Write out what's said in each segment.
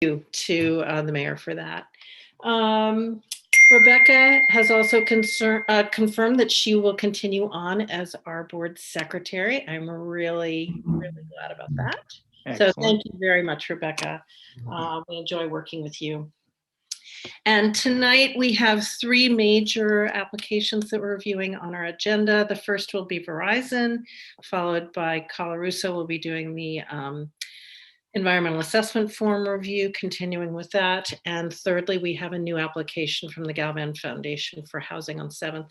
you to the mayor for that. Rebecca has also confirmed that she will continue on as our board secretary. I'm really glad about that. Excellent. So thank you very much, Rebecca. We enjoy working with you. And tonight we have 3 major applications that we're reviewing on our agenda. The first will be Verizon, followed by Colarusso will be doing the environmental assessment form review, continuing with that. And thirdly, we have a new application from the Galvan Foundation for Housing on 7th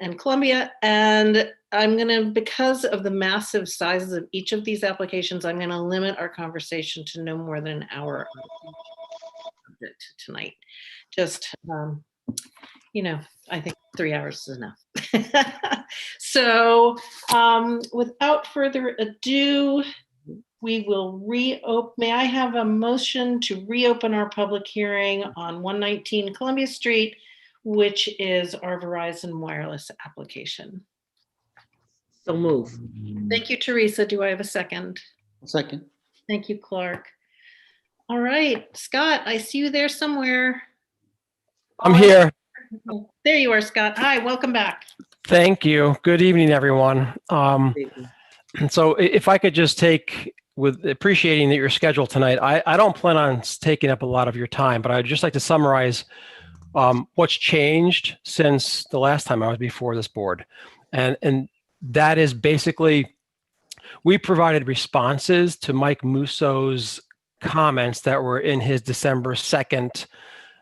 and Columbia. And I'm gonna, because of the massive sizes of each of these applications, I'm gonna limit our conversation to no more than an hour tonight. Just, you know, I think 3 hours is enough. So without further ado, we will reopen. May I have a motion to reopen our public hearing on 119 Columbia Street, which is our Verizon wireless application? So move. Thank you, Teresa. Do I have a second? Second. Thank you, Clark. All right, Scott, I see you there somewhere. I'm here. There you are, Scott. Hi, welcome back. Thank you. Good evening, everyone. So if I could just take, with appreciating that your schedule tonight, I don't plan on taking up a lot of your time, but I'd just like to summarize what's changed since the last time I was before this board. And that is basically, we provided responses to Mike Musso's comments that were in his December 2nd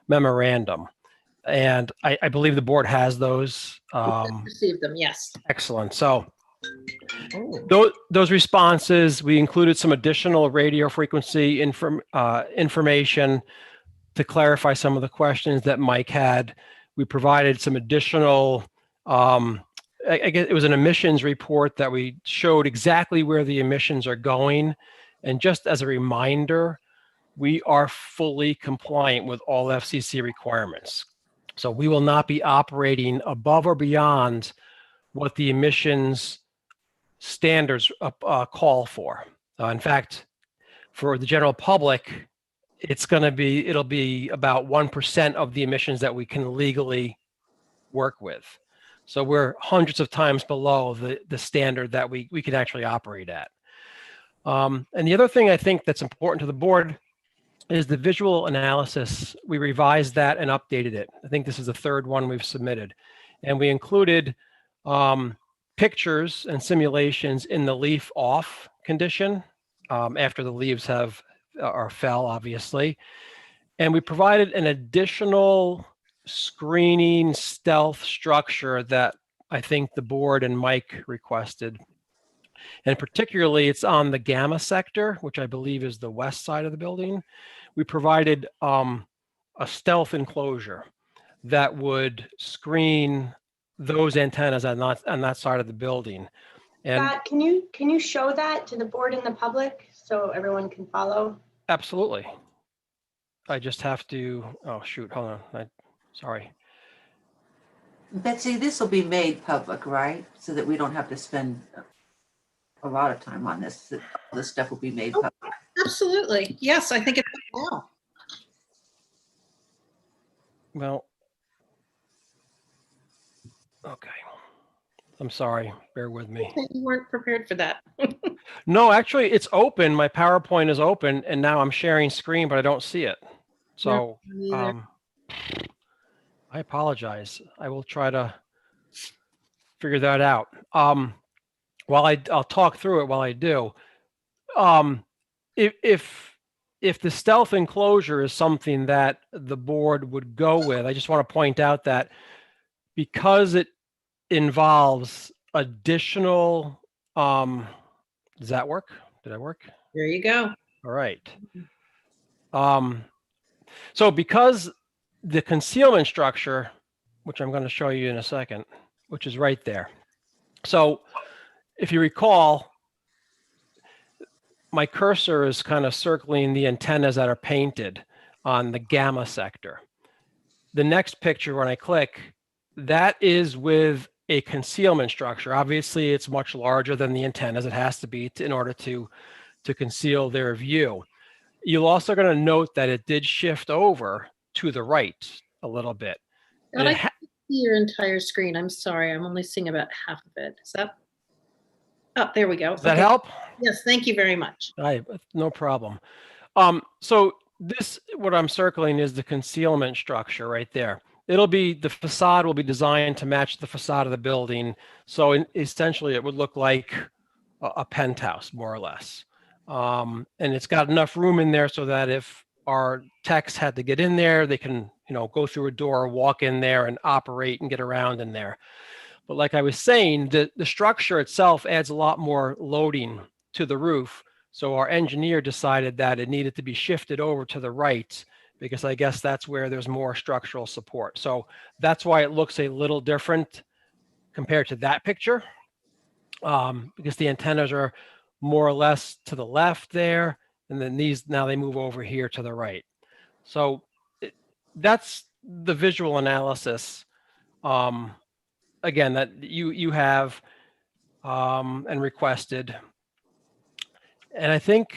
memorandum. And I believe the board has those. Received them, yes. Excellent. So those responses, we included some additional radio frequency information to clarify some of the questions that Mike had. We provided some additional, I guess it was an emissions report that we showed exactly where the emissions are going. And just as a reminder, we are fully compliant with all FCC requirements. So we will not be operating above or beyond what the emissions standards call for. In fact, for the general public, it'll be about 1% of the emissions that we can legally work with. So we're hundreds of times below the standard that we can actually operate at. And the other thing I think that's important to the board is the visual analysis. We revised that and updated it. I think this is the 3rd one we've submitted. And we included pictures and simulations in the leaf off condition after the leaves fell, obviously. And we provided an additional screening stealth structure that I think the board and Mike requested. And particularly it's on the gamma sector, which I believe is the west side of the building. We provided a stealth enclosure that would screen those antennas on that side of the building. And Scott, can you show that to the board and the public so everyone can follow? Absolutely. I just have to, oh shoot, hold on, sorry. Betsy, this will be made public, right? So that we don't have to spend a lot of time on this. This stuff will be made public. Absolutely. Yes, I think it's now. Well, okay. I'm sorry, bear with me. You weren't prepared for that. No, actually it's open. My PowerPoint is open and now I'm sharing screen, but I don't see it. So I apologize. I will try to figure that out. I'll talk through it while I do. If the stealth enclosure is something that the board would go with, I just want to point out that because it involves additional, does that work? Did I work? There you go. All right. So because the concealment structure, which I'm going to show you in a second, which is right there. So if you recall, my cursor is kind of circling the antennas that are painted on the gamma sector. The next picture, when I click, that is with a concealment structure. Obviously, it's much larger than the antennas. It has to be in order to conceal their view. You're also going to note that it did shift over to the right a little bit. But And I it can't see your entire screen. I'm sorry. I'm only seeing about half of it. Is that? Oh, there we go. Does that Okay. help? Yes, thank you very much. No problem. So this, what I'm circling is the concealment structure right there. It'll be, the facade will be designed to match the facade of the building. So essentially it would look like a penthouse, more or less. And it's got enough room in there so that if our techs had to get in there, they can, go through a door, walk in there and operate and get around in there. But like I was saying, the structure itself adds a lot more loading to the roof. So our engineer decided that it needed to be shifted over to the right, because I guess that's where there's more structural support. So that's why it looks a little different compared to that picture, because the antennas are more or less to the left there. And then these, now they move over here to the right. So that's the visual analysis. Again, that you have and requested. And I think,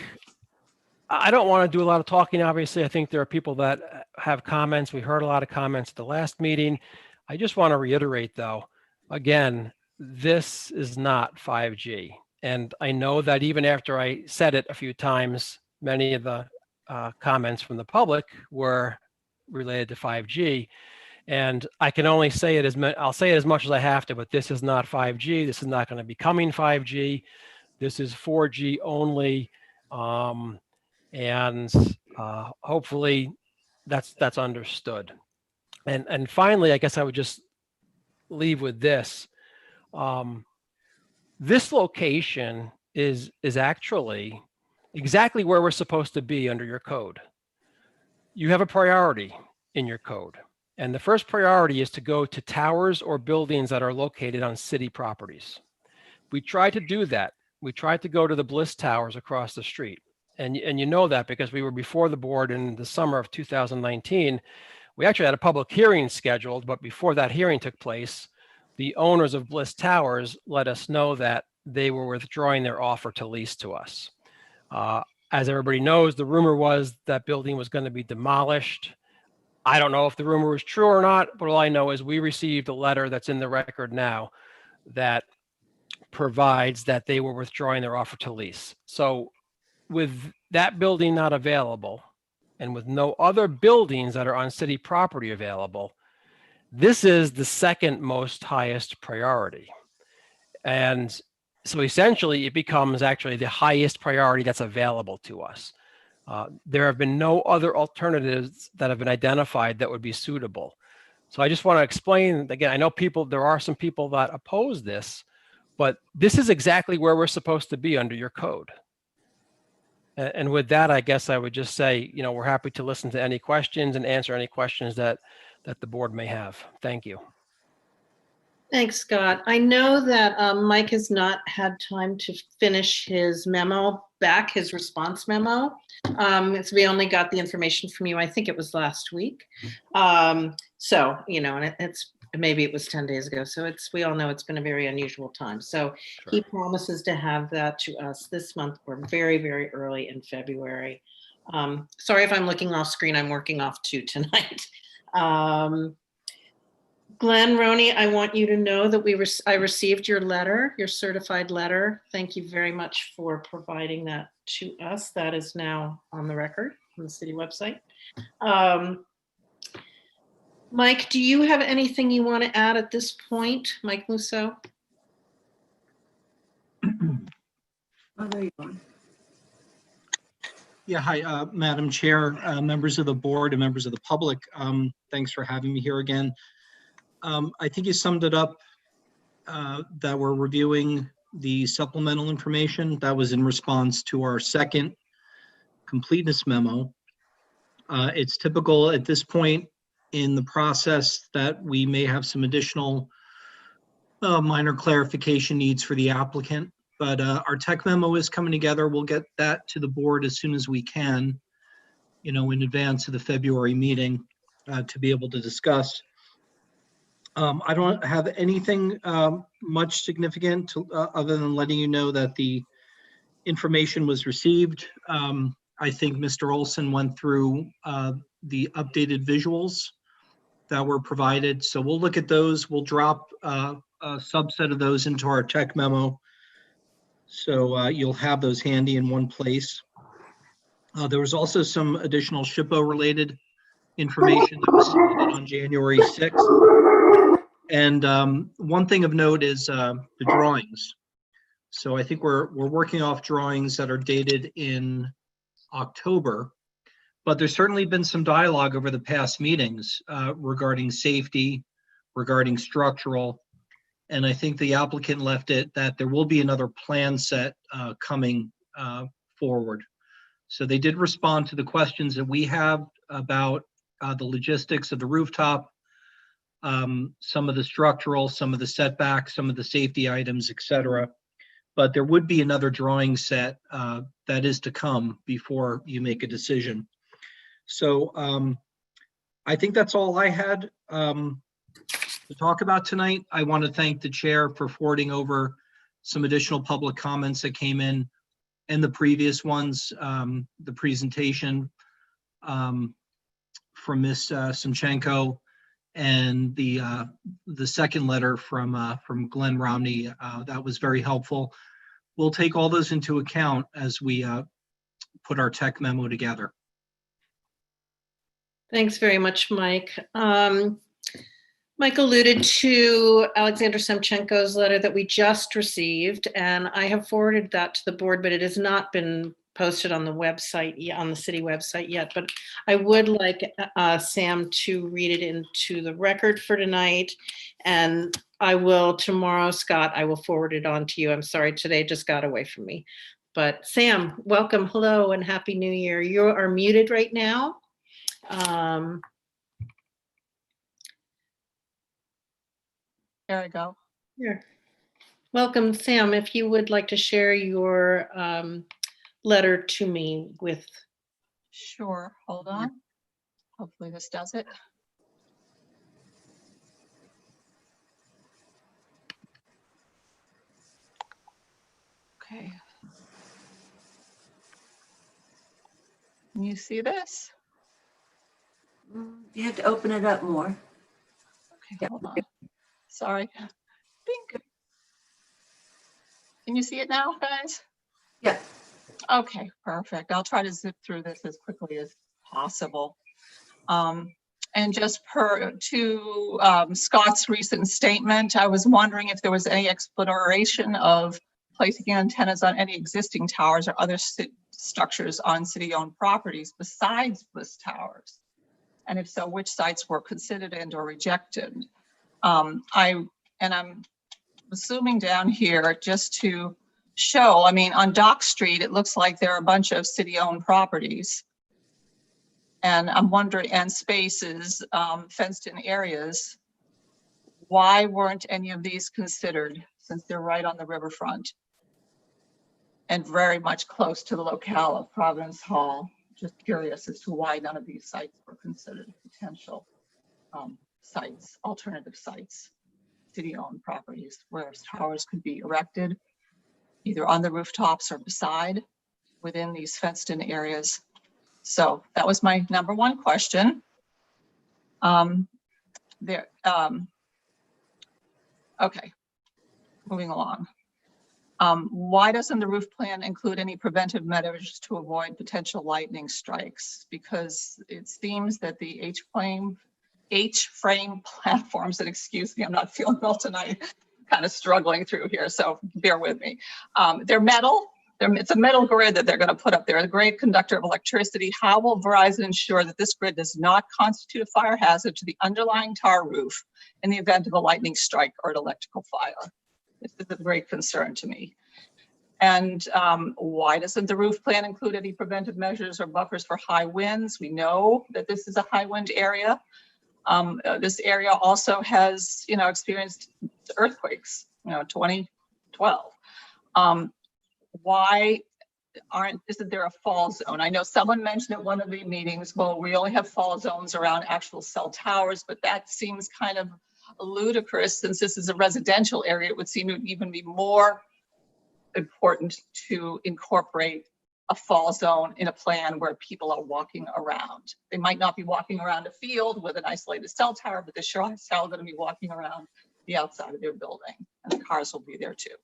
I don't want to do a lot of talking, obviously. I think there are people that have comments. We heard a lot of comments at the last meeting. I just want to reiterate, though, again, this is not 5G. And I know that even after I said it a few times, many of the comments from the public were related to 5G. And I can only say it I'll say it as much as I have to, but this is not 5G. This is not going to be coming 5G. This is 4G only. And hopefully that's understood. And finally, I guess I would just leave with this. This location is actually exactly where we're supposed to be under your code. You have a priority in your code. And the first priority is to go to towers or buildings that are located on city properties. We tried to do that. We tried to go to the Bliss Towers across the street. And you know that because we were before the board in the summer of 2019. We actually had a public hearing scheduled, but before that hearing took place, the owners of Bliss Towers let us know that they were withdrawing their offer to lease to us. As everybody knows, the rumor was that building was going to be demolished. I don't know if the rumor was true or not, but all I know is we received a letter that's in the record now that provides that they were withdrawing their offer to lease. So with that building not available and with no other buildings that are on city property available, this is the second most highest priority. And so essentially it becomes actually the highest priority that's available to us. There have been no other alternatives that have been identified that would be suitable. So I just want to explain, again, I know there are some people that oppose this, but this is exactly where we're supposed to be under your code. And with that, I guess I would just say, we're happy to listen to any questions and answer any questions that the board may have. Thank you. Thanks, Scott. I know that Mike has not had time to finish his memo back, his response memo. So we only got the information from you, I think it was last week. So, and maybe it was 10 days ago. So we all know it's been a very unusual time. So Sure. He promises to have that to us this month or very, very early in February. Sorry if I'm looking off screen, I'm working off too tonight. Glenn Roney, I want you to know that I received your letter, your certified letter. Thank you very much for providing that to us. That is now on the record on the city website. Mike, do you have anything you want to add at this point? Mike Musso? Oh, there you go. Yeah, hi, Madam Chair, members of the board and members of the public. Thanks for having me here again. I think you summed it up that we're reviewing the supplemental information that was in response to our second completeness memo. It's typical at this point in the process that we may have some additional minor clarification needs for the applicant, but our tech memo is coming together. We'll get that to the board as soon as we can, in advance of the February meeting to be able to discuss. I don't have anything much significant other than letting you know that the information was received. I think Mr. Olson went through the updated visuals that were provided. So we'll look at those. We'll drop a subset of those into our tech memo. So you'll have those handy in one place. There was also some additional SHPO-related information that was submitted on January 6th. And one thing of note is the drawings. So I think we're working off drawings that are dated in October, but there's certainly been some dialogue over the past meetings regarding safety, regarding structural, and I think the applicant left it that there will be another plan set coming forward. So they did respond to the questions that we have about the logistics of the rooftop, some of the structural, some of the setbacks, some of the safety items, et cetera. But there would be another drawing set that is to come before you make a decision. So I think that's all I had to talk about tonight. I want to thank the chair for forwarding over some additional public comments that came in and the previous ones, the presentation from Ms. Simchenko and the second letter from Glenn Romney. That was very helpful. We'll take all those into account as we put our tech memo together. Thanks very much, Mike. Mike alluded to Alexander Semchenko's letter that we just received, and I have forwarded that to the board, but it has not been posted on the website, on the city website yet. But I would like Sam to read it into the record for tonight, and I will tomorrow, Scott, I will forward it on to you. I'm sorry, today just got away from me. But Sam, welcome, hello, and Happy New Year. You are muted right now. There I go. Here. Welcome, Sam. If you would like to share your letter to me with. Sure, hold on. Hopefully this does it. Okay. Can you see this? You have to open it up more. Okay, Yeah. hold on. Sorry. Bing. Can you see it now, guys? Yeah. Okay, perfect. I'll try to zip through this as quickly as possible. And just to Scott's recent statement, I was wondering if there was any exploration of placing antennas on any existing towers or other structures on city-owned properties besides Bliss Towers. And if so, which sites were considered and or rejected? I'm assuming down here just to show, I mean, on Dock Street, it looks like there are a bunch of city-owned properties. And I'm wondering, and spaces, fenced-in areas, why weren't any of these considered since they're right on the riverfront and very much close to the locale of Providence Hall? Just curious as to why none of these sites were considered potential sites, alternative sites, city-owned properties where towers could be erected either on the rooftops or beside within these fenced-in areas. So that was my number one question. Okay, moving along. Why doesn't the roof plan include any preventive measures to avoid potential lightning strikes? Because it seems that the H-frame platforms, and excuse me, I'm not feeling well tonight, kind of struggling through here, so bear with me. They're metal. It's a metal grid that they're going to put up there, a great conductor of electricity. How will Verizon ensure that this grid does not constitute a fire hazard to the underlying tower roof in the event of a lightning strike or an electrical fire? This is a great concern to me. And why doesn't the roof plan include any preventive measures or buffers for high winds? We know that this is a high wind area. This area also has, experienced earthquakes, 2012. Why isn't there a fall zone? I know someone mentioned at one of the meetings, well, we only have fall zones around actual cell towers, but that seems kind of ludicrous since this is a residential area. It would seem to even be more important to incorporate a fall zone in a plan where people are walking around. They might not be walking around a field with an isolated cell tower, but they're sure as hell going to be walking around the outside of their building, and the cars will be there too.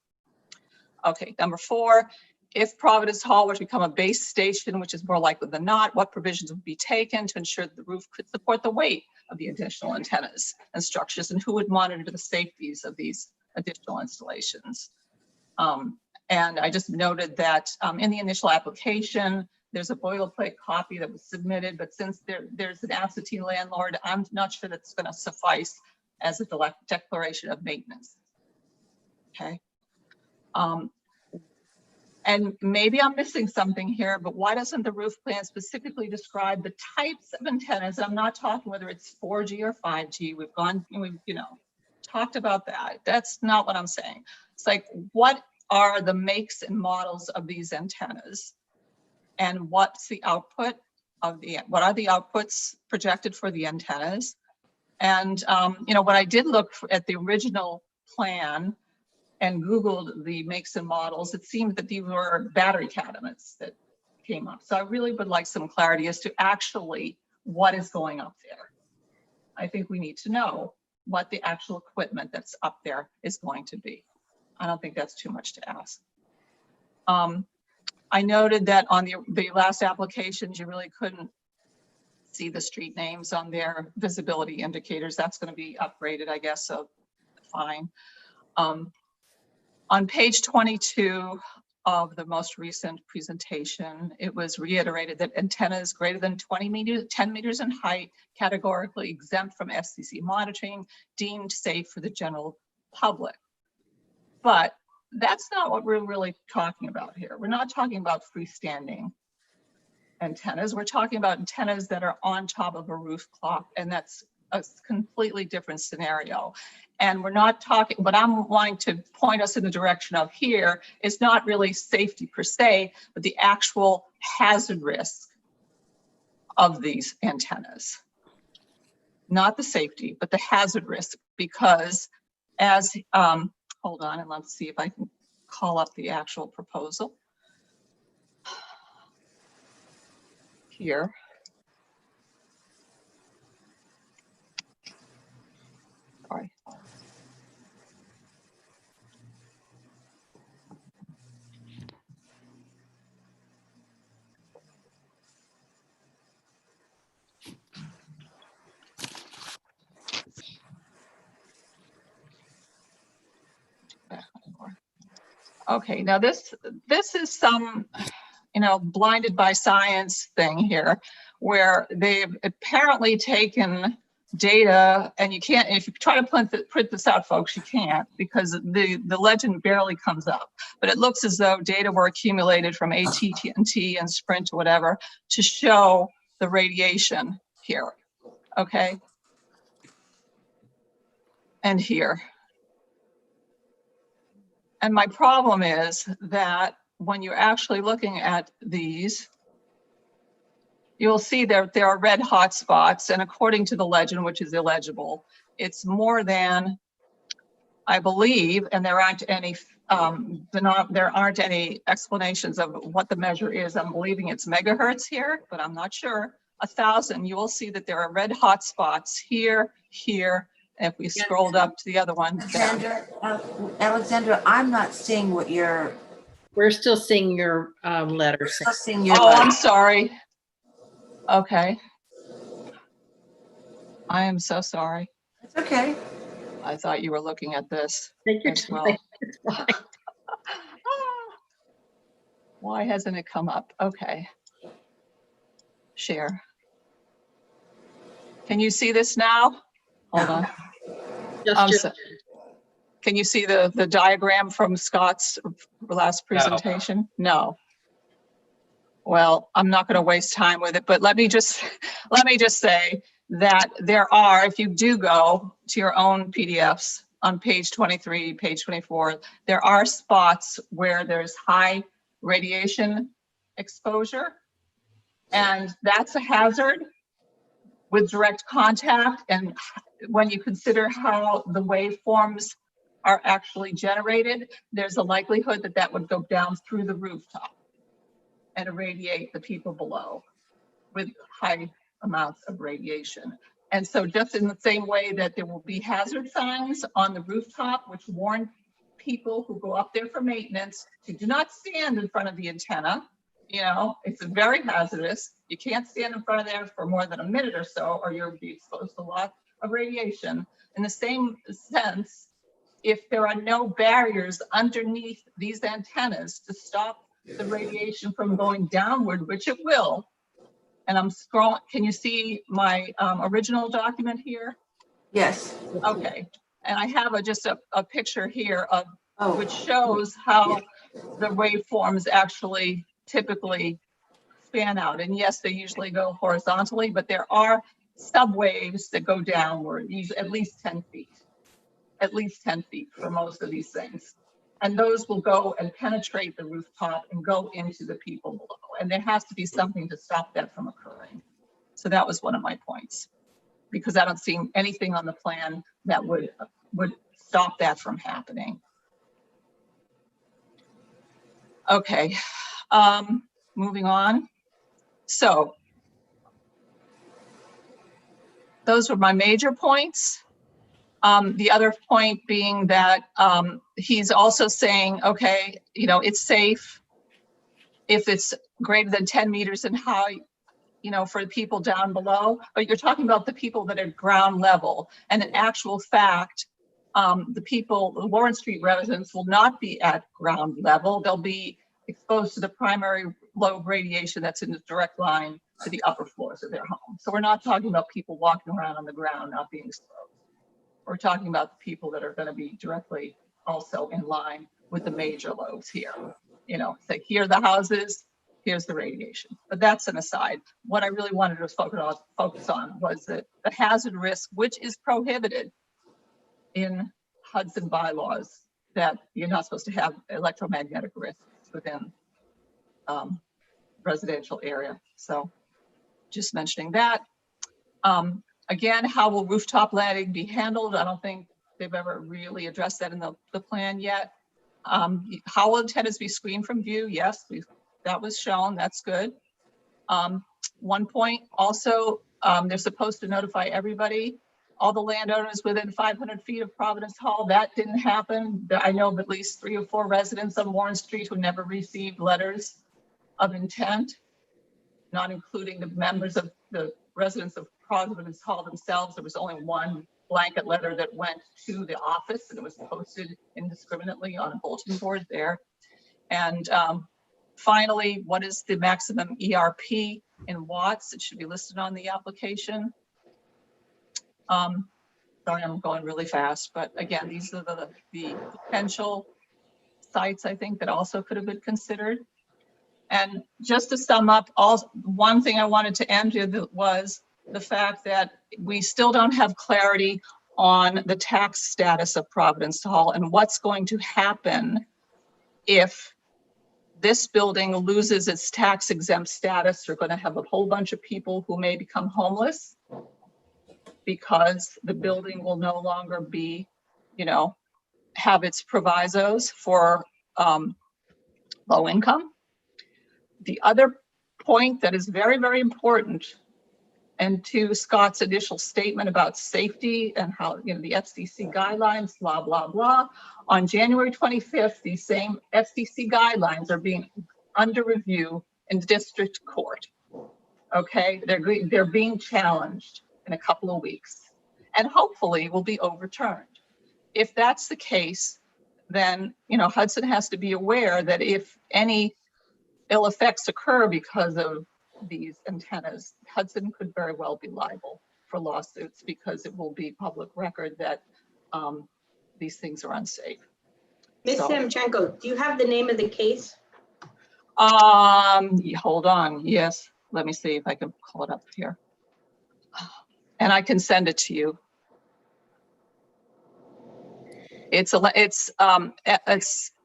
Okay, number 4, if Providence Hall were to become a base station, which is more likely than not, what provisions would be taken to ensure that the roof could support the weight of the additional antennas and structures, and who would monitor the safeties of these additional installations? And I just noted that in the initial application, there's a boilerplate copy that was submitted, but since there's an absentee landlord, I'm not sure that's going to suffice as a declaration of maintenance. Okay. And maybe I'm missing something here, but why doesn't the roof plan specifically describe the types of antennas? I'm not talking whether it's 4G or 5G. We've talked about that. That's not what I'm saying. It's like, what are the makes and models of these antennas? And what's the output of what are the outputs projected for the antennas? And, when I did look at the original plan and Googled the makes and models, it seemed that these were battery cabinets that came up. So I really would like some clarity as to actually what is going up there. I think we need to know what the actual equipment that's up there is going to be. I don't think that's too much to ask. I noted that on the last applications, you really couldn't see the street names on their visibility indicators. That's going to be upgraded, I guess, so fine. On page 22 of the most recent presentation, it was reiterated that antennas greater than 10 meters in height, categorically exempt from FCC monitoring, deemed safe for the general public. But that's not what we're really talking about here. We're not talking about freestanding antennas. We're talking about antennas that are on top of a roof clock, and that's a completely different scenario. And we're not talking, what I'm wanting to point us in the direction of here is not really safety per se, but the actual hazard risk of these antennas. Not the safety, but the hazard risk, because as, hold on, and let's see if I can call up the actual proposal here. Sorry. Okay, now this is some, blinded by science thing here, where they've apparently taken data, and you can't, if you try to print this out, folks, you can't, because the legend barely comes up. But it looks as though data were accumulated from AT&T and Sprint or whatever to show the radiation here, okay? And here. And my problem is that when you're actually looking at these, you'll see there are red hot spots, and according to the legend, which is illegible, it's more than, I believe, and there aren't any explanations of what the measure is. I'm believing it's megahertz here, but I'm not sure. 1,000, you will see that there are red hot spots here, here, and if we scrolled up to the other one. Alexandra, I'm not seeing what you're. We're still seeing your letter. Still seeing your Oh, letter. I'm sorry. Okay. I am so sorry. It's okay. I thought you were looking at this Take your as time. well. It's fine. Why hasn't it come up? Okay. Share. Can you see this now? Hold on. Just Can you see the diagram from Scott's last presentation? No. Well, I'm not going to waste time with it, but let me just say that there are, if you do go to your own PDFs on page 23, page 24, there are spots where there's high radiation exposure, and that's a hazard with direct contact. And when you consider how the waveforms are actually generated, there's a likelihood that that would go down through the rooftop. and irradiate the people below with high amounts of radiation. And so just in the same way that there will be hazard signs on the rooftop, which warn people who go up there for maintenance to do not stand in front of the antenna. You know, it's very hazardous. You can't stand in front of there for more than a minute or so, or you'll be exposed to a lot of radiation. In the same sense, if there are no barriers underneath these antennas to stop the radiation from going downward, which it will, and I'm scrolling, can you see my original document here? Yes. Okay, and I have just a picture here of Oh, which shows how the waveforms actually typically span out. And yes, they usually go horizontally, but there are subwaves that go downward, usually at least 10 feet, at least 10 feet for most of these things. And those will go and penetrate the rooftop and go into the people below. And there has to be something to stop that from occurring. So that was one of my points, because I don't see anything on the plan that would stop that from happening. Okay, moving on. So those were my major points. The other point being that he's also saying, okay, you know, it's safe if it's greater than 10 meters in height, you know, for the people down below, but you're talking about the people that are ground level. And in actual fact, the Warren Street residents will not be at ground level. They'll be exposed to the primary low radiation that's in the direct line to the upper floors of their home. So we're not talking about people walking around on the ground not being exposed. We're talking about the people that are going to be directly also in line with the major loads here. You know, it's like here are the houses, here's the radiation. But that's an aside. What I really wanted to focus on was the hazard risk, which is prohibited in Hudson bylaws, that you're not supposed to have electromagnetic risks within residential area. So just mentioning that. Again, how will rooftop landing be handled? I don't think they've ever really addressed that in the plan yet. How will antennas be screened from view? Yes, that was shown, that's good. One point also, they're supposed to notify everybody, all the landowners within 500 feet of Providence Hall. That didn't happen. I know of at least 3 or 4 residents on Warren Street who never received letters of intent, not including the members of the residents of Providence Hall themselves. There was only one blanket letter that went to the office, and it was posted indiscriminately on a bulletin board there. And finally, what is the maximum ERP in watts? It should be listed on the application. Sorry, I'm going really fast, but again, these are the potential sites I think that also could have been considered. And just to sum up, one thing I wanted to end with was the fact that we still don't have clarity on the tax status of Providence Hall and what's going to happen if this building loses its tax exempt status. We're going to have a whole bunch of people who may become homeless because the building will no longer be, you know, have its provisos for low income. The other point that is very, very important, and to Scott's initial statement about safety and how, you know, the FCC guidelines, blah, blah, blah. On January 25th, these same FCC guidelines are being under review in district court. Okay, they're being challenged in a couple of weeks and hopefully will be overturned. If that's the case, then, you know, Hudson has to be aware that if any ill effects occur because of these antennas, Hudson could very well be liable for lawsuits because it will be public record that these things are unsafe. Ms. Samchenko, do you have the name of the case? Hold on. Yes, let me see if I can call it up here. And I can send it to you. It's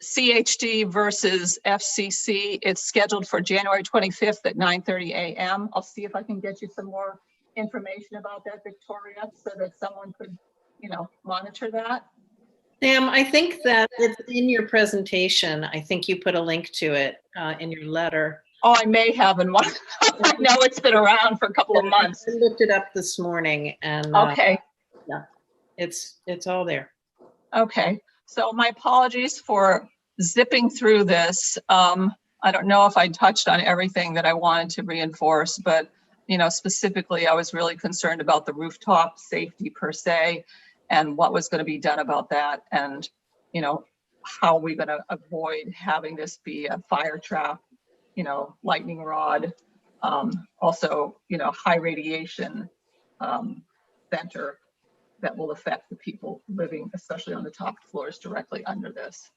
CHD versus FCC. It's scheduled for January 25th at 9:30 a.m. I'll see if I can get you some more information about that, Victoria, so that someone could, you know, monitor that. Sam, I think that it's in your presentation. I think you put a link to it in your letter. Oh, I may have in one. I know it's been around for a couple of months. I looked it up this morning and Okay, it's all there. okay. So my apologies for zipping through this. I don't know if I touched on everything that I wanted to reinforce, but specifically, I was really concerned about the rooftop safety per se and what was going to be done about that. And, how are we going to avoid having this be a fire trap, lightning rod, also, high radiation center that will affect the people living, especially on the top floors directly under this.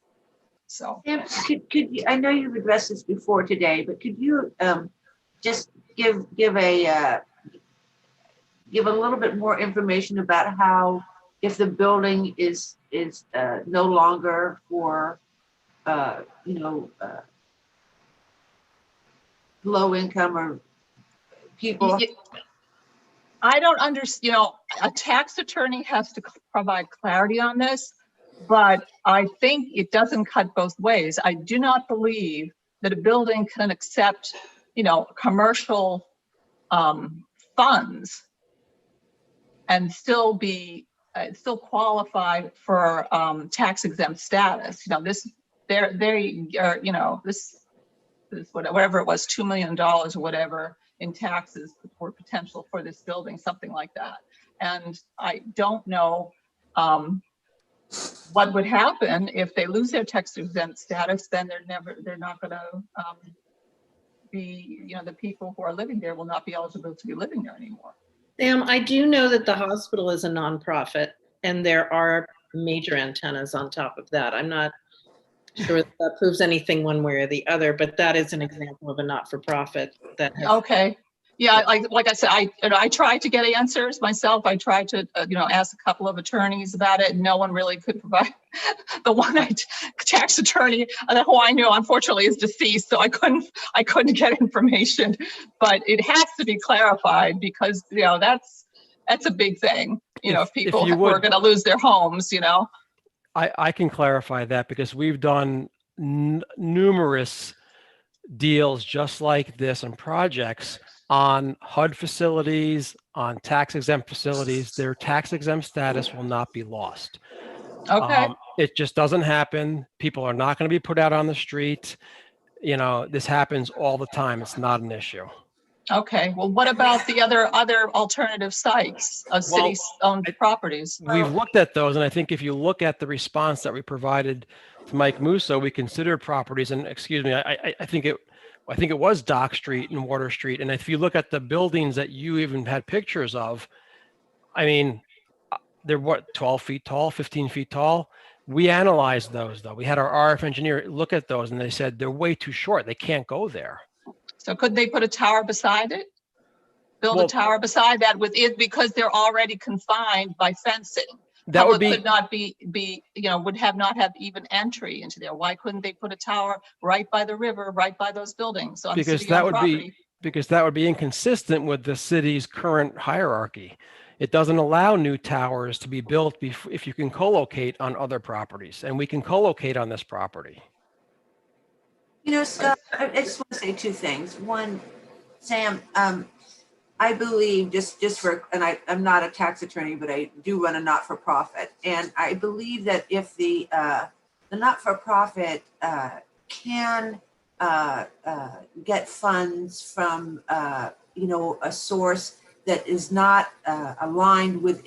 So, Sam, could you, I know you've addressed this before today, but could you just give a little bit more information about how, if the building is no longer for low income or people? I don't understand, a tax attorney has to provide clarity on this, but I think it doesn't cut both ways. I do not believe that a building can accept, commercial funds and still qualify for tax exempt status. This is whatever it was, $2 million or whatever in taxes for potential for this building, something like that. And I don't know what would happen if they lose their tax exempt status. Then they're not going to be, the people who are living there will not be eligible to be living there anymore. Sam, I do know that the hospital is a nonprofit and there are major antennas on top of that. I'm not sure that proves anything one way or the other, but that is an example of a not-for-profit that has. Okay. Yeah, like I said, I tried to get answers myself. I tried to, ask a couple of attorneys about it. And no one really could provide. The one tax attorney who I knew, unfortunately, is deceased, so I couldn't get information. But it has to be clarified because that's a big thing. If people who are going to lose their homes, I can clarify that because we've done numerous deals just like this and projects on HUD facilities, on tax exempt facilities. Their tax exempt status will not be lost. Okay. It just doesn't happen. People are not going to be put out on the street. This happens all the time. It's not an issue. Okay. Well, what about the other alternative sites of city-owned properties? We've looked at those, and I think if you look at the response that we provided to Mike Musso, we considered properties, and excuse me, I think it was Dock Street and Water Street. And if you look at the buildings that you even had pictures of, I mean, they're 12 feet tall, 15 feet tall. We analyzed those though. We had our RF engineer look at those and they said they're way too short. They can't go there. So could they put a tower beside it? Build a tower beside that with it because they're already confined by fencing. That would be, could not be, would not have even entry into there. Why couldn't they put a tower right by the river, right by those buildings? On because that would be inconsistent with the city's current hierarchy. It doesn't allow new towers to be built if you can co-locate on other properties, and we can co-locate on this property. Scott, I just want to say two things. One, Sam, I believe I'm not a tax attorney, but I do run a not-for-profit. And I believe that if the not-for-profit can get funds from, a source that is not aligned with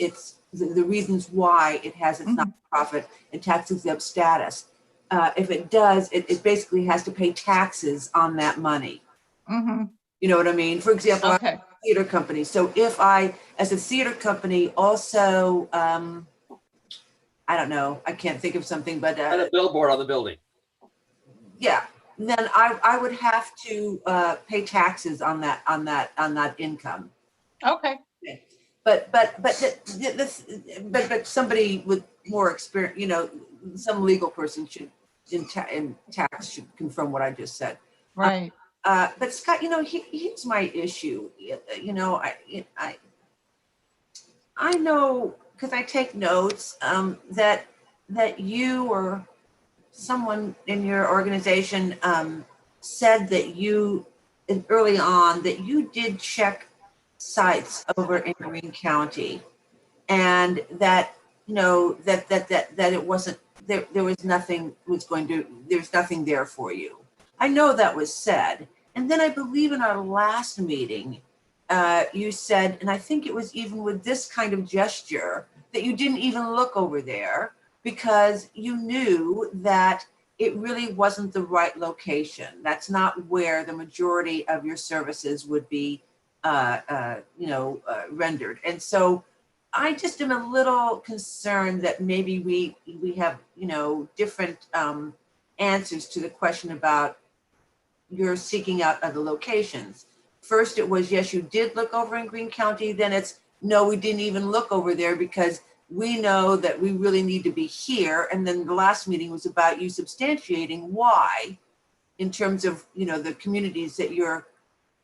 the reasons why it has its not-for-profit and tax exempt status. If it does, it basically has to pay taxes on that money. Mm-hmm. You know what I mean? For example, Okay. Theater company. So if I, as a theater company, also, I don't know, I can't think of something, but Put a billboard on the building. yeah, then I would have to pay taxes on that income. Okay. But somebody with more experience, some legal person in tax should confirm what I just said. Right. But Scott, here's my issue. I know, because I take notes, that you or someone in your organization said that you early on that you did check sites over in Greene County, and that, you know, that it wasn't, there was nothing there's nothing there for you. I know that was said. And then I believe in our last meeting, you said, and I think it was even with this kind of gesture, that you didn't even look over there because you knew that it really wasn't the right location. That's not where the majority of your services would be, rendered. And so I just am a little concerned that maybe we have, different answers to the question about your seeking out other locations. First, it was, yes, you did look over in Greene County. Then it's, no, we didn't even look over there because we know that we really need to be here. And then the last meeting was about you substantiating why, in terms of, the communities that you're,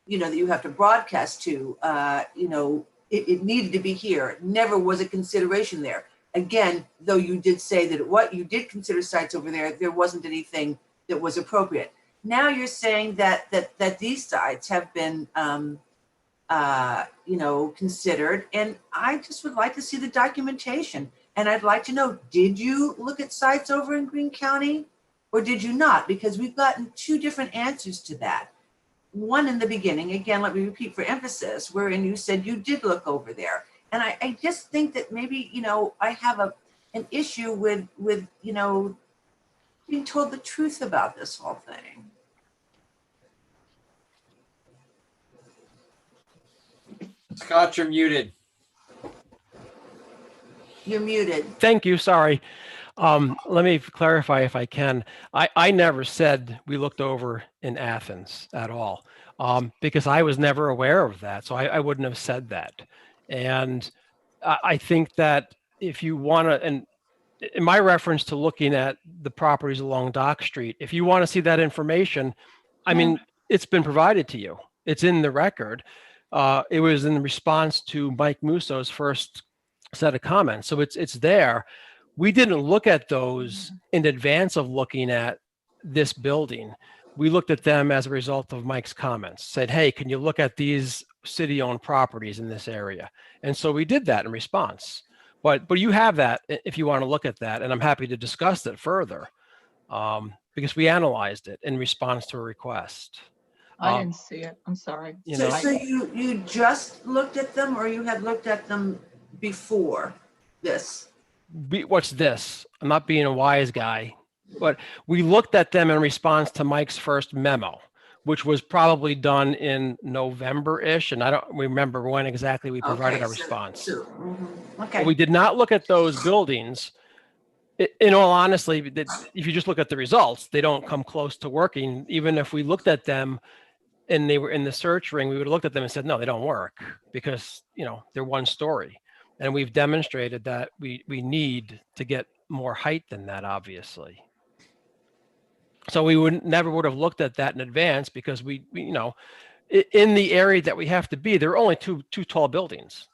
that you have to broadcast to, it needed to be here. It never was a consideration there. Again, though you did say that what you did consider sites over there, there wasn't anything that was appropriate. Now you're saying that these sites have been, considered, and I just would like to see the documentation. And I'd like to know, did you look at sites over in Greene County or did you not? Because we've gotten two different answers to that. One in the beginning, again, let me repeat for emphasis, wherein you said you did look over there. And I just think that maybe, I have an issue with being told the truth about this whole thing. Scott, you're muted. You're muted. Thank you. Sorry. Let me clarify if I can. I never said we looked over in Athens at all, because I was never aware of that. So I wouldn't have said that. And I think that if you want to, and in my reference to looking at the properties along Dock Street, if you want to see that information, I mean, it's been provided to you. It's in the record. It was in response to Mike Musso's first set of comments. So it's there. We didn't look at those in advance of looking at this building. We looked at them as a result of Mike's comments, said, hey, can you look at these city-owned properties in this area? And so we did that in response. But you have that if you want to look at that, and I'm happy to discuss it further, because we analyzed it in response to a request. I didn't see it. I'm sorry. So you just looked at them, or you had looked at them before this? What's this? I'm not being a wise guy, but we looked at them in response to Mike's first memo, which was probably done in November-ish, and I don't remember when exactly we provided our response. Okay. But we did not look at those buildings. In all honesty, if you just look at the results, they don't come close to working. Even if we looked at them and they were in the search ring, we would have looked at them and said, no, they don't work because, they're one story. And we've demonstrated that we need to get more height than that, obviously. So we never would have looked at that in advance because we in the area that we have to be, there are only two tall buildings,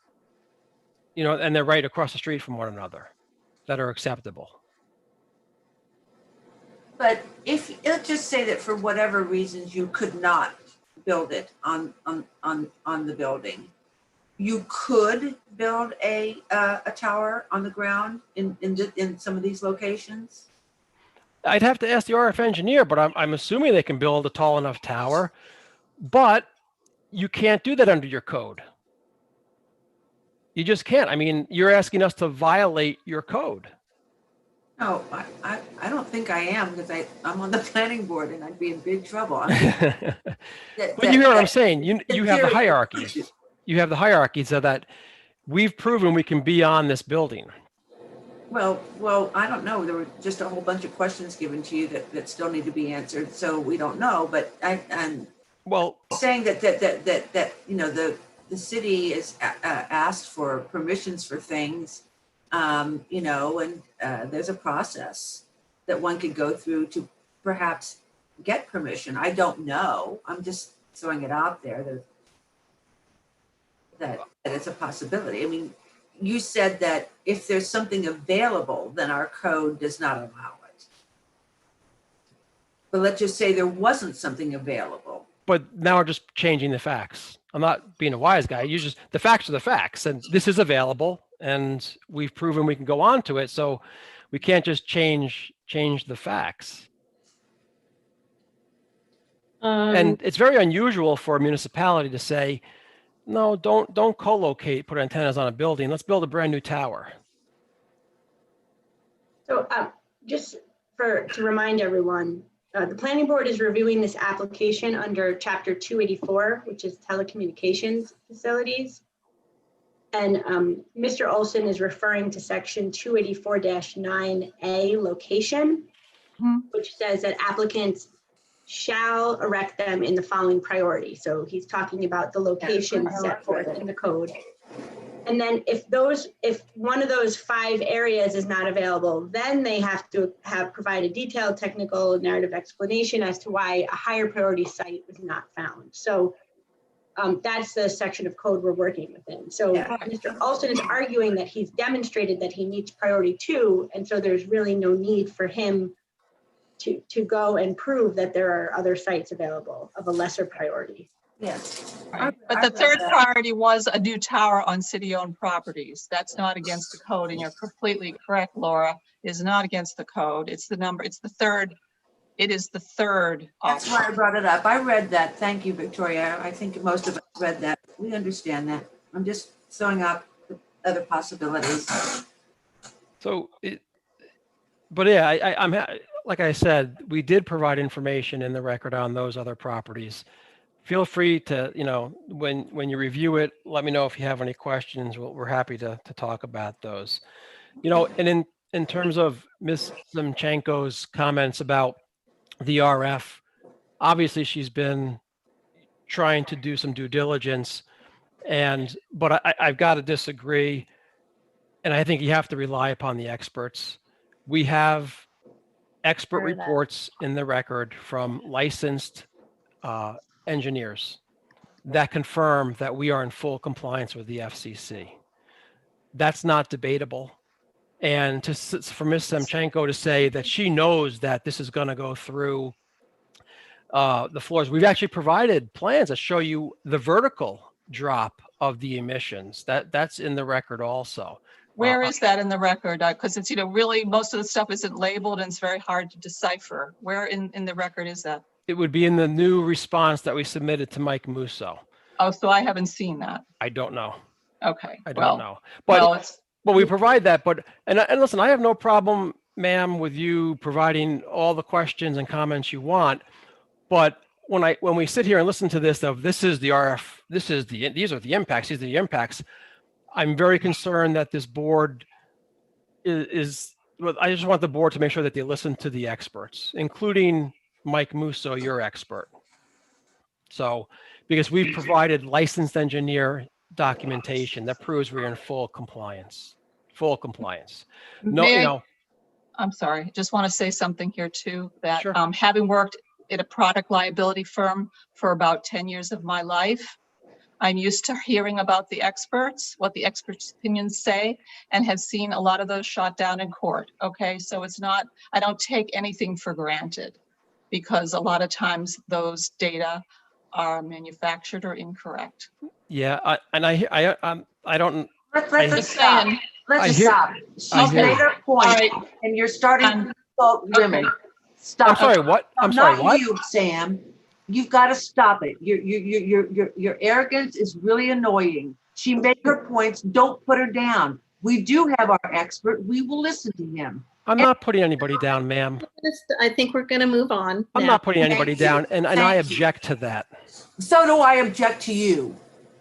and they're right across the street from one another that are acceptable. But let's just say that for whatever reasons you could not build it on the building, you could build a tower on the ground in some of these locations. I'd have to ask the RF engineer, but I'm assuming they can build a tall enough tower, but you can't do that under your code. You just can't. I mean, you're asking us to violate your code. No, I don't think I am, because I'm on the planning board and I'd be in big trouble. I mean, But you hear what I'm saying? You have the hierarchies. You have the hierarchy so that we've proven we can be on this building. Well, I don't know. There were just a whole bunch of questions given to you that still need to be answered. So we don't know. But I'm saying that the city is asked for permissions for things, and there's a process that one could go through to perhaps get permission. I don't know. I'm just throwing it out there that it's a possibility. I mean, you said that if there's something available, then our code does not allow it. But let's just say there wasn't something available. but now we're just changing the facts. I'm not being a wise guy. The facts are the facts, and this is available, and we've proven we can go on to it. So we can't just change the facts. And it's very unusual for a municipality to say, no, don't co-locate, put antennas on a building. Let's build a brand new tower. So just to remind everyone, the planning board is reviewing this application under chapter 284, which is telecommunications facilities. And Mr. Olson is referring to section 284-9A location, which says that applicants shall erect them in the following priority. So he's talking about the location set forth in the code. And then if one of those 5 areas is not available, then they have to provide a detailed technical narrative explanation as to why a higher priority site was not found. So that's the section of code we're working within. So Mr. Olson is arguing that he's demonstrated that he meets priority 2, and so there's really no need for him to go and prove that there are other sites available of a lesser priority. Yes. Right. But the third priority was a new tower on city-owned properties. That's not against the code, and you're completely correct, Laura. It is not against the code. It's the third. It is the third That's option. why I brought it up. I read that. Thank you, Victoria. I think most of us read that. We understand that. I'm just throwing out the other possibilities. So, but yeah, I'm like I said, we did provide information in the record on those other properties. Feel free to, when you review it, let me know if you have any questions. We're happy to talk about those. And in terms of Ms. Zemchenko's comments about the RF, obviously she's been trying to do some due diligence, but I've got to disagree. And I think you have to rely upon the experts. We have expert reports in the record from licensed engineers that confirm that we are in full compliance with the FCC. That's not debatable. And for Ms. Zemchenko to say that she knows that this is going to go through the floors, we've actually provided plans that show you the vertical drop of the emissions. That's in the record also. Where is that in the record? Because it's, really most of the stuff isn't labeled and it's very hard to decipher. Where in the record is that? It would be in the new response that we submitted to Mike Musso. Oh, so I haven't seen that. I don't know. Okay. I don't know. But we provide that. And listen, I have no problem, ma'am, with you providing all the questions and comments you want. But when we sit here and listen to this, this is the RF, these are the impacts. I'm very concerned that this board is I just want the board to make sure that they listen to the experts, including Mike Musso, your expert. So, because we've provided licensed engineer documentation that proves we're in full compliance. I'm sorry, just want to say something here too, that Sure. Having worked at a product liability firm for about 10 years of my life, I'm used to hearing about the experts, what the experts' opinions say, and have seen a lot of those shot down in court. Okay, so I don't take anything for granted, because a lot of times those data are manufactured or incorrect. Yeah, I don't. Let's stop. Let's stop. She's made her point, All right. and you're starting to insult women. Stop. I'm sorry. What? I'm sorry. Not What? you, Sam. You've got to stop it. Your arrogance is really annoying. She made her points. Don't put her down. We do have our expert. We will listen to him. I'm not putting anybody down, ma'am. I think we're going to move on. I'm now. not putting anybody down, and I Thank you. object to that. So do I object to you.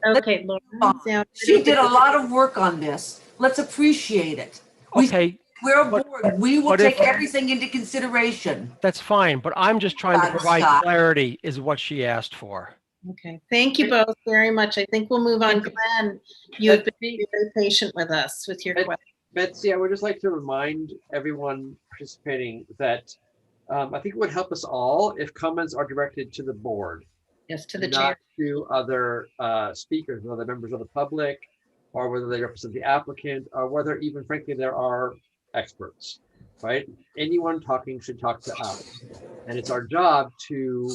Okay, Laura. now- She did a lot of work on this. Let's appreciate it. Okay, We're a board. We will but if- take everything into consideration. that's fine, but I'm just trying to Gotta provide stop. clarity is what she asked for. Okay, thank you both very much. I think we'll move on. Glenn, you have been very patient with us with your question. Betsy, I would just like to remind everyone participating that I think it would help us all if comments are directed to the board, Yes, to the not chair. to other speakers, whether members of the public, or whether they represent the applicant, or whether even frankly there are experts, right? Anyone talking should talk to us. And it's our job to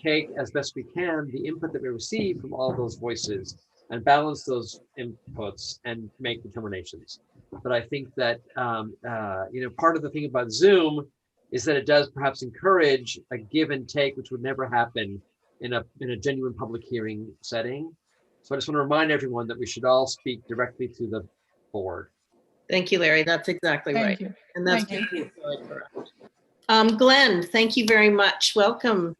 take as best we can the input that we receive from all those voices and balance those inputs and make determinations. But I think that part of the thing about Zoom is that it does perhaps encourage a give and take, which would never happen in a genuine public hearing setting. So I just want to remind everyone that we should all speak directly to the board. Thank you, Larry. That's exactly right. Thank you. And that's Thank you. really correct. Glenn, thank you very much. Welcome.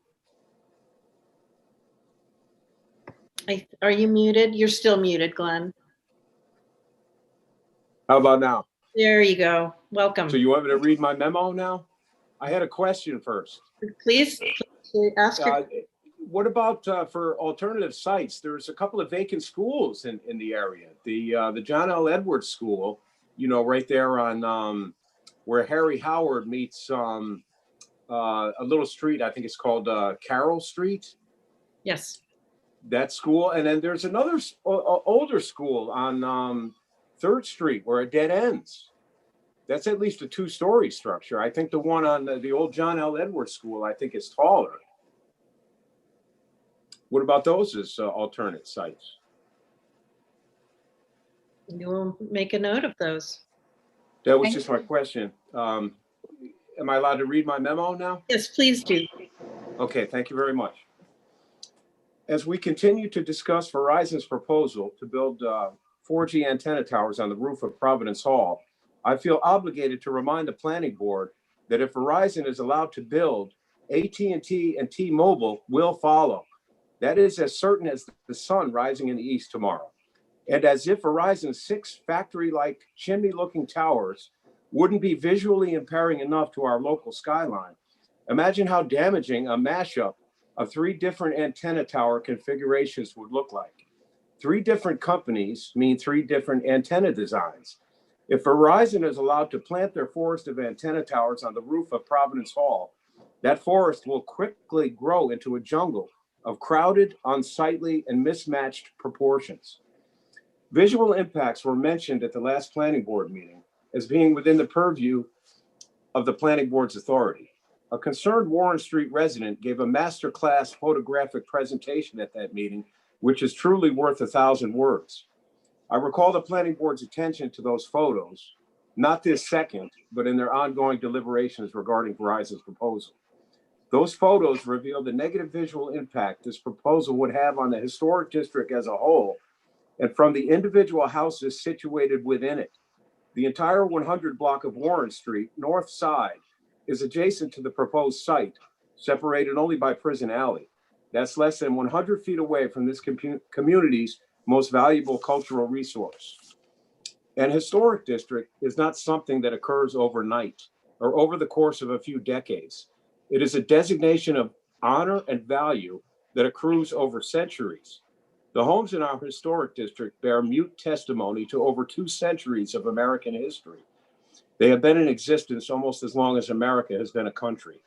Are you muted? You're still muted, Glenn. How about now? There you go. Welcome. So you want me to read my memo now? I had a question first. Please ask your What about for alternative sites? There's a couple of vacant schools in the area. The John L. Edwards School, right there on where Harry Howard meets a little street. I think it's called Carroll Street. Yes. That school, and then there's another older school on 3rd Street where it dead ends. That's at least a 2-story structure. I think the one on the old John L. Edwards School, I think is taller. What about those as alternate sites? You will make a note of those. That was just my question. Am I allowed to read my memo now? Yes, please do. Okay, thank you very much. As we continue to discuss Verizon's proposal to build 4G antenna towers on the roof of Providence Hall, I feel obligated to remind the planning board that if Verizon is allowed to build, AT&T and T-Mobile will follow. That is as certain as the sun rising in the east tomorrow. And as if Verizon's 6 factory-like chimney-looking towers wouldn't be visually impairing enough to our local skyline, imagine how damaging a mashup of 3 different antenna tower configurations would look like. 3 different companies mean 3 different antenna designs. If Verizon is allowed to plant their forest of antenna towers on the roof of Providence Hall, that forest will quickly grow into a jungle of crowded, unsightly, and mismatched proportions. Visual impacts were mentioned at the last planning board meeting as being within the purview of the planning board's authority. A concerned Warren Street resident gave a masterclass photographic presentation at that meeting, which is truly worth 1,000 words. I recall the planning board's attention to those photos, not this second, but in their ongoing deliberations regarding Verizon's proposal. Those photos reveal the negative visual impact this proposal would have on the historic district as a whole, and from the individual houses situated within it. The entire 100 block of Warren Street, north side, is adjacent to the proposed site, separated only by Prison Alley. That's less than 100 feet away from this community's most valuable cultural resource. An historic district is not something that occurs overnight or over the course of a few decades. It is a designation of honor and value that accrues over centuries. The homes in our historic district bear mute testimony to over 2 centuries of American history. They have been in existence almost as long as America has been a country.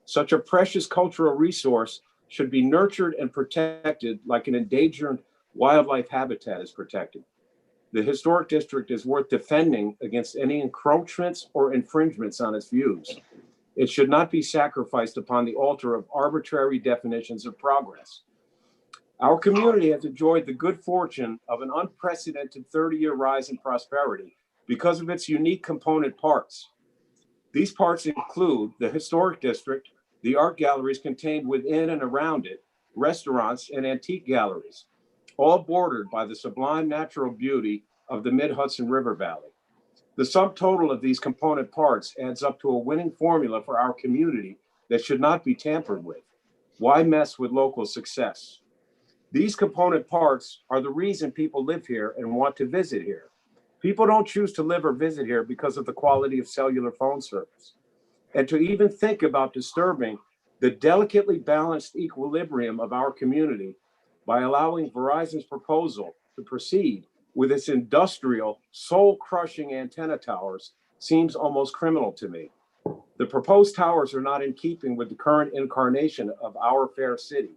Such a precious cultural resource should be nurtured and protected like an endangered wildlife habitat is protected. The historic district is worth defending against any encroachments or infringements on its views. It should not be sacrificed upon the altar of arbitrary definitions of progress. Our community has enjoyed the good fortune of an unprecedented 30-year rise in prosperity because of its unique component parts. These parts include the historic district, the art galleries contained within and around it, restaurants, and antique galleries, all bordered by the sublime natural beauty of the Mid-Hudson River Valley. The sum total of these component parts adds up to a winning formula for our community that should not be tampered with. Why mess with local success? These component parts are the reason people live here and want to visit here. People don't choose to live or visit here because of the quality of cellular phone service. And to even think about disturbing the delicately balanced equilibrium of our community by allowing Verizon's proposal to proceed with its industrial, soul-crushing antenna towers seems almost criminal to me. The proposed towers are not in keeping with the current incarnation of our fair city.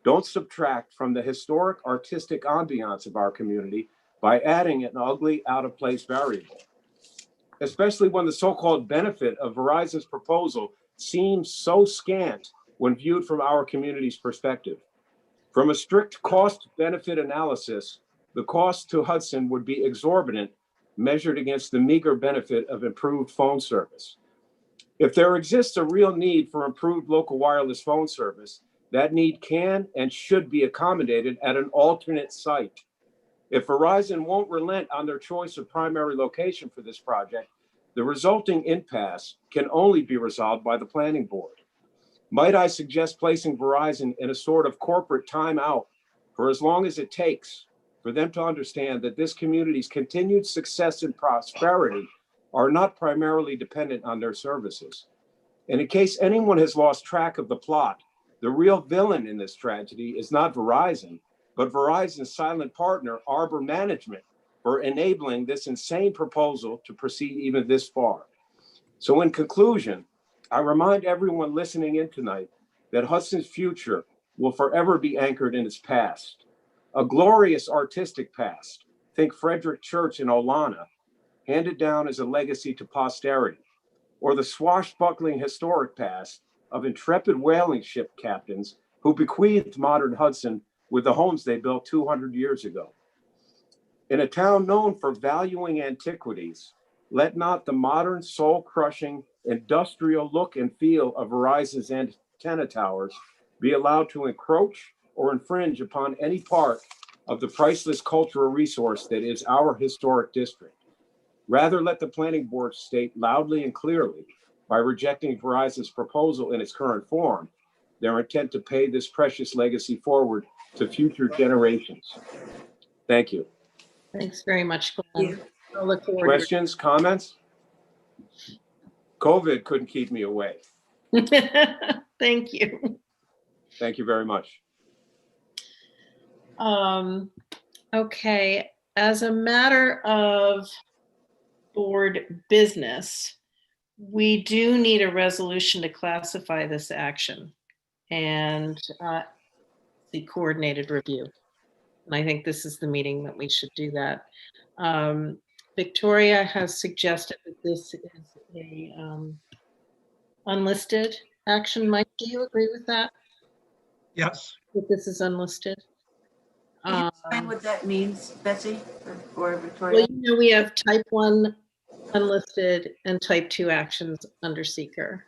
Don't subtract from the historic artistic ambiance of our community by adding an ugly, out-of-place variable. Especially when the so-called benefit of Verizon's proposal seems so scant when viewed from our community's perspective. From a strict cost-benefit analysis, the cost to Hudson would be exorbitant measured against the meager benefit of improved phone service. If there exists a real need for improved local wireless phone service, that need can and should be accommodated at an alternate site. If Verizon won't relent on their choice of primary location for this project, the resulting impasse can only be resolved by the planning board. Might I suggest placing Verizon in a sort of corporate timeout for as long as it takes for them to understand that this community's continued success and prosperity are not primarily dependent on their services. And in case anyone has lost track of the plot, the real villain in this tragedy is not Verizon, but Verizon's silent partner, Arbor Management, for enabling this insane proposal to proceed even this far. So in conclusion, I remind everyone listening in tonight that Hudson's future will forever be anchored in its past. A glorious artistic past, think Frederick Church and Olana, handed down as a legacy to posterity, or the swashbuckling historic past of intrepid whaling ship captains who bequeathed modern Hudson with the homes they built 200 years ago. In a town known for valuing antiquities, let not the modern soul-crushing industrial look and feel of Verizon's antenna towers be allowed to encroach or infringe upon any part of the priceless cultural resource that is our historic district. Rather, let the planning board state loudly and clearly, by rejecting Verizon's proposal in its current form, their intent to pay this precious legacy forward to future generations. Thank you. Thanks very much, Yeah. Glenn. I'll look forward Questions, comments? COVID couldn't keep me away. to Thank you. Thank you very much. Okay, as a matter of board business, we do need a resolution to classify this action and the coordinated review. And I think this is the meeting that we should do that. Victoria has suggested that this is a unlisted action. Mike, do you agree with that? Yes. That this is unlisted? Can you explain what that means, Betsy or Well, Victoria? you know, we have type 1 unlisted and type 2 actions under seeker.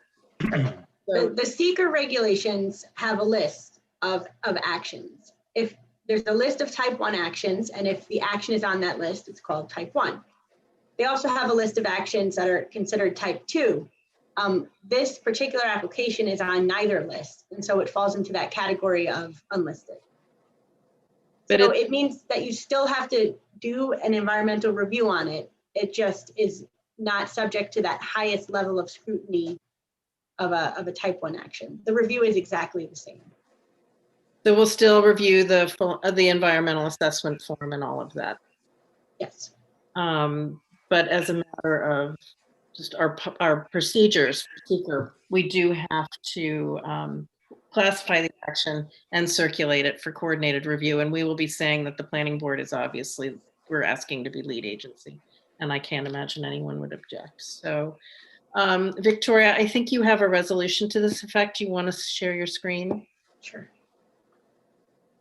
So, The seeker regulations have a list of actions. If there's a list of type 1 actions, and if the action is on that list, it's called type 1. They also have a list of actions that are considered type 2. This particular application is on neither list, and so it falls into that category of unlisted. But So it means that you still have to do an environmental review on it. It just is not subject to that highest level of scrutiny of a type 1 action. The review is exactly the same. so we'll still review the environmental assessment form and all of that. Yes. But as a matter of just our procedures for seeker, we do have to classify the action and circulate it for coordinated review. And we will be saying that the planning board is obviously, we're asking to be lead agency. And I can't imagine anyone would object. So Victoria, I think you have a resolution to this effect. You want to share your screen? Sure.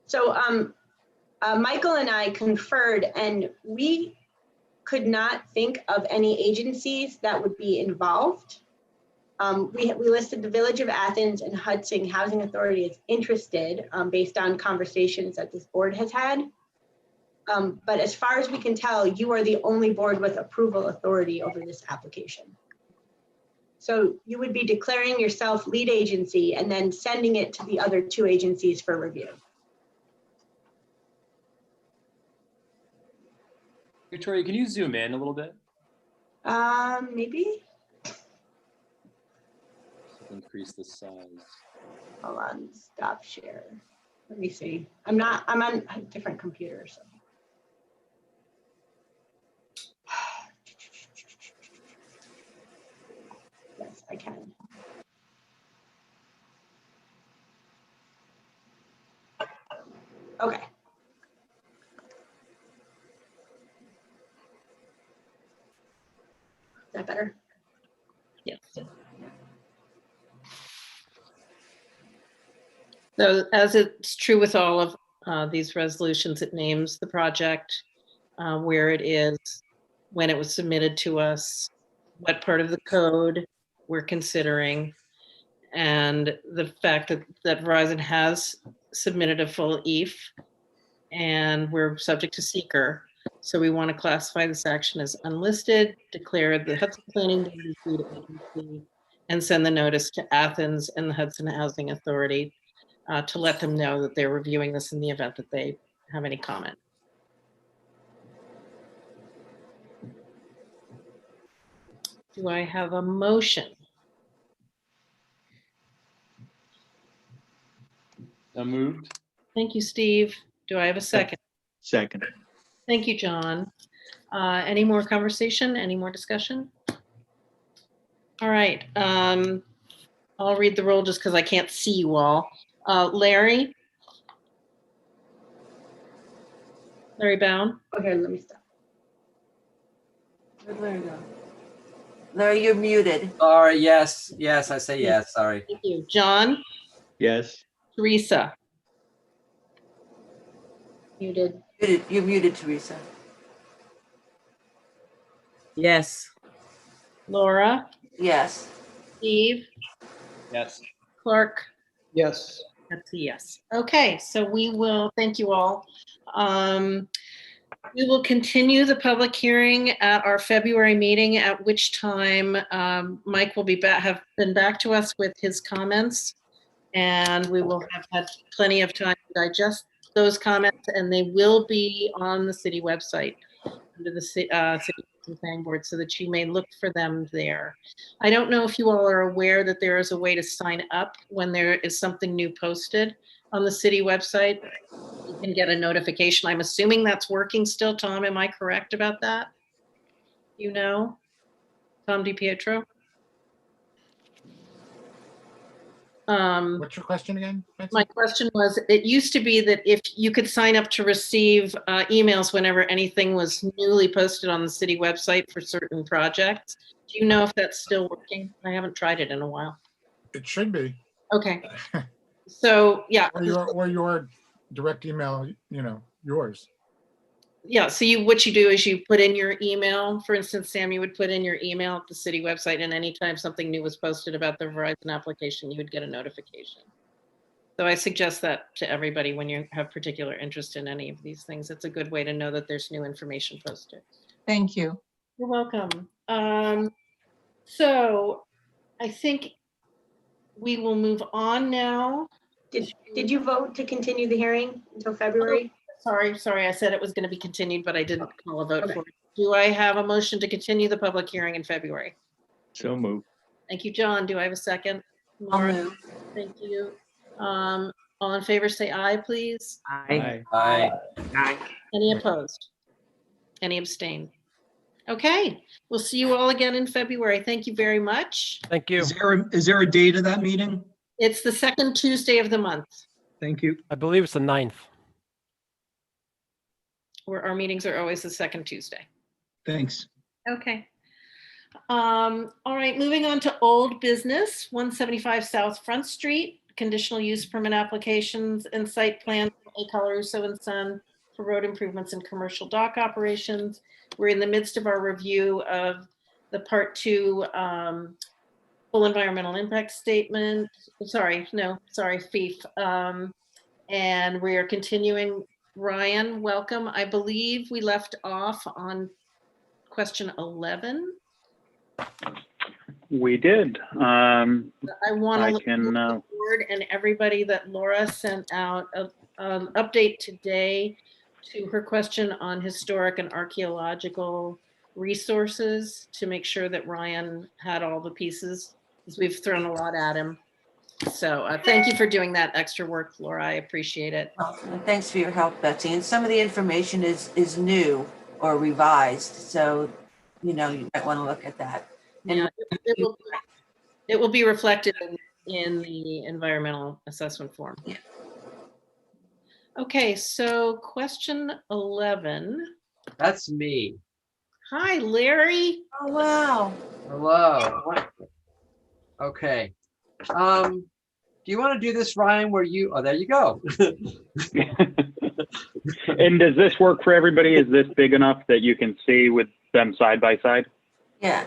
So Michael and I conferred, and we could not think of any agencies that would be involved. We listed the Village of Athens and Hudson Housing Authority as interested based on conversations that this board has had. But as far as we can tell, you are the only board with approval authority over this application. So you would be declaring yourself lead agency and then sending it to the other 2 agencies for review. Victoria, can you zoom in a little bit? Maybe. Increase the size. Hold on, stop share. Let me see. I'm on a different computer. So. Yes, I can. Okay. Is that better? Yes. So as it's true with all of these resolutions, it names the project, where it is, when it was submitted to us, what part of the code we're considering, and the fact that Verizon has submitted a full EAF, and we're subject to seeker. So we want to classify this action as unlisted, declare the Hudson Planning Board as lead agency, and send the notice to Athens and the Hudson Housing Authority to let them know that they're reviewing this in the event that they have any comment. Do I have a motion? So moved. Thank you, Steve. Do I have a second? Second. Thank you, John. Any more conversation? Any more discussion? All right. I'll read the roll just because I can't see you all. Larry? Larry Bound? Okay, let me stop. Where'd Larry go? Larry, you're muted. Sorry, yes, I say yes, sorry. Thank you. John? Yes. Teresa? Muted. You're muted, Teresa. Yes. Laura? Yes. Steve? Yes. Clark? Yes. That's a yes. Okay, so we will, thank you all. We will continue the public hearing at our February meeting, at which time Mike will have been back to us with his comments. And we will have had plenty of time to digest those comments, and they will be on the city website under the city planning board, so that you may look for them there. I don't know if you all are aware that there is a way to sign up when there is something new posted on the city website. You can get a notification. I'm assuming that's working still. Tom, am I correct about that? You know, Tom DiPietro? What's your question again, Betsy? My question was, it used to be that if you could sign up to receive emails whenever anything was newly posted on the city website for certain projects. Do you know if that's still working? I haven't tried it in a while. It should be. Okay. So, yeah. Or your direct email, yours. Yeah, so what you do is you put in your email. For instance, Sam, you would put in your email at the city website, and anytime something new was posted about the Verizon application, you would get a notification. So I suggest that to everybody when you have particular interest in any of these things. It's a good way to know that there's new information posted. Thank you. You're welcome. So I think we will move on now. Did you vote to continue the hearing until February? Sorry, I said it was going to be continued, but I didn't call a vote Okay. for it. Do I have a motion to continue the public hearing in February? So moved. Thank you, John. Do I have a second? I'll Laura? move. Thank you. All in favor, say aye, please. Aye. Aye. Any opposed? Any abstain? Okay, we'll see you all again in February. Thank you very much. Thank you. Is there a date of that meeting? It's the second Tuesday of the month, Thank you. I believe it's the 9th. where our meetings are always the second Tuesday. Thanks. Okay. All right, moving on to old business, 175 South Front Street, conditional use permit applications and site plans, A. Colarusso and Son for road improvements and commercial dock operations. We're in the midst of our review of the Part 2 full environmental impact statement. FEEF. And we are continuing. Ryan, welcome. I believe we left off on question 11. We did. I want I to can, the board and everybody that Laura sent out an update today to her question on historic and archaeological resources to make sure that Ryan had all the pieces, because we've thrown a lot at him. So thank you for doing that extra work, Laura. I appreciate it. And thanks for your help, Betsy. And some of the information is new or revised, so you might want to look at that. Yeah, it will be reflected in the environmental assessment form. Yeah. Okay, so question 11. That's me. Hi, Larry. Oh, wow. Hello. What? Okay. do you want to do this, Ryan, where you, oh, there you go. And does this work for everybody? Is this big enough that you can see with them side by side? Yeah.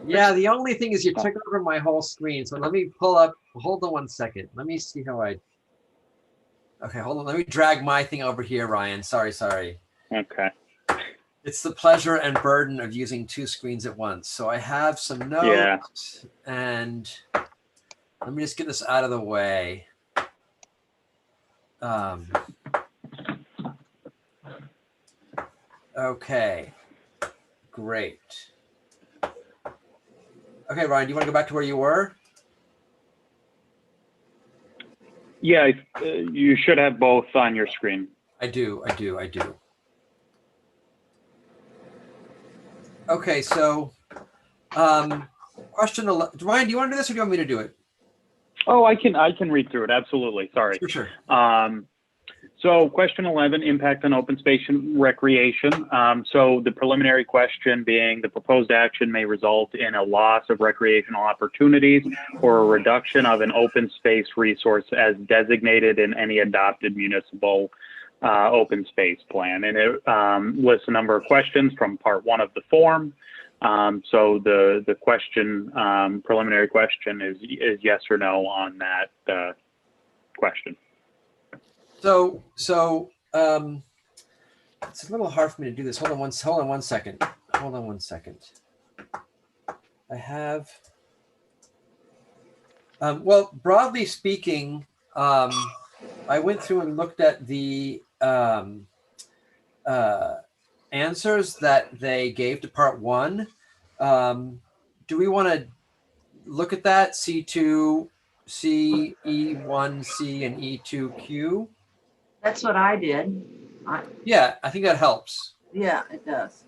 Yeah, the only thing is you took over my whole screen. So let me pull up, hold on 1 second. Let me see how okay, hold on. Let me drag my thing over here, Ryan. Sorry. Okay. It's the pleasure and burden of using 2 screens at once. So I have some notes and let me just get this out of the way. Okay, great. Okay, Ryan, do you want to go back to where you were? Yeah, you should have both on your screen. I do. Okay, so question 11. Ryan, do you want to do this or do you want me to do it? Oh, I can read through it. Absolutely. Sorry. Sure. So question 11, impact on open space and recreation. So the preliminary question being the proposed action may result in a loss of recreational opportunities or a reduction of an open space resource as designated in any adopted municipal open space plan. And it lists a number of questions from part 1 of the form. So the question, preliminary question is yes or no on that question. So it's a little hard for me to do this. Hold on one second. I have, well, broadly speaking, I went through and looked at the answers that they gave to part 1. Do we want to look at that? C2, C, E1C, and E2Q? That's what I did. Yeah, I think that helps. Yeah, it does.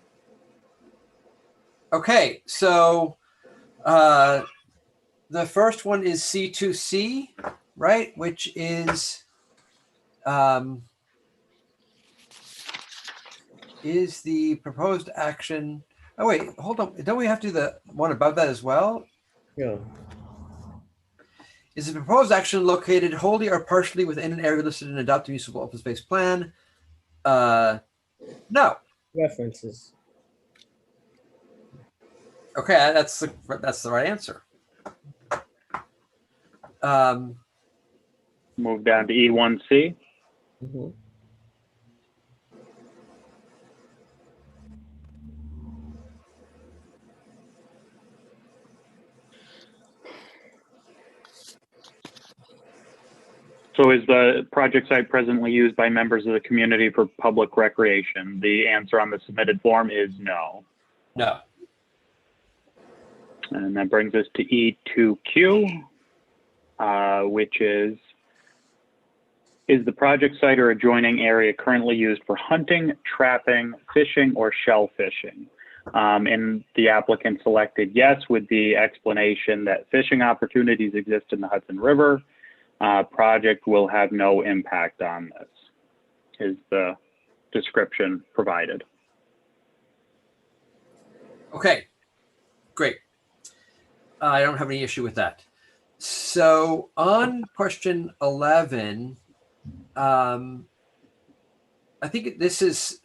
Okay, so the first one is C2C, right? Which is the proposed action. Oh wait, hold on. Don't we have to do the one above that as well? Yeah. Is the proposed action located wholly or partially within an area listed in an adopted municipal open space plan? No. References. Okay, that's the right answer. Move down to E1C. Mm-hmm. So is the project site presently used by members of the community for public recreation? The answer on the submitted form is no. No. And that brings us to E2Q, which is the project site or adjoining area currently used for hunting, trapping, fishing, or shellfishing? And the applicant selected yes with the explanation that fishing opportunities exist in the Hudson River. Project will have no impact on this, is the description provided. Okay, great. I don't have any issue with that. So on question 11, I think this is,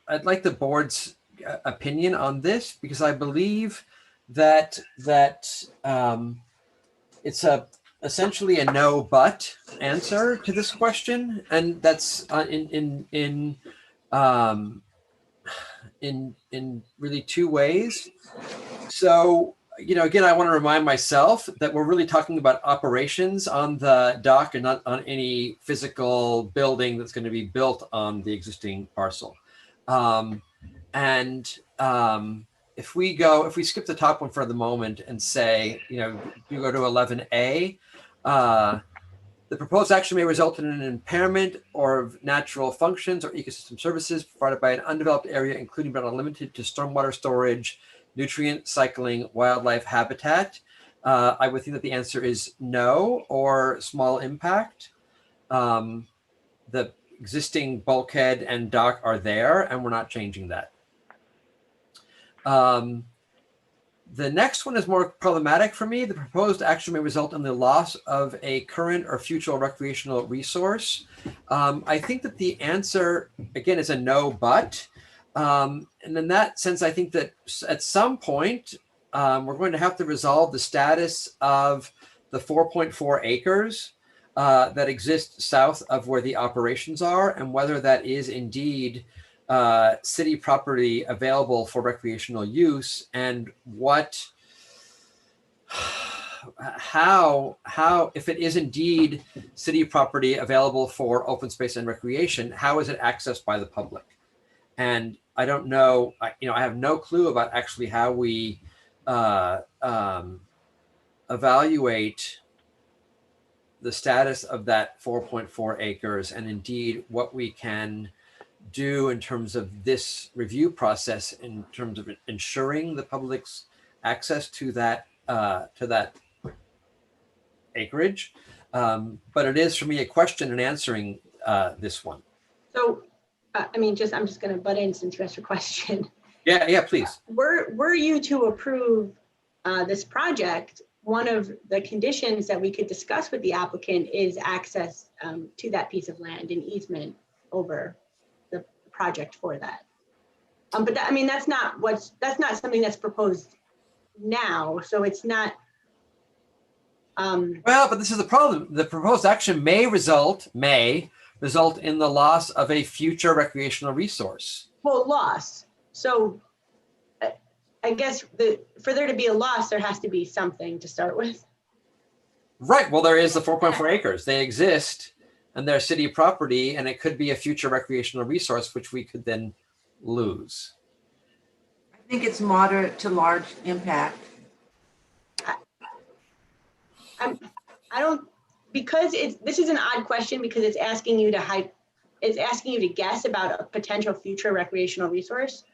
I'd like the board's opinion on this because I believe that it's essentially a no but answer to this question, and that's in really 2 ways. So, again, I want to remind myself that we're really talking about operations on the dock and not on any physical building that's going to be built on the existing parcel. If we skip the top one for the moment and say, you go to 11A, the proposed action may result in an impairment of natural functions or ecosystem services provided by an undeveloped area, including but not limited to stormwater storage, nutrient cycling, wildlife habitat. I would think that the answer is no or small impact. The existing bulkhead and dock are there, and we're not changing that. The next one is more problematic for me. The proposed action may result in the loss of a current or future recreational resource. I think that the answer, again, is a no, but. And in that sense, I think that at some point, we're going to have to resolve the status of the 4.4 acres that exist south of where the operations are, and whether that is indeed city property available for recreational use, and how, if it is indeed city property available for open space and recreation, how is it accessed by the public? And I don't know, I have no clue about actually how we evaluate the status of that 4.4 acres, and indeed what we can do in terms of this review process, in terms of ensuring the public's access to that acreage. But it is for me a question in answering this one. So, I'm just going to butt in since you asked a question. Yeah, please. Were you to approve this project, one of the conditions that we could discuss with the applicant is access to that piece of land, and easement over the project for that. But that's not something that's proposed now. So it's not. Well, but this is the problem. The proposed action may result in the loss of a future recreational resource. Well, loss. So I guess for there to be a loss, there has to be something to start with. Right. Well, there is the 4.4 acres. They exist and they're city property, and it could be a future recreational resource, which we could then lose. I think it's moderate to large impact. This is an odd question because it's asking you to guess about a potential future recreational resource.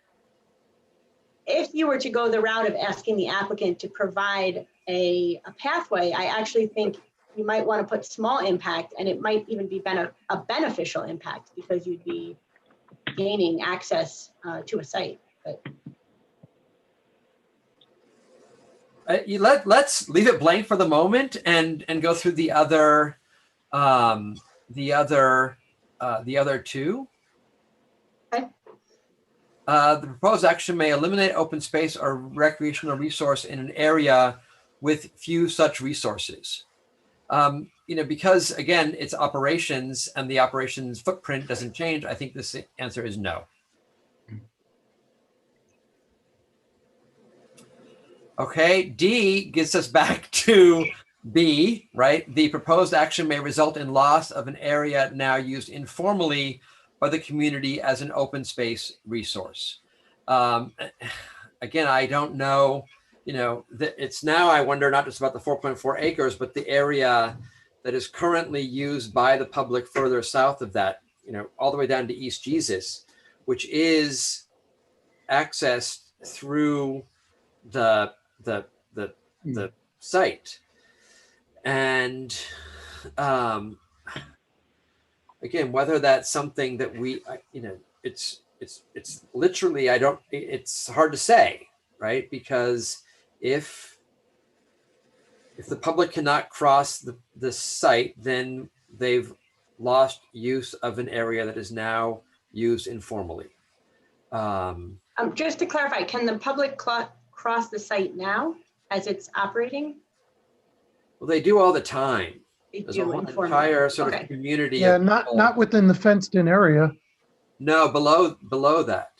If you were to go the route of asking the applicant to provide a pathway, I actually think you might want to put small impact, and it might even be a beneficial impact because you'd be gaining access to a site. But Let's leave it blank for the moment and go through the other two. Okay. The proposed action may eliminate open space or recreational resource in an area with few such resources. Because again, it's operations and the operations footprint doesn't change. I think this answer is no. Okay, D gets us back to B, right? The proposed action may result in loss of an area now used informally by the community as an open space resource. Again, I don't know, it's now, I wonder not just about the 4.4 acres, but the area that is currently used by the public further south of that, all the way down to East Jesus, which is accessed through the site. And again, whether that's something that we, it's literally, it's hard to say, right? Because if the public cannot cross the site, then they've lost use of an area that is now used informally. Just to clarify, can the public cross the site now as it's operating? Well, they do all the time. They There's do a whole informally. entire sort Okay. of community. Yeah, of not people. within the fenced-in area. No, below that.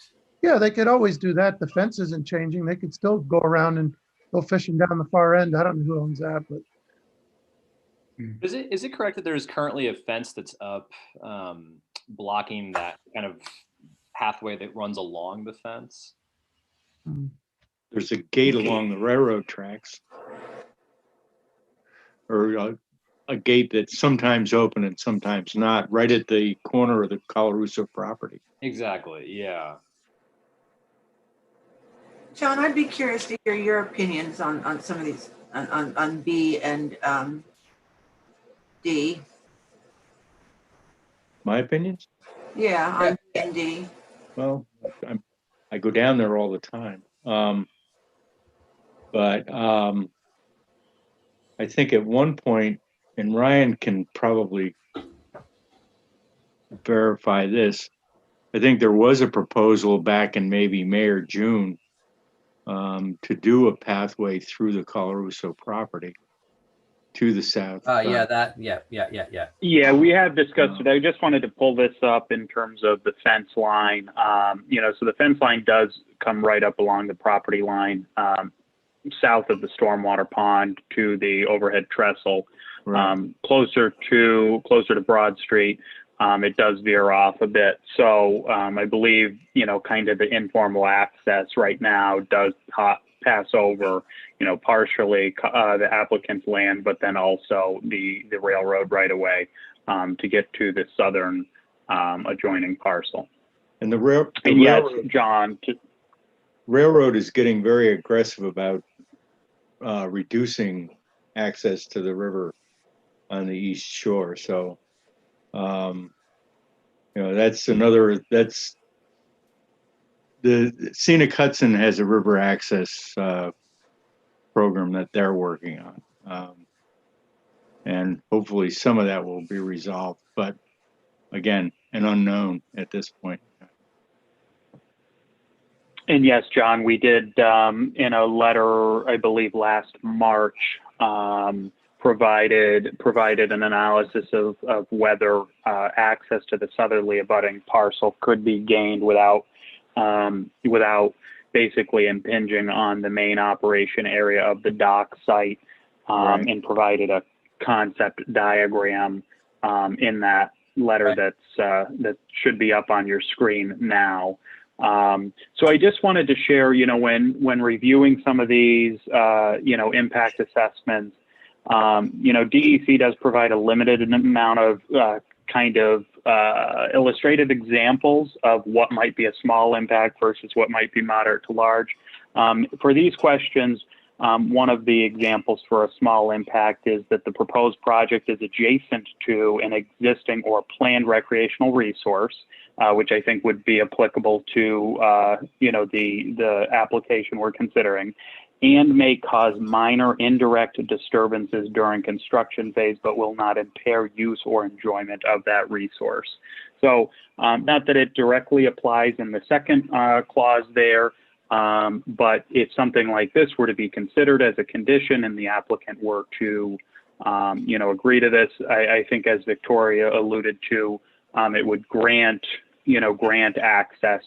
Yeah, they could always do that. The fence isn't changing. They could still go around and go fishing down the far end. I don't know who owns that, but Is it correct that there is currently a fence that's up blocking that kind of pathway that runs along the fence? There's a gate along the railroad tracks. Or a gate that's sometimes open and sometimes not, right at the corner of the Colarusso property. Exactly, yeah. John, I'd be curious to hear your opinions on some of these, on B and D. My opinions? Yeah, on B and D. Well, I go down there all the time. But I think at one point, and Ryan can probably verify this, I think there was a proposal back in maybe May or June to do a pathway through the Colarusso property to the south. Yeah, we have discussed it. I just wanted to pull this up in terms of the fence line. So the fence line does come right up along the property line, south of the stormwater pond to the overhead trestle. Right. Closer to Broad Street, it does veer off a bit. So I believe, kind of the informal access right now does pass over, partially the applicant's land, but then also the railroad right away to get to the southern adjoining parcel. And yes, John. Railroad is getting very aggressive about reducing access to the river on the east shore. So, that's the Scenic Hudson has a river access program that they're working on. And hopefully some of that will be resolved, but again, an unknown at this point. And yes, John, we did in a letter, I believe last March, provided an analysis of whether access to the southerly abutting parcel could be gained without basically impinging on the main operation area of the dock site, Right. and provided a concept diagram in that letter that should be up on your screen now. So I just wanted to share, when reviewing some of these, impact assessments, DEC does provide a limited amount of illustrative examples of what might be a small impact versus what might be moderate to large. For these questions, one of the examples for a small impact is that the proposed project is adjacent to an existing or planned recreational resource, which I think would be applicable to, the application we're considering, and may cause minor indirect disturbances during construction phase, but will not impair use or enjoyment of that resource. So not that it directly applies in the second clause there, but if something like this were to be considered as a condition and the applicant were to, agree to this, I think as Victoria alluded to, it would grant access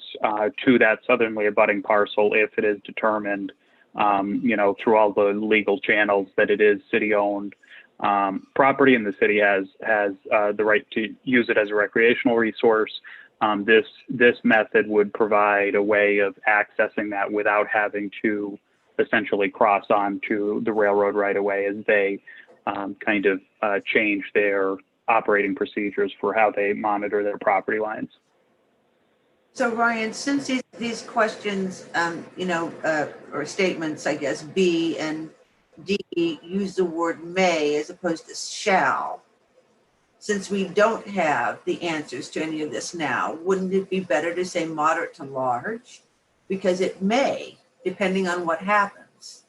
to that southerly abutting parcel if it is determined, through all the legal channels that it is city-owned property and the city has the right to use it as a recreational resource. This method would provide a way of accessing that without having to essentially cross onto the railroad right away as they change their operating procedures for how they monitor their property lines. So Ryan, since these questions, or statements, I guess, B and D use the word may as opposed to shall, since we don't have the answers to any of this now, wouldn't it be better to say moderate to large? Because it may, depending on what happens.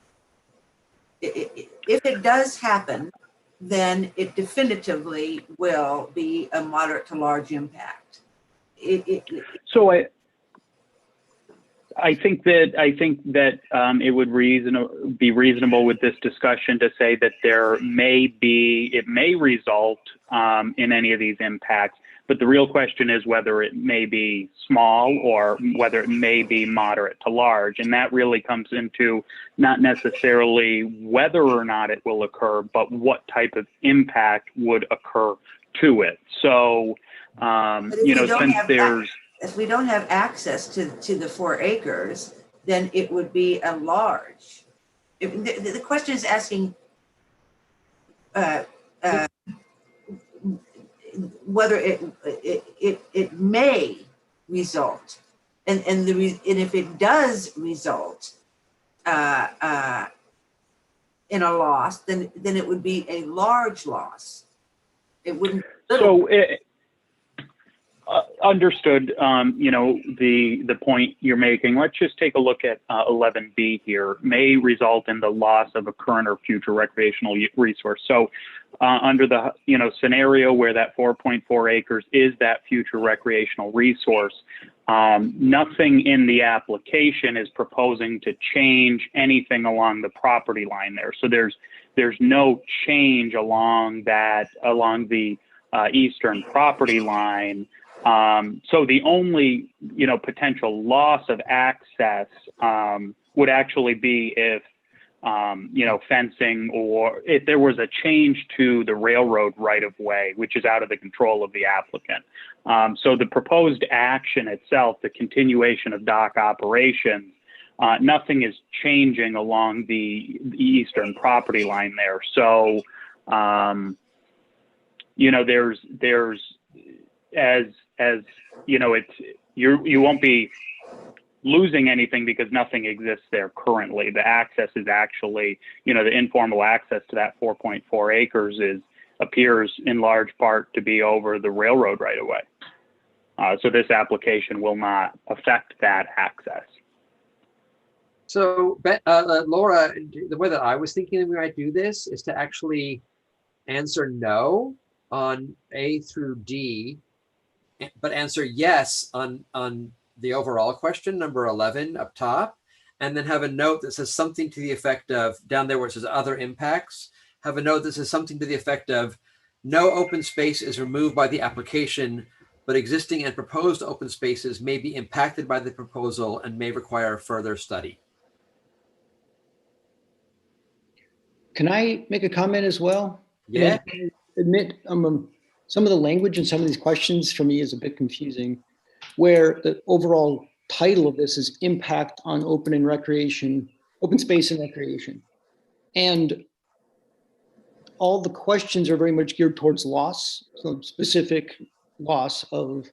If it does happen, then it definitively will be a moderate to large impact. So I think that it would be reasonable with this discussion to say that it may result in any of these impacts, but the real question is whether it may be small or whether it may be moderate to large, and that really comes into not necessarily whether or not it will occur, but what type of impact would occur to it. So if we don't have access to the 4 acres, then it would be a large. The question is asking whether it may result, and if it does result in a loss, then it would be a large loss. It wouldn't. So Understood, the point you're making. Let's just take a look at 11B here. May result in the loss of a current or future recreational resource. So under the, scenario where that 4.4 acres is that future recreational resource, nothing in the application is proposing to change anything along the property line there. So there's no change along the eastern property line. So the only, potential loss of access would actually be if, fencing, or if there was a change to the railroad right of way, which is out of the control of the applicant. So the proposed action itself, the continuation of dock operations, nothing is changing along the eastern property line there. So, there's you won't be losing anything because nothing exists there currently. The access is actually, the informal access to that 4.4 acres appears in large part to be over the railroad right away. So this application will not affect that access. So, Laura, the way that I was thinking we might do this is to actually answer no on A through D, but answer yes on the overall question, number 11 up top, and then have a note that says something to the effect of, down there where it says other impacts, have a note that says something to the effect of, no open space is removed by the application, but existing and proposed open spaces may be impacted by the proposal and may require further study. Can I make a comment as well? Yeah. I admit some of the language in some of these questions for me is a bit confusing, where the overall title of this is impact on open space and recreation. And all the questions are very much geared towards loss, so specific loss of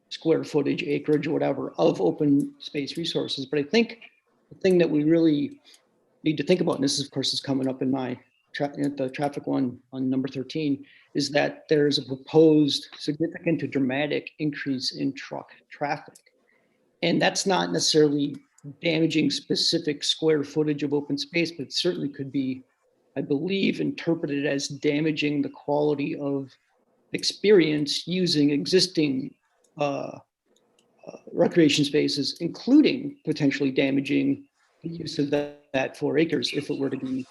square footage, acreage, or whatever of open space resources. But I think the thing that we really need to think about, and this of course is coming up in the traffic one on number 13, is that there's a proposed significant to dramatic increase in truck traffic. And that's not necessarily damaging specific square footage of open space, but it certainly could be, I believe, interpreted as damaging the quality of experience using existing recreation spaces, including potentially damaging the use of that 4 acres if it were to be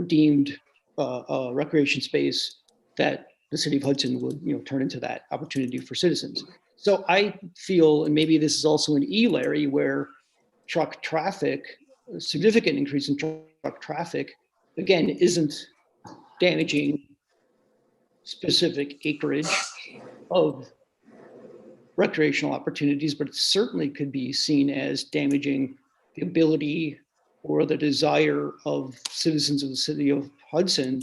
deemed a recreation space that the city of Hudson would turn into that opportunity for citizens. So I feel, and maybe this is also an E, Larry, where truck traffic, a significant increase in truck traffic, again, isn't damaging specific acreage of recreational opportunities, but it certainly could be seen as damaging the ability or the desire of citizens of the city of Hudson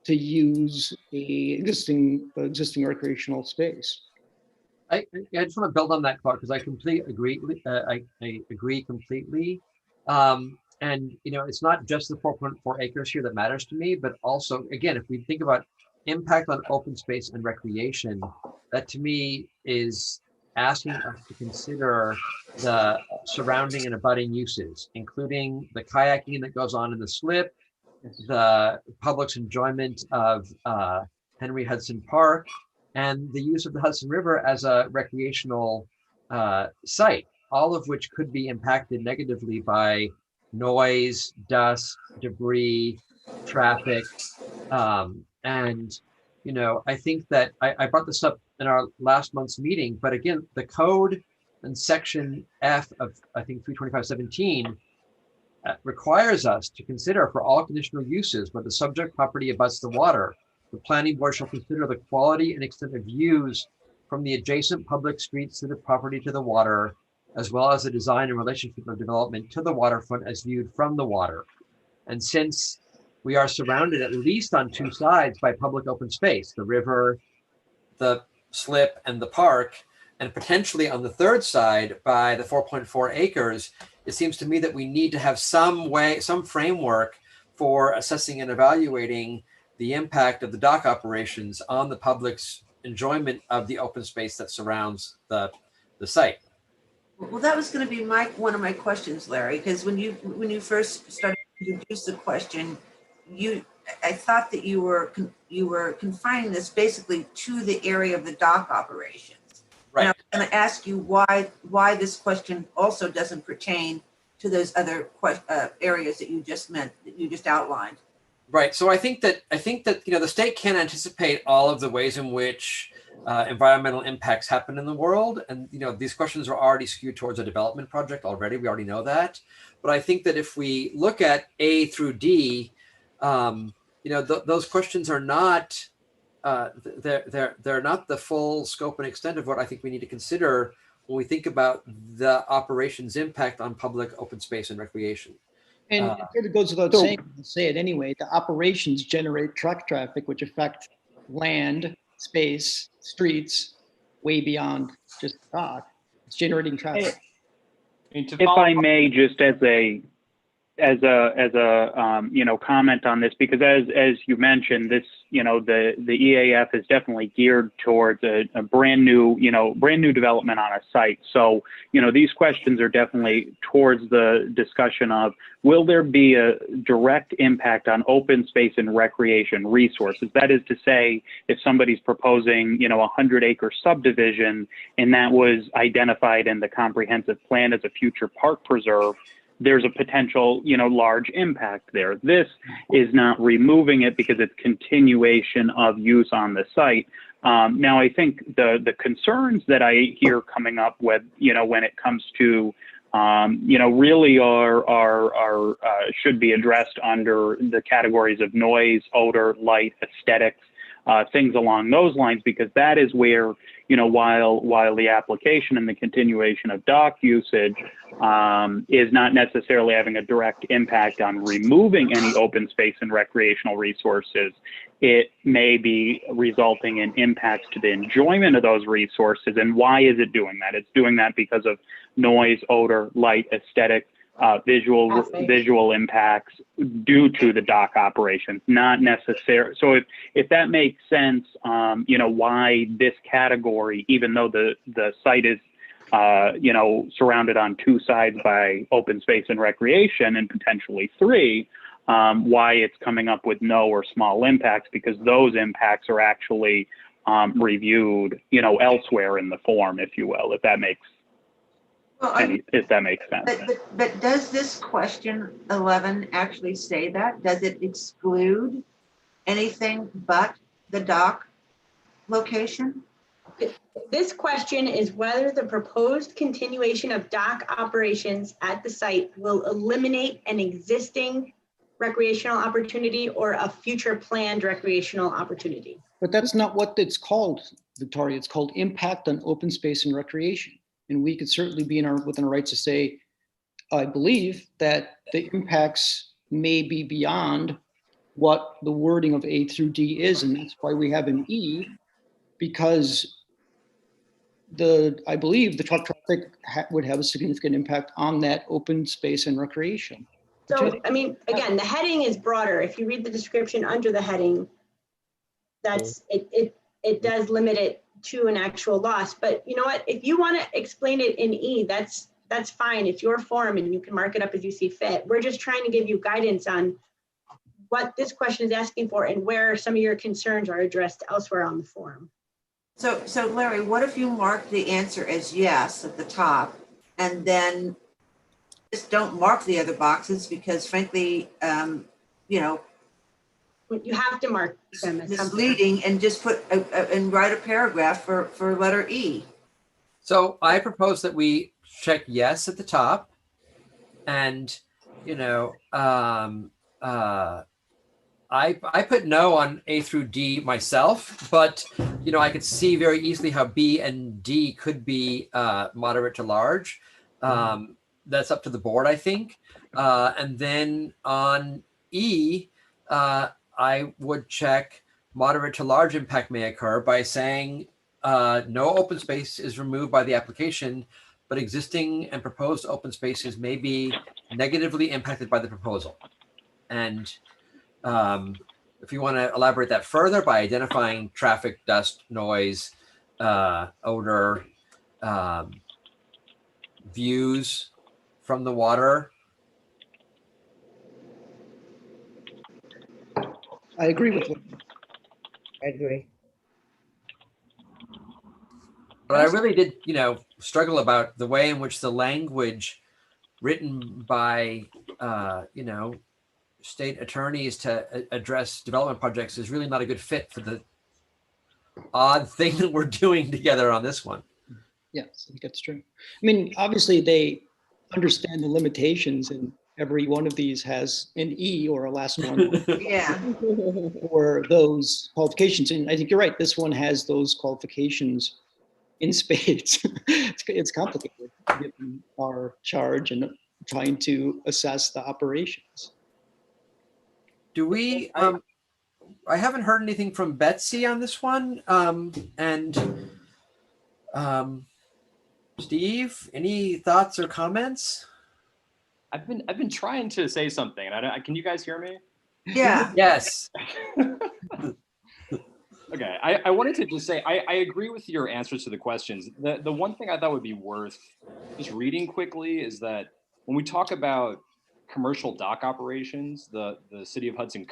to use a existing recreational space. I just want to build on that, Clark, because I completely agree. I agree completely. And it's not just the 4.4 acres here that matters to me, but also, again, if we think about impact on open space and recreation, that to me is asking us to consider the surrounding and abutting uses, including the kayaking that goes on in the slip, the public's enjoyment of Henry Hudson Park, and the use of the Hudson River as a recreational site, all of which could be impacted negatively by noise, dust, debris, traffic. I think that I brought this up in our last month's meeting, but again, the code and section F of, I think, 325.17 requires us to consider for all conditional uses where the subject property abuts the water, the planning board shall consider the quality and extent of views from the adjacent public streets to the property to the water, as well as the design and relationship of development to the waterfront as viewed from the water. And since we are surrounded at least on 2 sides by public open space, the river, the slip, and the park, and potentially on the 3rd side by the 4.4 acres, it seems to me that we need to have some framework for assessing and evaluating the impact of the dock operations on the public's enjoyment of the open space that surrounds the site. Well, that was going to be one of my questions, Larry, because when you first started to introduce the question, I thought that you were confining this basically to the area of the dock operations. Right. And I'm going to ask you why this question also doesn't pertain to those other areas that you just outlined. Right. So I think that the state can't anticipate all of the ways in which environmental impacts happen in the world, and these questions are already skewed towards a development project already. We already know that. But I think that if we look at A through D, those questions are not they're not the full scope and extent of what I think we need to consider when we think about the operation's impact on public open space and recreation. And it sort of goes without saying, I'll say it anyway, the operations generate truck traffic, which affect land, space, streets, way beyond just the dock. It's generating traffic. If I may, just as a comment on this, because as you mentioned, this, the EAF is definitely geared towards a brand new development on a site. So, these questions are definitely towards the discussion of, will there be a direct impact on open space and recreation resources? That is to say, if somebody's proposing, a 100-acre subdivision and that was identified in the comprehensive plan as a future park preserve, there's a potential, large impact there. This is not removing it because it's continuation of use on the site. Now, I think the concerns that I hear coming up with, when it comes to, really should be addressed under the categories of noise, odor, light, aesthetics, things along those lines, because that is where, while the application and the continuation of dock usage is not necessarily having a direct impact on removing any open space and recreational resources, it may be resulting in impacts to the enjoyment of those resources. And why is it doing that? It's doing that because of noise, odor, light, aesthetic, visual impacts due to the dock operations, not necessarily. So if that makes sense, why this category, even though the site is, surrounded on two sides by open space and recreation and potentially three, why it's coming up with no or small impacts, because those impacts are actually reviewed, elsewhere in the form, if you will, if that makes sense. But does this question 11 actually say that? Does it exclude anything but the dock location? This question is whether the proposed continuation of dock operations at the site will eliminate an existing recreational opportunity or a future planned recreational opportunity. But that's not what it's called, Victoria. It's called impact on open space and recreation. And we could certainly be within our rights to say, I believe that the impacts may be beyond what the wording of A through D is. And that's why we have an E, because I believe the truck traffic would have a significant impact on that open space and recreation. So, I mean, again, the heading is broader. If you read the description under the heading, it does limit it to an actual loss. But you know what, if you want to explain it in E, that's fine. It's your form and you can mark it up as you see fit. We're just trying to give you guidance on what this question is asking for and where some of your concerns are addressed elsewhere on the form. So Larry, what if you mark the answer as yes at the top and then just don't mark the other boxes because frankly, you have to mark them as misleading and just put and write a paragraph for letter E. So I propose that we check yes at the top, and I put no on A through D myself, but I could see very easily how B and D could be moderate to large. That's up to the board, I think. And then on E, I would check moderate to large impact may occur by saying no open space is removed by the application, but existing and proposed open spaces may be negatively impacted by the proposal. And if you want to elaborate that further by identifying traffic, dust, noise, odor, views from the water. I agree with you. I agree. But I really did, struggle about the way in which the language written by, state attorneys to address development projects is really not a good fit for the odd thing that we're doing together on this one. Yes, I think that's true. I mean, obviously they understand the limitations, and every one of these has an E or a last one Yeah. or those qualifications. And I think you're right. This one has those qualifications in spades. It's complicated given our charge and trying to assess the operations. Do we, I haven't heard anything from Betsy on this one. And Steve, any thoughts or comments? I've been trying to say something, and can you guys hear me? Yeah. Yes. Okay, I wanted to just say I agree with your answers to the questions. The one thing I thought would be worth just reading quickly is that when we talk about commercial dock operations, the City of Hudson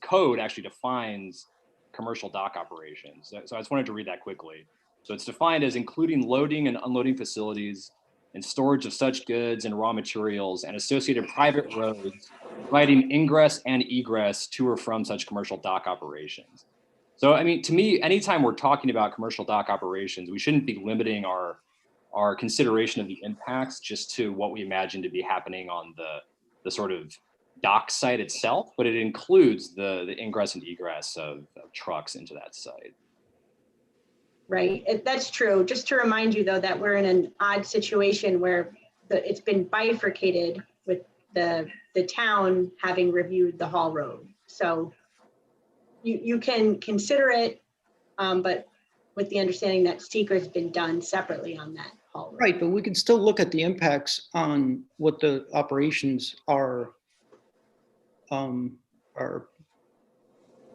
code actually defines commercial dock operations. So I just wanted to read that quickly. So it's defined as including loading and unloading facilities and storage of such goods and raw materials and associated private roads, providing ingress and egress to or from such commercial dock operations. So, I mean, to me, anytime we're talking about commercial dock operations, we shouldn't be limiting our consideration of the impacts just to what we imagine to be happening on the sort of dock site itself, but it includes the ingress and egress of trucks into that site. Right, that's true. Just to remind you though, that we're in an odd situation where it's been bifurcated with the town having reviewed the Hall Road. So you can consider it, but with the understanding that seeker's been done separately on that Hall Road. Right, but we can still look at the impacts on what the operations are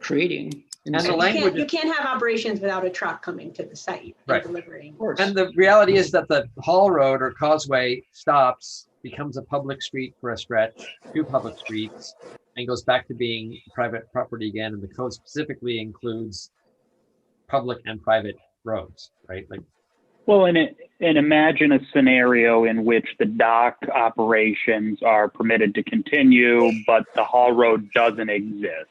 creating. And the language, you can't have operations without a truck coming to the site and right, delivering. And the reality is that the Hall Road or Causeway stops, becomes a public street for a stretch, 2 public streets, and goes back to being private property again. And the code specifically includes public and private roads, right? Like, well, and imagine a scenario in which the dock operations are permitted to continue, but the Hall Road doesn't exist.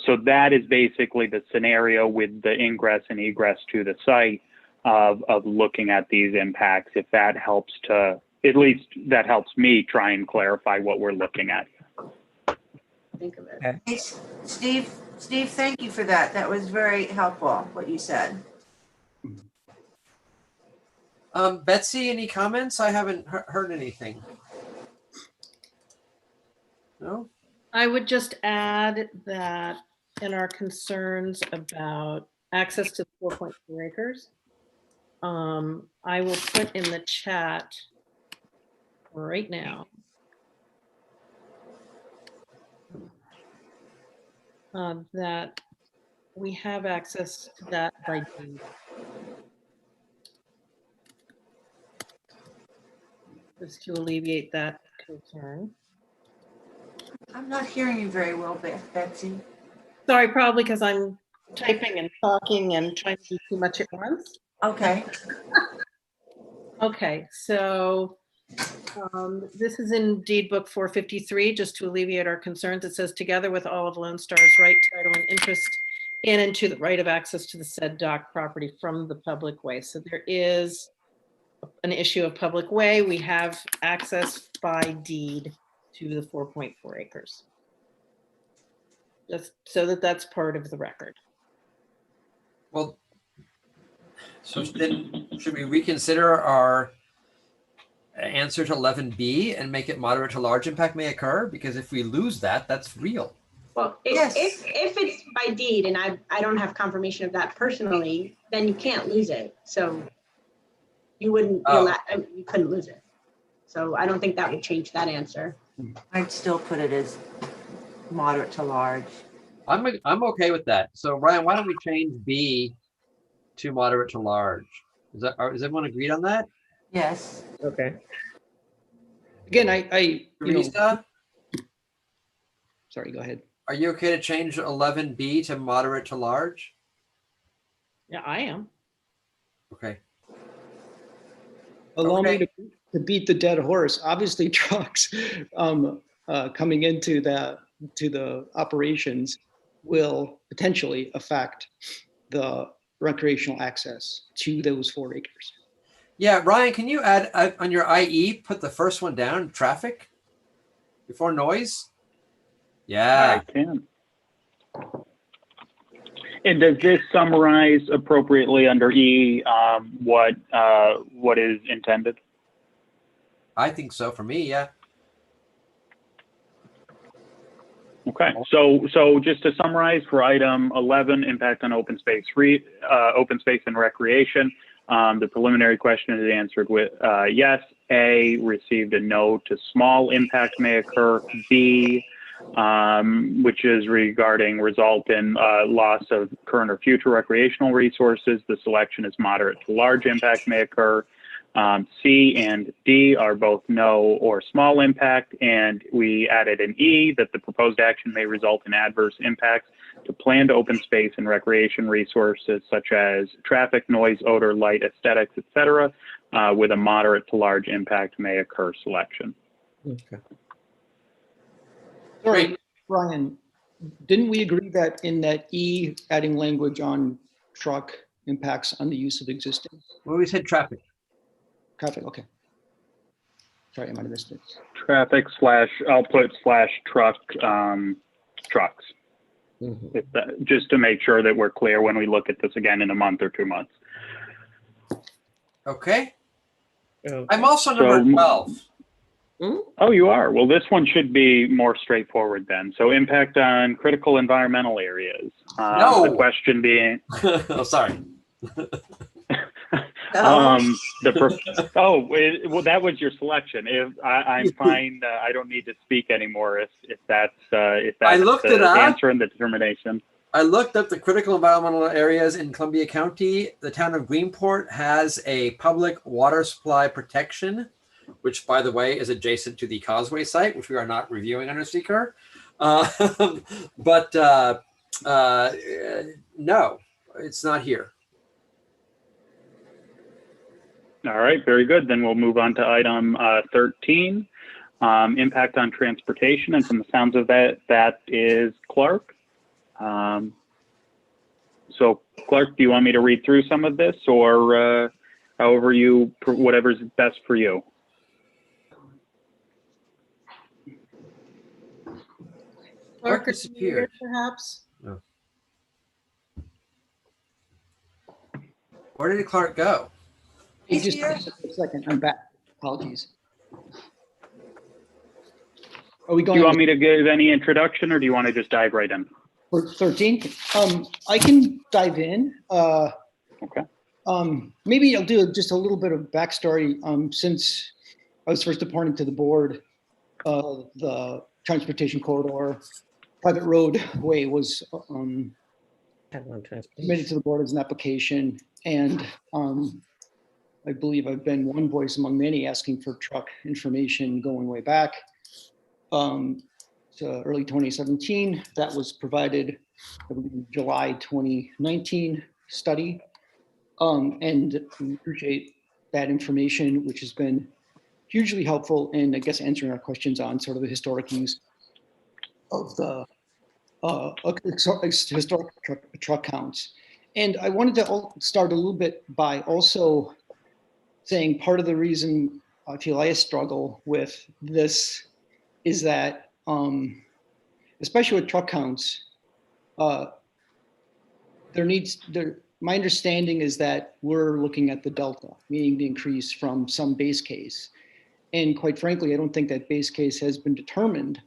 So that is basically the scenario with the ingress and egress to the site of looking at these impacts. If that helps at least that helps me try and clarify what we're looking at. Think of it. Okay. Hey, Steve, thank you for that. That was very helpful, what you said. Betsy, any comments? I haven't heard anything. No? I would just add that in our concerns about access to 4.4 acres, I will put in the chat right now that we have access to that by deed. Just to alleviate that concern. I'm not hearing you very well, Betsy. Sorry, probably because I'm typing and talking and trying to do too much at once. Okay. Okay, so this is in Deed Book 453, just to alleviate our concerns. It says, together with all of Lone Star's right, title, and interest in and to the right of access to the said dock property from the public way. So there is an issue of public way. We have access by deed to the 4.4 acres. Just so that's part of the record. Well, so then should we reconsider our answer to 11B and make it moderate to large impact may occur? Because if we lose that, that's real. Well, if it's by deed, and I don't have confirmation of that personally, then you can't lose it. So you wouldn't be allowed, you couldn't lose it. So I don't think that would change that answer. I'd still put it as moderate to large. I'm okay with that. So Ryan, why don't we change B to moderate to large? Is everyone agreed on that? Yes. Okay. Again, I you know, Teresa, sorry, go ahead. are you okay to change 11B to moderate to large? Yeah, I am. Okay. Allow me to beat the dead horse. Obviously, trucks coming into the operations will potentially affect the recreational access to those 4 acres. Yeah, Ryan, can you add on your IE, put the first one down, traffic before noise? Yeah. I can. And does this summarize appropriately under E what is intended? I think so for me, yeah. Okay, so just to summarize for item 11, impact on open space and recreation. The preliminary question is answered with yes. A, received a no to small impact may occur. B, which is regarding result in loss of current or future recreational resources. The selection is moderate to large impact may occur. C and D are both no or small impact, and we added an E that the proposed action may result in adverse impacts to planned open space and recreation resources such as traffic, noise, odor, light, aesthetics, etc., with a moderate to large impact may occur selection. Okay. Sorry, Brian, didn't we agree that in that E, adding language on truck impacts on the use of existing? Well, we said traffic. Traffic, okay. Sorry, I might have missed it. Traffic / I'll put / truck trucks. If that, just to make sure that we're clear when we look at this again in a month or 2 months. Okay. I'm also number 12. Oh, you are? Well, this one should be more straightforward then. So impact on critical environmental areas. No. The question being. Oh, sorry. Well, that was your selection. If I'm fine, I don't need to speak anymore. If that's I looked the it up. answer and the determination. I looked up the critical environmental areas in Columbia County. The town of Greenport has a public water supply protection, which, by the way, is adjacent to the Causeway site, which we are not reviewing under seeker. But no, it's not here. All right, very good. Then we'll move on to item 13, impact on transportation. And from the sounds of that is Clark. So Clark, do you want me to read through some of this, or whatever's best for you? Clark disappeared. Perhaps. No. Where did Clark go? Hey, just a second, I'm back. Apologies. Are we going? Do you want me to give any introduction, or do you want to just dive right in? For 13, I can dive in. Okay. Maybe I'll do just a little bit of backstory. Since I was first appointed to the board, the transportation corridor, private roadway was submitted to the board as an application, and I believe I've been one voice among many asking for truck information going way back. To early 2017, that was provided, I believe, in July 2019 study. And we appreciate that information, which has been hugely helpful in, I guess, answering our questions on sort of the historic use of the historic truck counts. And I wanted to start a little bit by also saying part of the reason I feel I struggle with this is that, especially with truck counts, my understanding is that we're looking at the delta, meaning the increase from some base case. And quite frankly, I don't think that base case has been determined.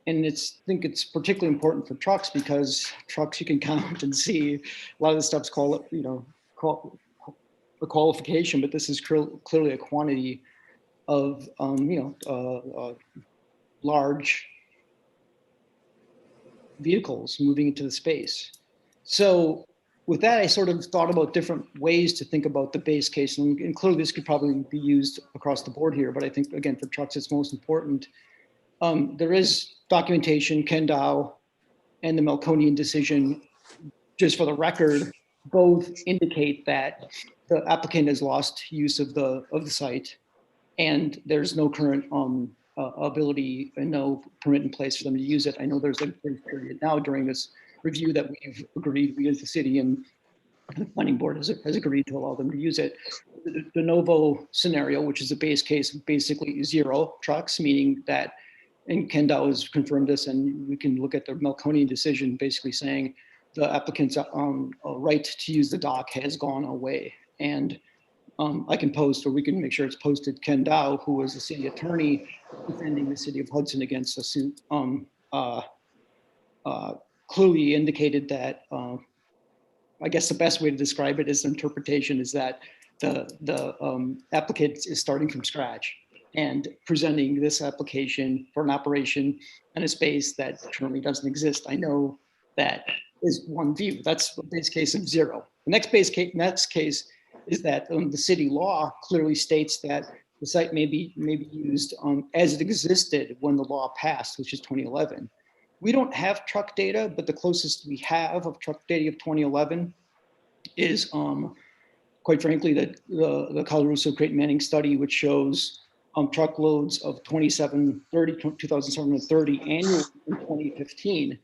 And I think it's particularly important for trucks because trucks you can count and see. A lot of the stuff's called, a qualification, but this is clearly a quantity of, large vehicles moving into the space. So with that, I sort of thought about different ways to think about the base case, and clearly this could probably be used across the board here, but I think, again, for trucks, it's most important. There is documentation, Ken Dow and the Melkonian decision, just for the record, both indicate that the applicant has lost use of the site, and there's no current ability and no permit in place for them to use it. I know there's a brief period now during this review that we've agreed, we as the city and the planning board has agreed to allow them to use it. The de novo scenario, which is a base case, basically 0 trucks, meaning that, and Ken Dow has confirmed this, and we can look at the Melkonian decision basically saying the applicant's right to use the dock has gone away. And I can post, or we can make sure it's posted, Ken Dow, who was the city attorney defending the city of Hudson against a suit, clearly indicated that, I guess the best way to describe it as interpretation is that the applicant is starting from scratch and presenting this application for an operation in a space that currently doesn't exist. I know that is one view. That's the base case of 0. The next case is that the city law clearly states that the site may be used as it existed when the law passed, which is 2011. We don't have truck data, but the closest we have of truck data of 2011 is, quite frankly, the Colarusso Creighton Manning study, which shows truckloads of 2007-30 annually in 2015.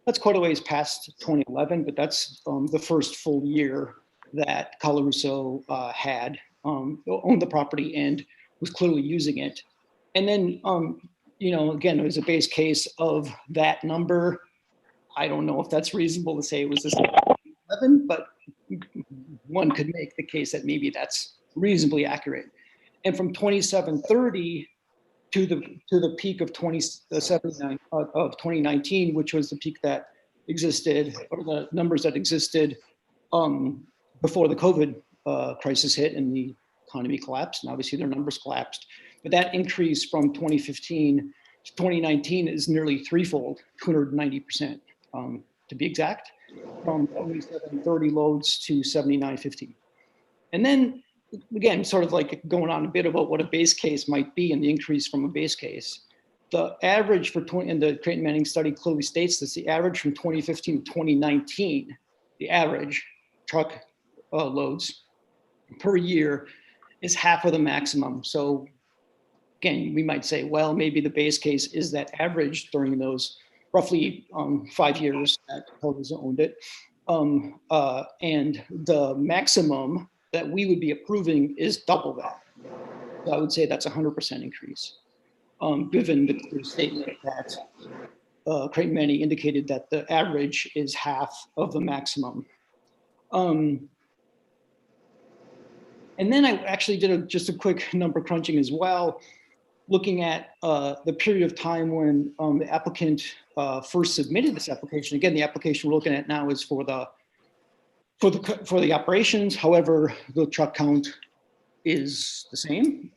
That's quite a ways past 2011, but that's the first full year that Colarusso had owned the property and was clearly using it. And then, again, it was a base case of that number. I don't know if that's reasonable to say it was 11, but one could make the case that maybe that's reasonably accurate. And from 2730 to the peak of 2019, which was the peak that existed, or the numbers that existed before the COVID crisis hit and the economy collapsed, and obviously their numbers collapsed. But that increase from 2015 to 2019 is nearly threefold, 290%, to be exact, from 2730 loads to 7950. And then again, sort of like going on a bit about what a base case might be and the increase from a base case. The average for and the Creighton Manning study clearly states this, the average from 2015 to 2019, the average truck loads per year is half of the maximum. So again, we might say, well, maybe the base case is that average during those roughly 5 years that Colarusso owned it. And the maximum that we would be approving is double that. So I would say that's 100% increase, given the statement that Creighton Manning indicated that the average is half of the maximum. And then I actually did just a quick number crunching as well, looking at the period of time when the applicant first submitted this application. Again, the application we're looking at now is for the operations. However, the truck count is the same.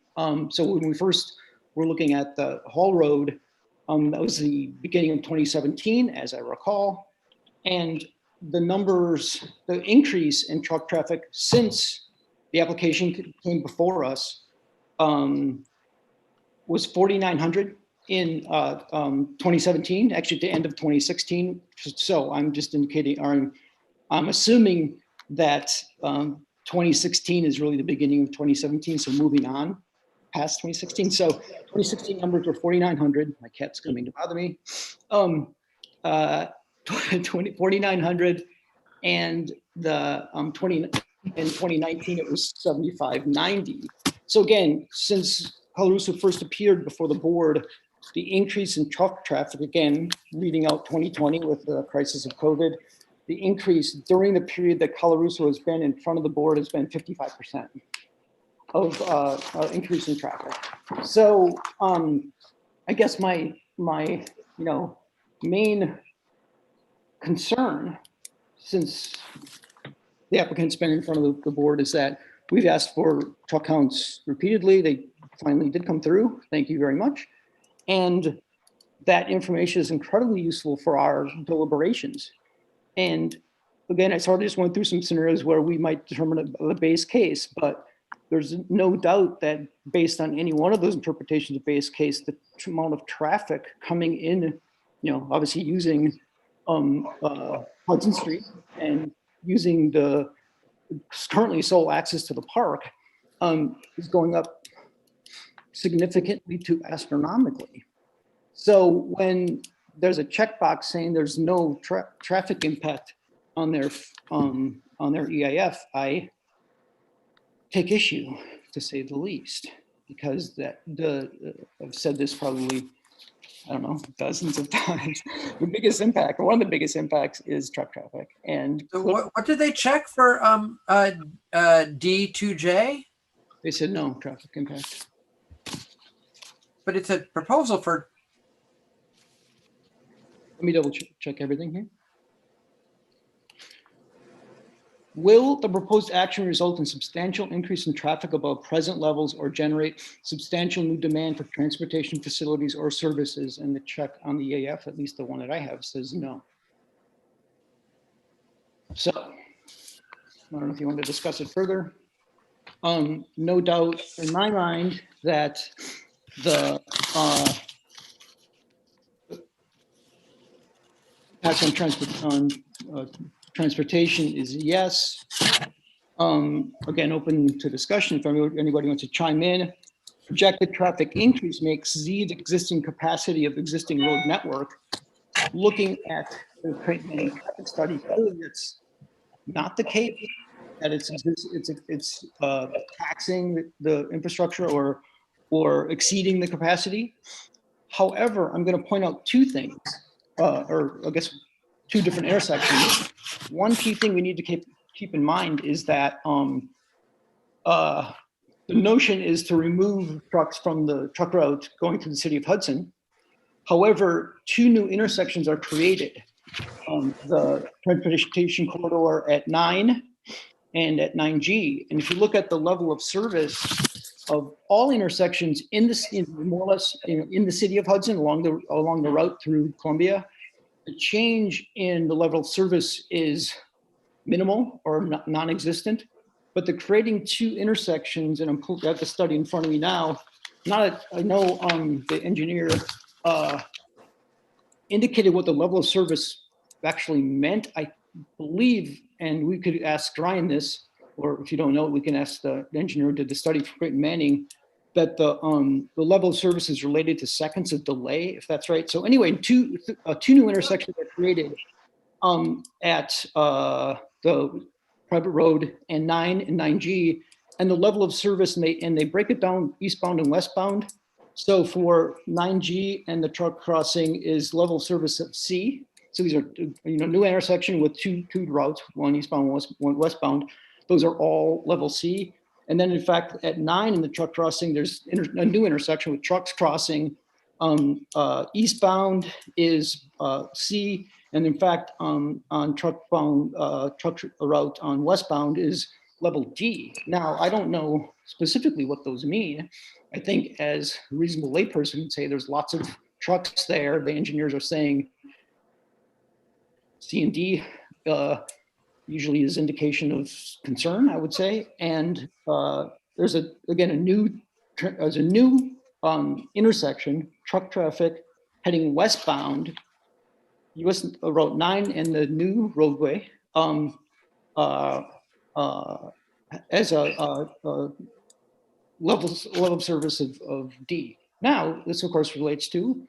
So when we first were looking at the Hall Road, that was the beginning of 2017, as I recall. And the numbers, the increase in truck traffic since the application came before us was 4,900 in 2017, actually at the end of 2016. So I'm just indicating, or I'm assuming that 2016 is really the beginning of 2017, so moving on past 2016. So 2016 numbers were 4,900. My cat's coming to bother me. 4,900, and the in 2019 it was 7,590. So again, since Colarusso first appeared before the board, the increase in truck traffic, again, leading out 2020 with the crisis of COVID, the increase during the period that Colarusso has been in front of the board has been 55% of increase in traffic. So I guess my main concern, since the applicant's been in front of the board, is that we've asked for truck counts repeatedly. They finally did come through. Thank you very much. And that information is incredibly useful for our deliberations. And again, I sort of just went through some scenarios where we might determine a base case, but there's no doubt that based on any one of those interpretations of base case, the amount of traffic coming in, obviously using Hudson Street and using the currently sole access to the park is going up significantly to astronomically. So when there's a checkbox saying there's no traffic impact on their EAF, I take issue, to say the least, because I've said this probably, I don't know, dozens of times. The biggest impact, or one of the biggest impacts, is truck traffic. And So what did they check for D2J? They said no traffic impact. But it's a proposal for. Let me double check everything here. Will the proposed action result in substantial increase in traffic above present levels or generate substantial new demand for transportation facilities or services? And the check on the EAF, at least the one that I have, says no. So I don't know if you want to discuss it further. No doubt in my mind that the impact on transportation is yes. Again, open to discussion if anybody wants to chime in. Projected traffic increase may exceed existing capacity of existing road network. Looking at the traffic study, clearly it's not the case that it's taxing the infrastructure or exceeding the capacity. However, I'm going to point out two things, or I guess two different intersections. One key thing we need to keep in mind is that the notion is to remove trucks from the truck route going through the city of Hudson. However, two new intersections are created. The transportation corridor at 9 and at 9G. And if you look at the level of service of all intersections more or less in the city of Hudson along the route through Columbia, the change in the level of service is minimal or non-existent. But the creating two intersections, and I have the study in front of me now. I know the engineer indicated what the level of service actually meant, I believe, and we could ask Ryan this, or if you don't know, we can ask the engineer who did the study for Creighton Manning, that the level of service is related to seconds of delay, if that's right. So anyway, two new intersections are created at the private road and 9 and 9G, and the level of service, and they break it down eastbound and westbound. So for 9G and the truck crossing is level of service of C. So these are new intersection with two routes, one eastbound, one westbound. Those are all level C. And then in fact, at 9 in the truck crossing, there's a new intersection with trucks crossing. Eastbound is C. And in fact, on truck route on westbound is level D. Now, I don't know specifically what those mean. I think as a reasonable layperson would say there's lots of trucks there. The engineers are saying C and D usually is indication of concern, I would say. And there's a new intersection, truck traffic heading westbound, US Route 9 and the new roadway as a level of service of D. Now, this of course relates to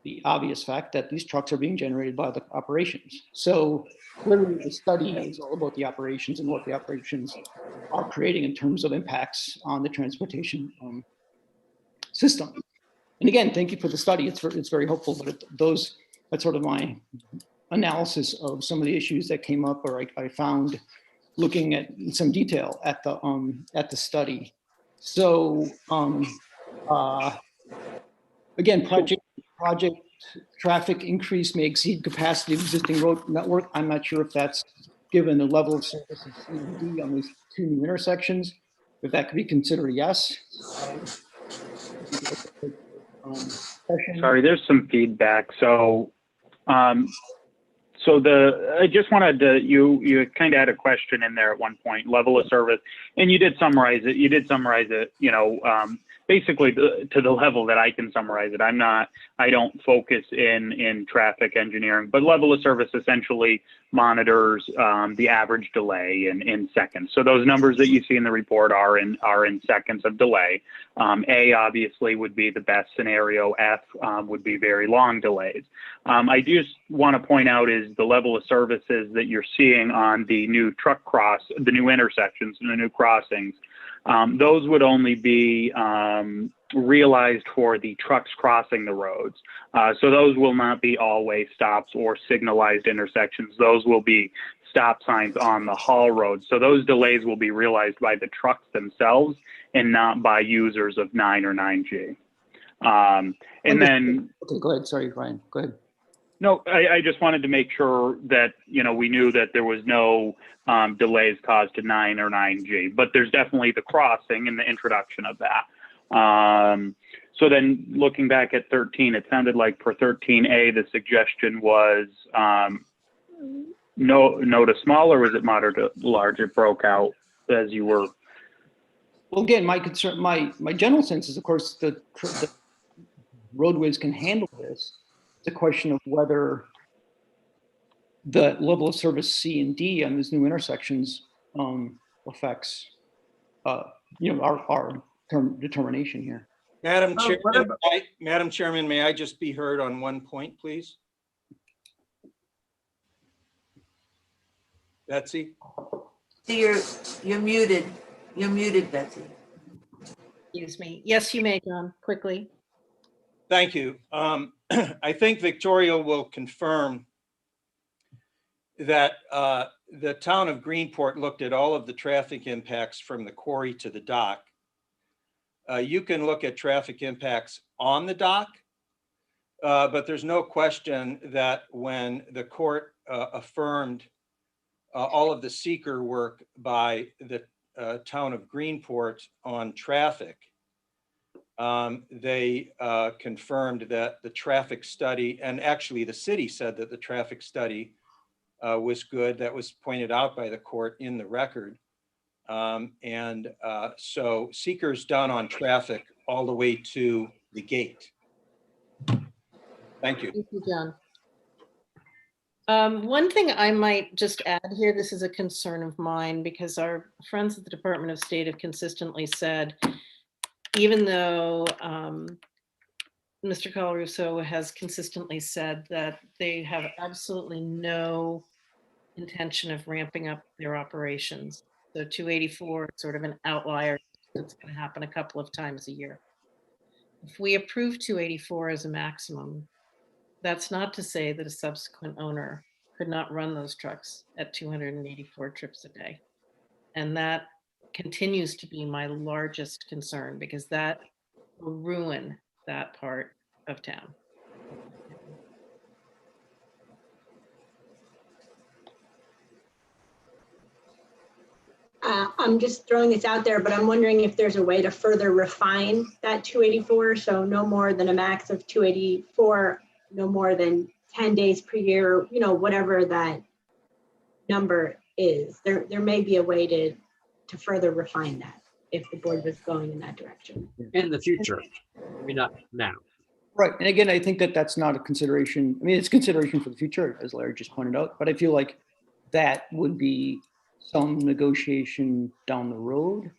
the obvious fact that these trucks are being generated by the operations. So clearly the study is all about the operations and what the operations are creating in terms of impacts on the transportation system. And again, thank you for the study. It's very helpful, but that's sort of my analysis of some of the issues that came up, or I found looking at in some detail at the study. So again, project traffic increase may exceed capacity of existing road network. I'm not sure if that's given the level of service of C and D on these two new intersections, if that could be considered a yes. discussion? Sorry, there's some feedback. So, I just wanted to, you kind of had a question in there at one point, level of service, and you did summarize it. You did summarize it, basically to the level that I can summarize it. I don't focus in traffic engineering, but level of service essentially monitors the average delay in seconds. So those numbers that you see in the report are in seconds of delay. A obviously would be the best scenario. F would be very long delays. I just want to point out is the level of services that you're seeing on the new the new intersections and the new crossings. Those would only be realized for the trucks crossing the roads. So those will not be always stops or signalized intersections. Those will be stop signs on the haul roads. So those delays will be realized by the trucks themselves and not by users of 9 or 9G. And then... Okay, go ahead. Sorry, Ryan. Go ahead. No, I just wanted to make sure that, we knew that there was no delays caused to 9 or 9G, but there's definitely the crossing and the introduction of that. So then looking back at 13, it sounded like for 13A, the suggestion was no to small, or was it moderate to large? It broke out as you were. Well, again, my concern, my general sense is, of course, the roadways can handle this. It's a question of whether the level of service C and D on these new intersections affects, our determination here. Madam Chairman, may I just be heard on one point, please? Betsy? So you're muted. You're muted, Betsy. Excuse me. Yes, you may, John, quickly. Thank you. I think Victoria will confirm that the town of Greenport looked at all of the traffic impacts from the quarry to the dock. You can look at traffic impacts on the dock, but there's no question that when the court affirmed all of the seeker work by the town of Greenport on traffic, they confirmed that the traffic study, and actually the city said that the traffic study was good. That was pointed out by the court in the record. So seeker's done on traffic all the way to the gate. Thank you. Thank you, John. One thing I might just add here, this is a concern of mine because our friends at the Department of State have consistently said, even though Mr. Colarusso has consistently said that they have absolutely no intention of ramping up their operations. So 284 is sort of an outlier that's going to happen a couple of times a year. If we approve 284 as a maximum, that's not to say that a subsequent owner could not run those trucks at 284 trips a day. And that continues to be my largest concern because that will ruin that part of town. I'm just throwing this out there, but I'm wondering if there's a way to further refine that 284. So no more than a max of 284, no more than 10 days per year, whatever that number is. There may be a way to further refine that if the board was going in that direction. In the future, maybe not now. Right. And again, I think that that's not a consideration. I mean, it's consideration for the future, as Larry just pointed out, but I feel like that would be some negotiation down the road.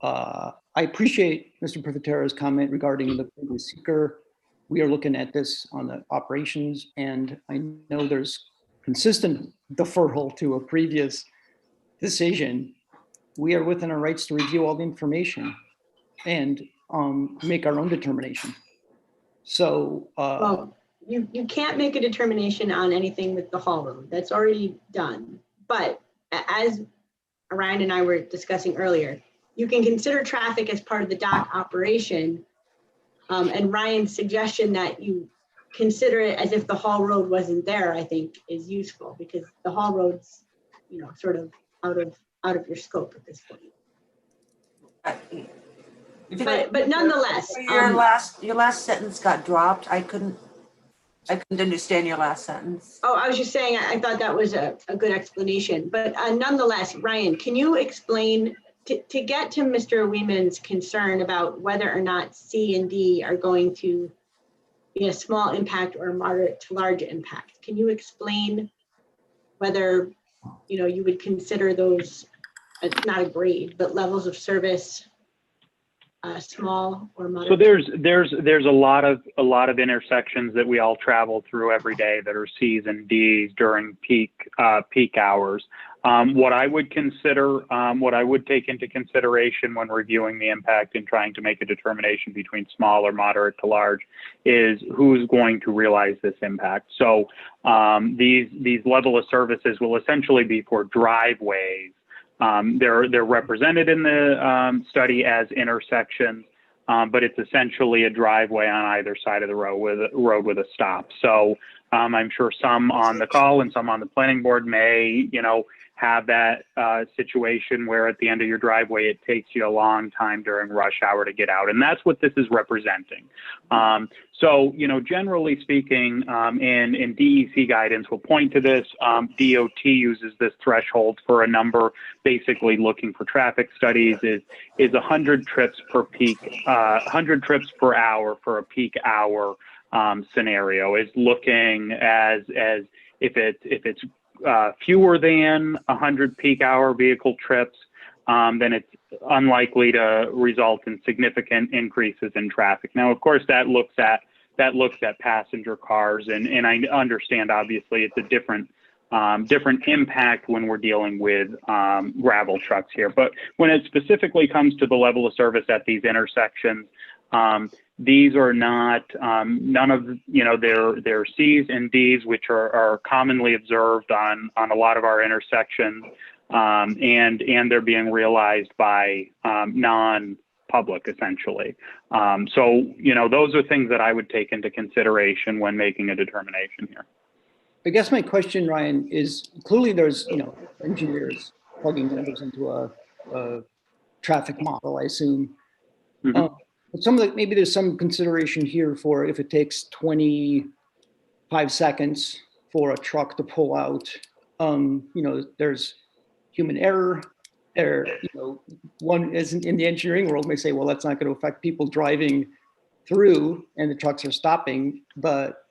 I appreciate Mr. Privatera's comment regarding the seeker. We are looking at this on the operations, and I know there's consistent deferral to a previous decision. We are within our rights to review all the information and make our own determination. So, well, you can't make a determination on anything with the haul road. That's already done. But as Ryan and I were discussing earlier, you can consider traffic as part of the dock operation. And Ryan's suggestion that you consider it as if the haul road wasn't there, I think is useful because the haul road's, sort of out of your scope at this point. But nonetheless, Your last sentence got dropped. I couldn't understand your last sentence. oh, I was just saying, I thought that was a good explanation, but nonetheless, Ryan, can you explain, to get to Mr. Weeman's concern about whether or not C and D are going to be a small impact or moderate to large impact? Can you explain whether, you would consider those, it's not a grade, but levels of service, small or moderate? So there's a lot of intersections that we all travel through every day that are C's and D's during peak hours. What I would take into consideration when reviewing the impact and trying to make a determination between small or moderate to large is who's going to realize this impact. So these level of services will essentially be for driveways. They're represented in the study as intersections, but it's essentially a driveway on either side of the road with a stop. So I'm sure some on the call and some on the planning board may, have that situation where at the end of your driveway, it takes you a long time during rush hour to get out. And that's what this is representing. So, generally speaking, and DEC guidance will point to this. DOT uses this threshold for a number, basically looking for traffic studies is 100 trips per peak, 100 trips per hour for a peak hour scenario, is looking as if it's fewer than 100 peak hour vehicle trips, then it's unlikely to result in significant increases in traffic. Now, of course, that looks at passenger cars, and I understand obviously it's a different impact when we're dealing with gravel trucks here. But when it specifically comes to the level of service at these intersections, these are not none of they're C's and D's, which are commonly observed on a lot of our intersections, and they're being realized by non-public essentially. So those are things that I would take into consideration when making a determination here. I guess my question, Ryan, is clearly there's engineers plugging numbers into a traffic model, I assume. Mm-hmm. But maybe there's some consideration here for if it takes 25 seconds for a truck to pull out, there's human error. One isn't in the engineering world may say, well, that's not going to affect people driving through and the trucks are stopping, but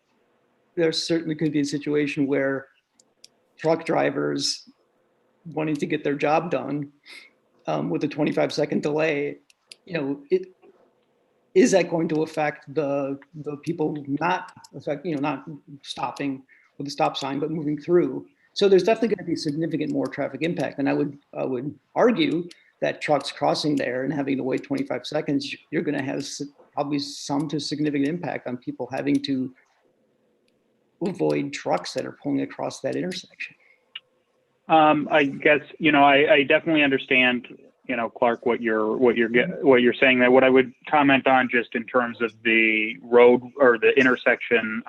there certainly could be a situation where truck drivers wanting to get their job done with a 25-second delay, is that going to affect the people not stopping with a stop sign, but moving through? So there's definitely going to be significant more traffic impact. And I would argue that trucks crossing there and having to wait 25 seconds, you're going to have probably some to significant impact on people having to avoid trucks that are pulling across that intersection. I guess, I definitely understand, Clark, what you're saying there. What I would comment on just in terms of the road or the intersection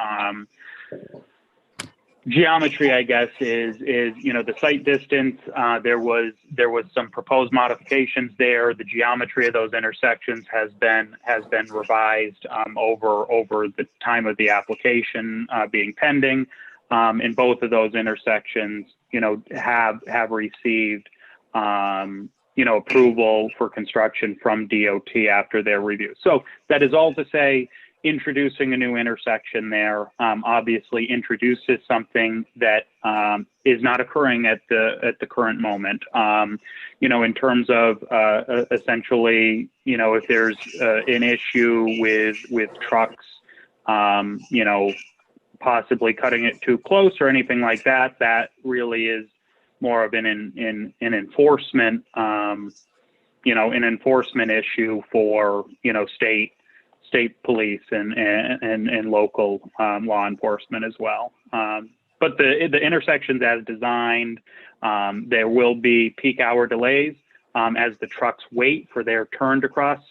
geometry, I guess, is the site distance. There was some proposed modifications there. The geometry of those intersections has been revised over the time of the application being pending. And both of those intersections, have received approval for construction from DOT after their review. So that is all to say, introducing a new intersection there obviously introduces something that is not occurring at the current moment. In terms of essentially, if there's an issue with trucks, possibly cutting it too close or anything like that, that really is more of an enforcement, an enforcement issue for, state police and local law enforcement as well. But the intersections as designed, there will be peak hour delays as the trucks wait for their turn to cross.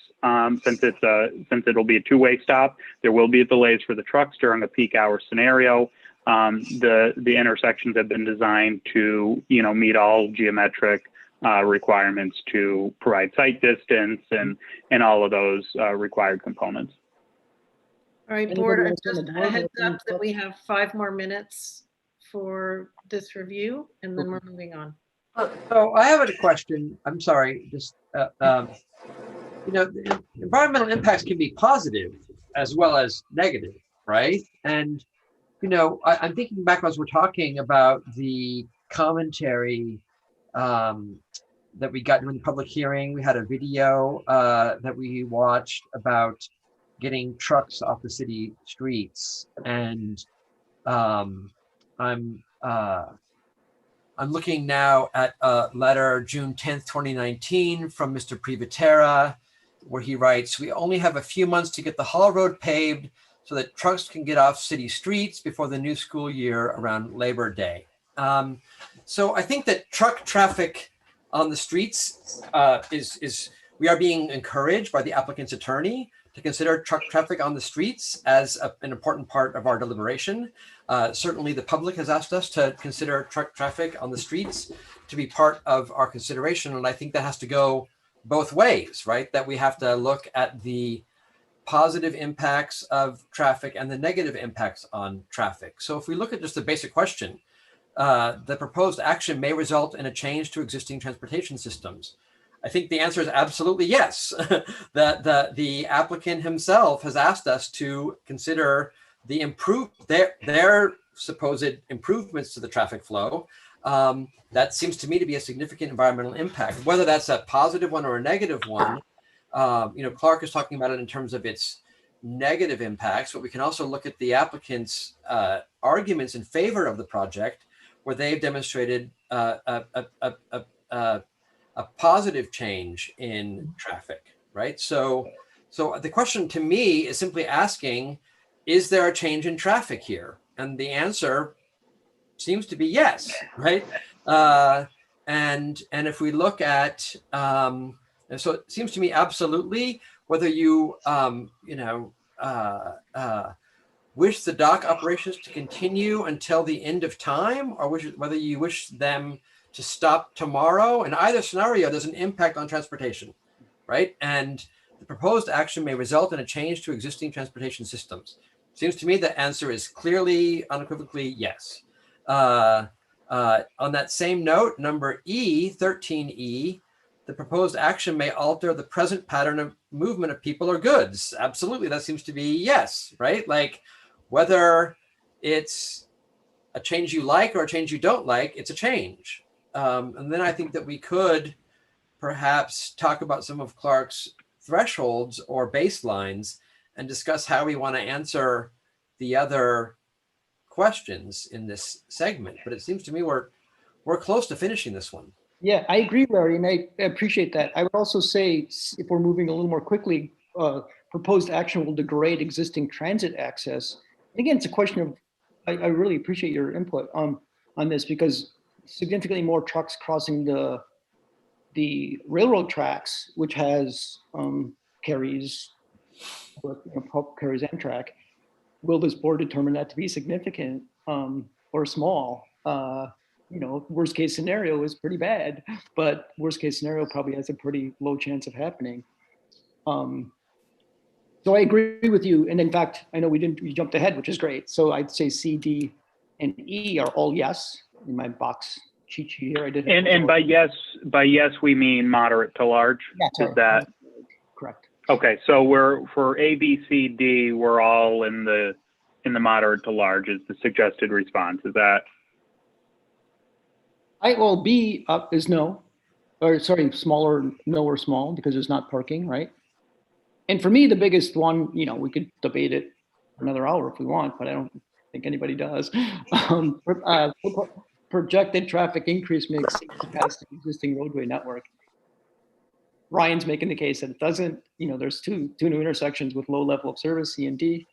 Since it'll be a two-way stop, there will be delays for the trucks during a peak hour scenario. The intersections have been designed to meet all geometric requirements to provide site distance and all of those required components. All right, Anybody board, else on just the a board heads have any up that we have 5 more minutes for this review, and then we're moving on. So I have a question. I'm sorry. Just the environmental impacts can be positive as well as negative, right? And I'm thinking back as we're talking about the commentary that we got during the public hearing. We had a video that we watched about getting trucks off the city streets, and I'm looking now at a letter June 10th, 2019 from Mr. Privatera, where he writes, "We only have a few months to get the Hall Road paved so that trucks can get off city streets before the new school year around Labor Day." So I think that truck traffic on the streets we are being encouraged by the applicant's attorney to consider truck traffic on the streets as an important part of our deliberation. Certainly the public has asked us to consider truck traffic on the streets to be part of our consideration. And I think that has to go both ways, right? That we have to look at the positive impacts of traffic and the negative impacts on traffic. So if we look at just the basic question, the proposed action may result in a change to existing transportation systems. I think the answer is absolutely yes. The applicant himself has asked us to consider their supposed improvements to the traffic flow. That seems to me to be a significant environmental impact. Whether that's a positive one or a negative one, Clark is talking about it in terms of its negative impacts, but we can also look at the applicant's arguments in favor of the project, where they've demonstrated a positive change in traffic, right? So the question to me is simply asking, is there a change in traffic here? And the answer seems to be yes, right? And if we look at, so it seems to me absolutely, whether you, wish the dock operations to continue until the end of time, or whether you wish them to stop tomorrow, in either scenario, there's an impact on transportation, right? And the proposed action may result in a change to existing transportation systems. Seems to me the answer is clearly, unequivocally yes. On that same note, number E, 13E, the proposed action may alter the present pattern of movement of people or goods. Absolutely, that seems to be yes, right? Like whether it's a change you like or a change you don't like, it's a change. And then I think that we could perhaps talk about some of Clark's thresholds or baselines and discuss how we want to answer the other questions in this segment. But it seems to me we're close to finishing this one. Yeah, I agree, Larry, and I appreciate that. I would also say, if we're moving a little more quickly, proposed action will degrade existing transit access. And again, it's a question of, I really appreciate your input on this, because significantly more trucks crossing the railroad tracks, which has carries Amtrak. Will this board determine that to be significant or small? Worst case scenario is pretty bad, but worst case scenario probably has a pretty low chance of happening. So I agree with you. And in fact, I know we jumped ahead, which is great. So I'd say C, D, and E are all yes in my box cheat sheet here. I did. And by yes, we mean moderate to large. Yeah, is that correct? Okay, so we're for A, B, C, D, we're all in the moderate to large is the suggested response. Is that? Well, B is no, or sorry, smaller, no or small, because there's not parking, right? And for me, the biggest one, we could debate it for another hour if we want, but I don't think anybody does. Projected traffic increase may exceed capacity of the existing roadway network. Ryan's making the case that it doesn't. There's two new intersections with low level of service, C and D.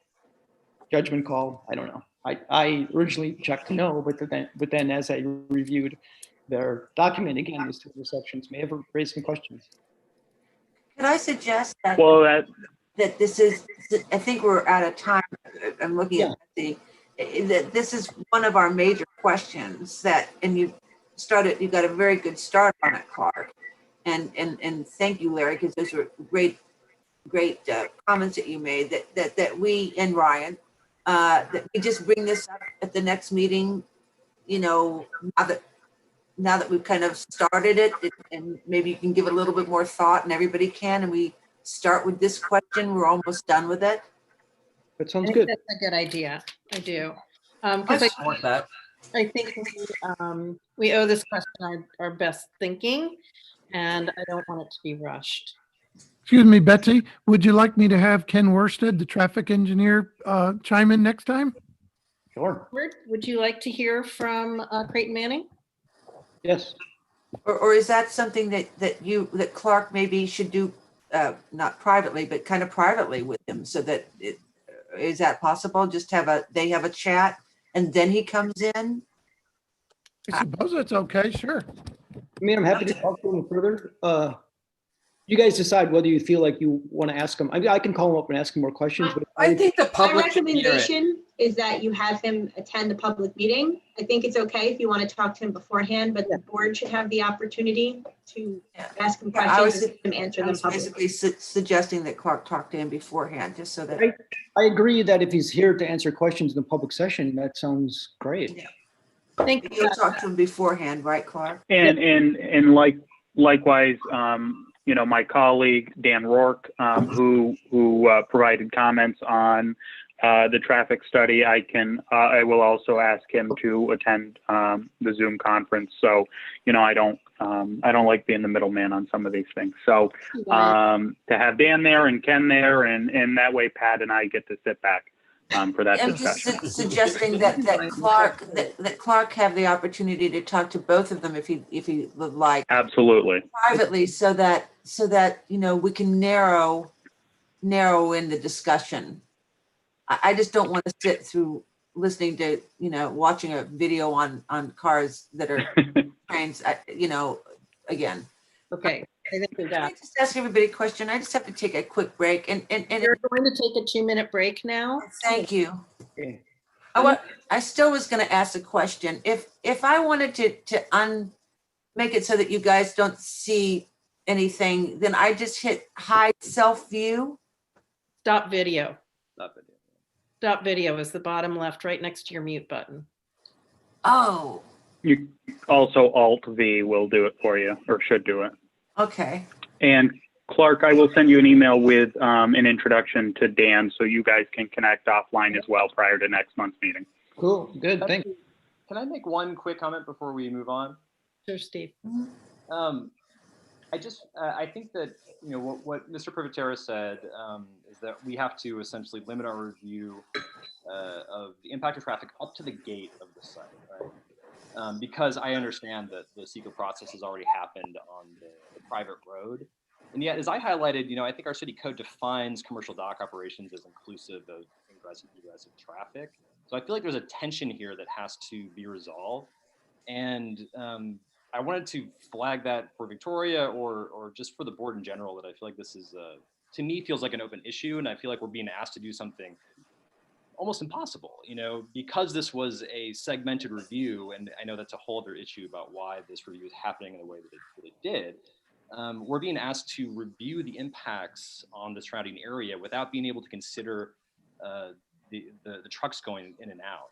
Judgment call, I don't know. I originally checked no, but then as I reviewed their document again, these two intersections may have raised some questions. Could I suggest that? Well, that this is, I think we're out of time. I'm looking at that this is one of our major questions and you got a very good start on it, Clark. And thank you, Larry, because those were great comments that you made that we, and Ryan, that we just bring this up at the next meeting, you know, now that we've kind of started it, and maybe you can give it a little bit more thought, and everybody can, and we start with this question, we're almost done with it. That sounds I think good. that's a good idea. I do. I Because support that. I think we owe this question our best thinking, and I don't want it to be rushed. Excuse me, Betsy, would you like me to have Ken Worsted, the traffic engineer, chime in next time? Sure. Would you like to hear from Creighton Manning? Yes. Or is that something that Clark maybe should do, not privately, but kind of privately with him, so that is that possible? Just they have a chat and then he comes in? I suppose that's okay, sure. I mean, I'm happy to talk to him further. You guys decide whether you feel like you want to ask him. I can call him up and ask him more questions. But I think the My public should hear it. recommendation is that you have him attend the public meeting. I think it's okay if you want to talk to him beforehand, but the board should have the opportunity to ask him questions and answer I them was publicly. basically suggesting that Clark talk to him beforehand, just so that. I agree that if he's here to answer questions in the public session, that sounds great. Yeah. Thank you. You'll talk to him beforehand, right, Clark? And likewise, you know, my colleague Dan Rourke, who provided comments on the traffic study, I will also ask him to attend the Zoom conference. So, you know, I don't like being the middleman on some of these things. So to have Dan there and Ken there, and that way Pat and I get to sit back for that I'm discussion. just suggesting that Clark have the opportunity to talk to both of them if he would like. Absolutely. Privately, so that you know, we can narrow in the discussion. I just don't want to sit through listening to, you know, watching a video on cars that are trains, you know, again. Okay, I think we Can I got. just ask everybody a question? I just have to take a quick break and You're going to take a 2-minute break now. thank you. Okay. I still was going to ask a question. If I wanted to make it so that you guys don't see anything, then I just hit hide self view. Stop video. Stop it. Stop video is the bottom left, right next to your mute button. Oh, You also Alt V will do it for you, or should do it. okay. And Clark, I will send you an email with an introduction to Dan, so you guys can connect offline as well prior to next month's meeting. Cool. Good. Thank you. Can I make one quick comment before we move on? Sure, Steve. I think that, you know, what Mr. Privatera said is that we have to essentially limit our review of the impact of traffic up to the gate of the site, right? Because I understand that the secret process has already happened on the private road. And yet, as I highlighted, you know, I think our city code defines commercial dock operations as inclusive of ingress and egress of traffic. So I feel like there's a tension here that has to be resolved. And I wanted to flag that for Victoria or just for the board in general, that I feel like this is, to me, feels like an open issue. And I feel like we're being asked to do something almost impossible, you know, because this was a segmented review. And I know that's a whole other issue about why this review is happening in the way that it did. We're being asked to review the impacts on the surrounding area without being able to consider the trucks going in and out.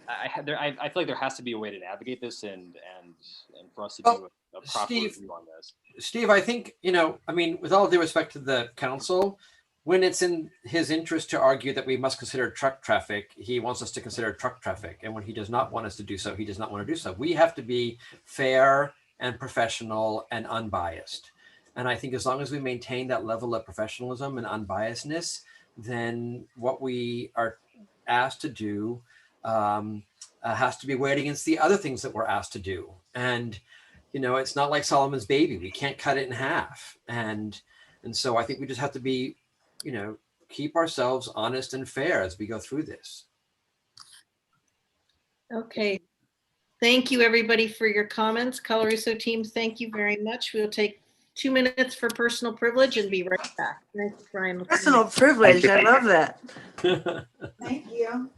I feel like there has to be a way to navigate this and for us to do a proper review on this. Steve, I think, you know, I mean, with all due respect to the council, when it's in his interest to argue that we must consider truck traffic, he wants us to consider truck traffic. And when he does not want us to do so, he does not want to do so. We have to be fair and professional and unbiased. And I think as long as we maintain that level of professionalism and unbiasedness, then what we are asked to do has to be weighed against the other things that we're asked to do. And, you know, it's not like Solomon's baby. We can't cut it in half. And so I think we just have to be, you know, keep ourselves honest and fair as we go through this. Okay. Thank you, everybody, for your comments. Colorusso team, thank you very much. We'll take 2 minutes for personal privilege and be right back. Thanks, Brian. Personal privilege. I love that. Thank you.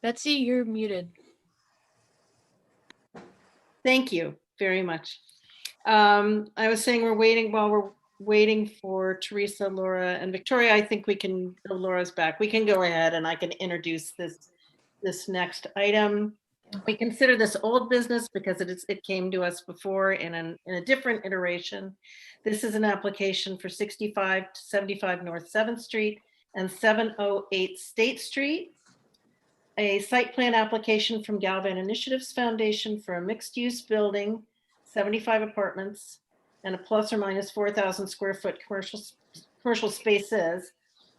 Betsy, you're muted. Thank you very much. I was saying while we're waiting for Teresa, Laura, and Victoria, I think we can, oh, Laura's back. We can go ahead and I can introduce this next item. We consider this old business because it came to us before in a different iteration. This is an application for 65 to 75 North 7th Street and 708 State Street. A site plan application from Galvin Initiatives Foundation for a mixed-use building, 75 apartments, and a plus or minus 4,000 square foot commercial spaces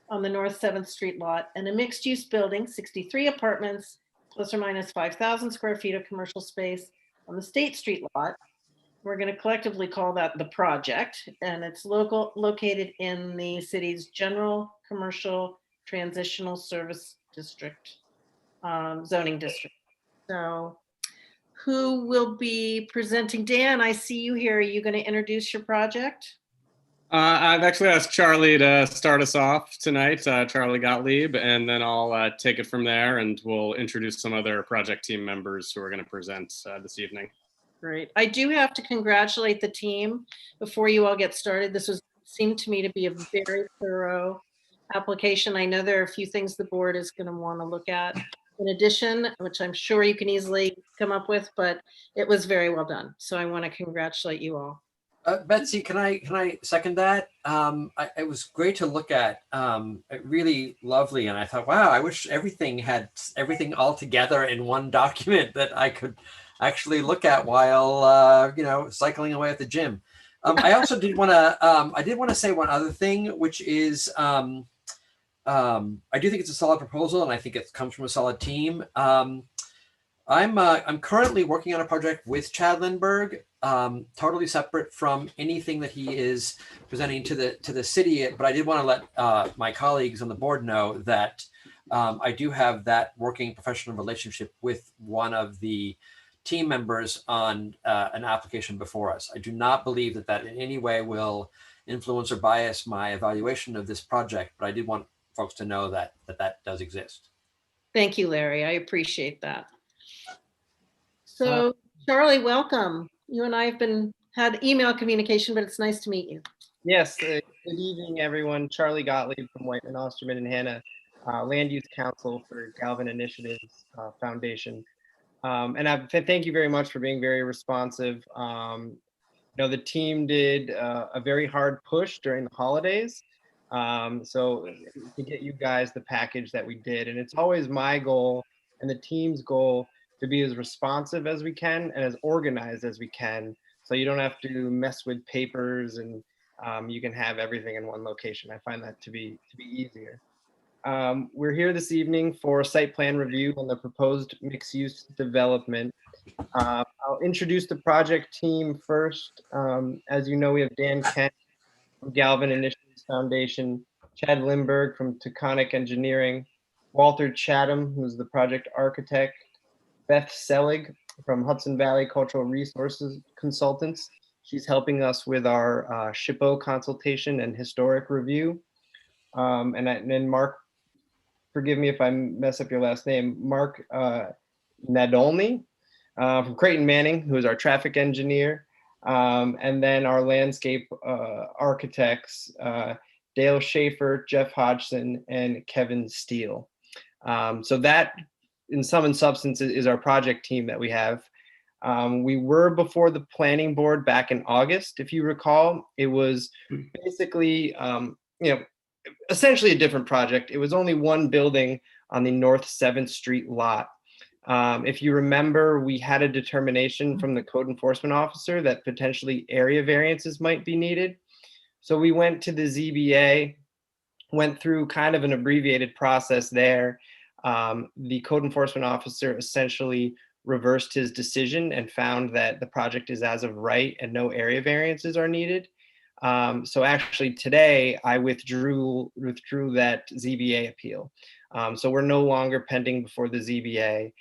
on the North 7th Street lot, and a mixed-use building, 63 apartments, plus or minus 5,000 square feet of commercial space on the State Street lot. We're going to collectively call that the project, and it's located in the city's general commercial transitional service district, zoning district. So who will be presenting? Dan, I see you here. Are you going to introduce your project? I've actually asked Charlie to start us off tonight, Charlie Gottlieb, and then I'll take it from there and we'll introduce some other project team members who are going to present this evening. Great. I do have to congratulate the team before you all get started. This seemed to me to be a very thorough application. I know there are a few things the board is going to want to look at in addition, which I'm sure you can easily come up with, but it was very well done. So I want to congratulate you all. Betsy, can I second that? It was great to look at, really lovely. And I thought, wow, I wish everything had everything all together in one document that I could actually look at while, cycling away at the gym. I also did want to say one other thing, which is, I do think it's a solid proposal and I think it comes from a solid team. I'm currently working on a project with Chad Lindberg, totally separate from anything that he is presenting to the city. But I did want to let my colleagues on the board know that I do have that working professional relationship with one of the team members on an application before us. I do not believe that in any way will influence or bias my evaluation of this project, but I did want folks to know that does exist. Thank you, Larry. I appreciate that. So Charlie, welcome. You and I have had email communication, but it's nice to meet you. Yes, good evening, everyone. Charlie Gottlieb from Whiteman, Osterman and Hanna, Land Use Council for Galvin Initiatives Foundation. And thank you very much for being very responsive. The team did a very hard push during the holidays. So to get you guys the package that we did, and it's always my goal and the team's goal to be as responsive as we can and as organized as we can, so you don't have to mess with papers and you can have everything in one location. I find that to be easier. We're here this evening for a site plan review on the proposed mixed-use development. I'll introduce the project team first. As you know, we have Dan Kent from Galvin Initiatives Foundation, Chad Lindberg from Taconic Engineering, Walter Chatham, who's the project architect, Beth Selig from Hudson Valley Cultural Resources Consultants. She's helping us with our SHPO consultation and historic review. And then Mark, forgive me if I mess up your last name, Mark Nadolny from Creighton Manning, who is our traffic engineer. And then our landscape architects, Dale Schaefer, Jeff Hodgson, and Kevin Steele. So that, in sum and substance, is our project team that we have. We were before the planning board back in August, if you recall. It was basically, essentially a different project. It was only one building on the North 7th Street lot. If you remember, we had a determination from the code enforcement officer that potentially area variances might be needed. So we went to the ZBA, went through kind of an abbreviated process there. The code enforcement officer essentially reversed his decision and found that the project is as of right and no area variances are needed. So actually today I withdrew that ZBA appeal. So we're no longer pending before the ZBA.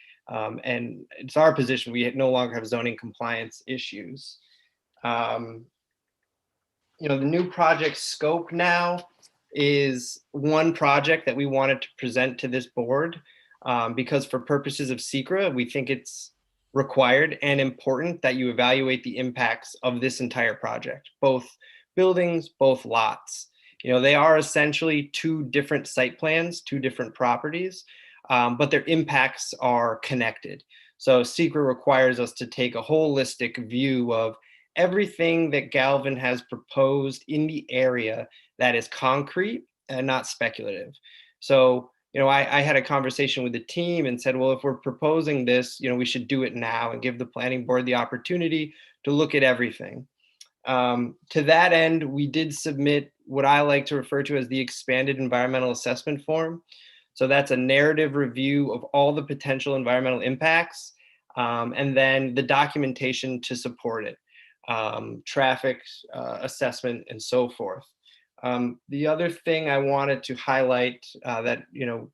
And it's our position, we no longer have zoning compliance issues. The new project scope now, is one project that we wanted to present to this board because for purposes of SECRA, we think it's required and important that you evaluate the impacts of this entire project, both buildings, both lots. You know, they are essentially two different site plans, two different properties, but their impacts are connected. So SECRA requires us to take a holistic view of everything that Galvin has proposed in the area that is concrete and not speculative. So, you know, I had a conversation with the team and said, well, if we're proposing this, you know, we should do it now and give the planning board the opportunity to look at everything. To that end, we did submit what I like to refer to as the expanded environmental assessment form. So that's a narrative review of all the potential environmental impacts and then the documentation to support it, traffic assessment and so forth. The other thing I wanted to highlight that, you know,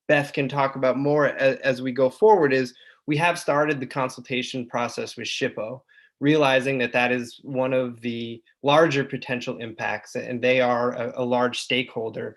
Beth can talk about more as we go forward is we have started the consultation process with SHPO, realizing that that is one of the larger potential impacts and they are a large stakeholder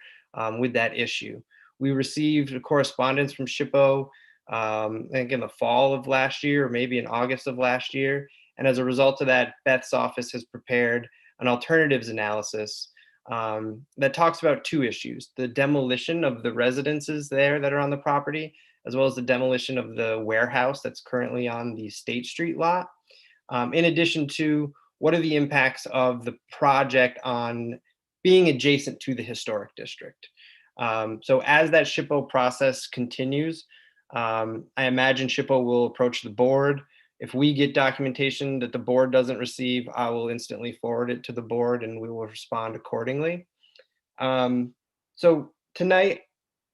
with that issue. We received a correspondence from SHPO, I think in the fall of last year, or maybe in August of last year. And as a result of that, Beth's office has prepared an alternatives analysis that talks about two issues: the demolition of the residences there that are on the property, as well as the demolition of the warehouse that's currently on the State Street lot. In addition to what are the impacts of the project on being adjacent to the historic district. So as that SHPO process continues, I imagine SHPO will approach the board. If we get documentation that the board doesn't receive, I will instantly forward it to the board and we will respond accordingly. So tonight,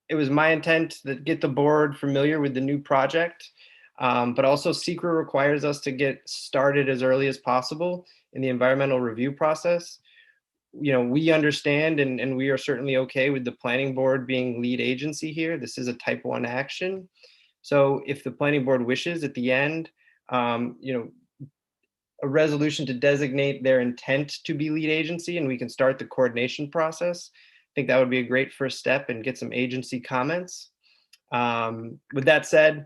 it was my intent to get the board familiar with the new project, but also SECRA requires us to get started as early as possible in the environmental review process. You know, we understand and we are certainly okay with the planning board being lead agency here. This is a type 1 action. So if the planning board wishes at the end, you know, a resolution to designate their intent to be lead agency and we can start the coordination process, I think that would be a great first step and get some agency comments. With that said,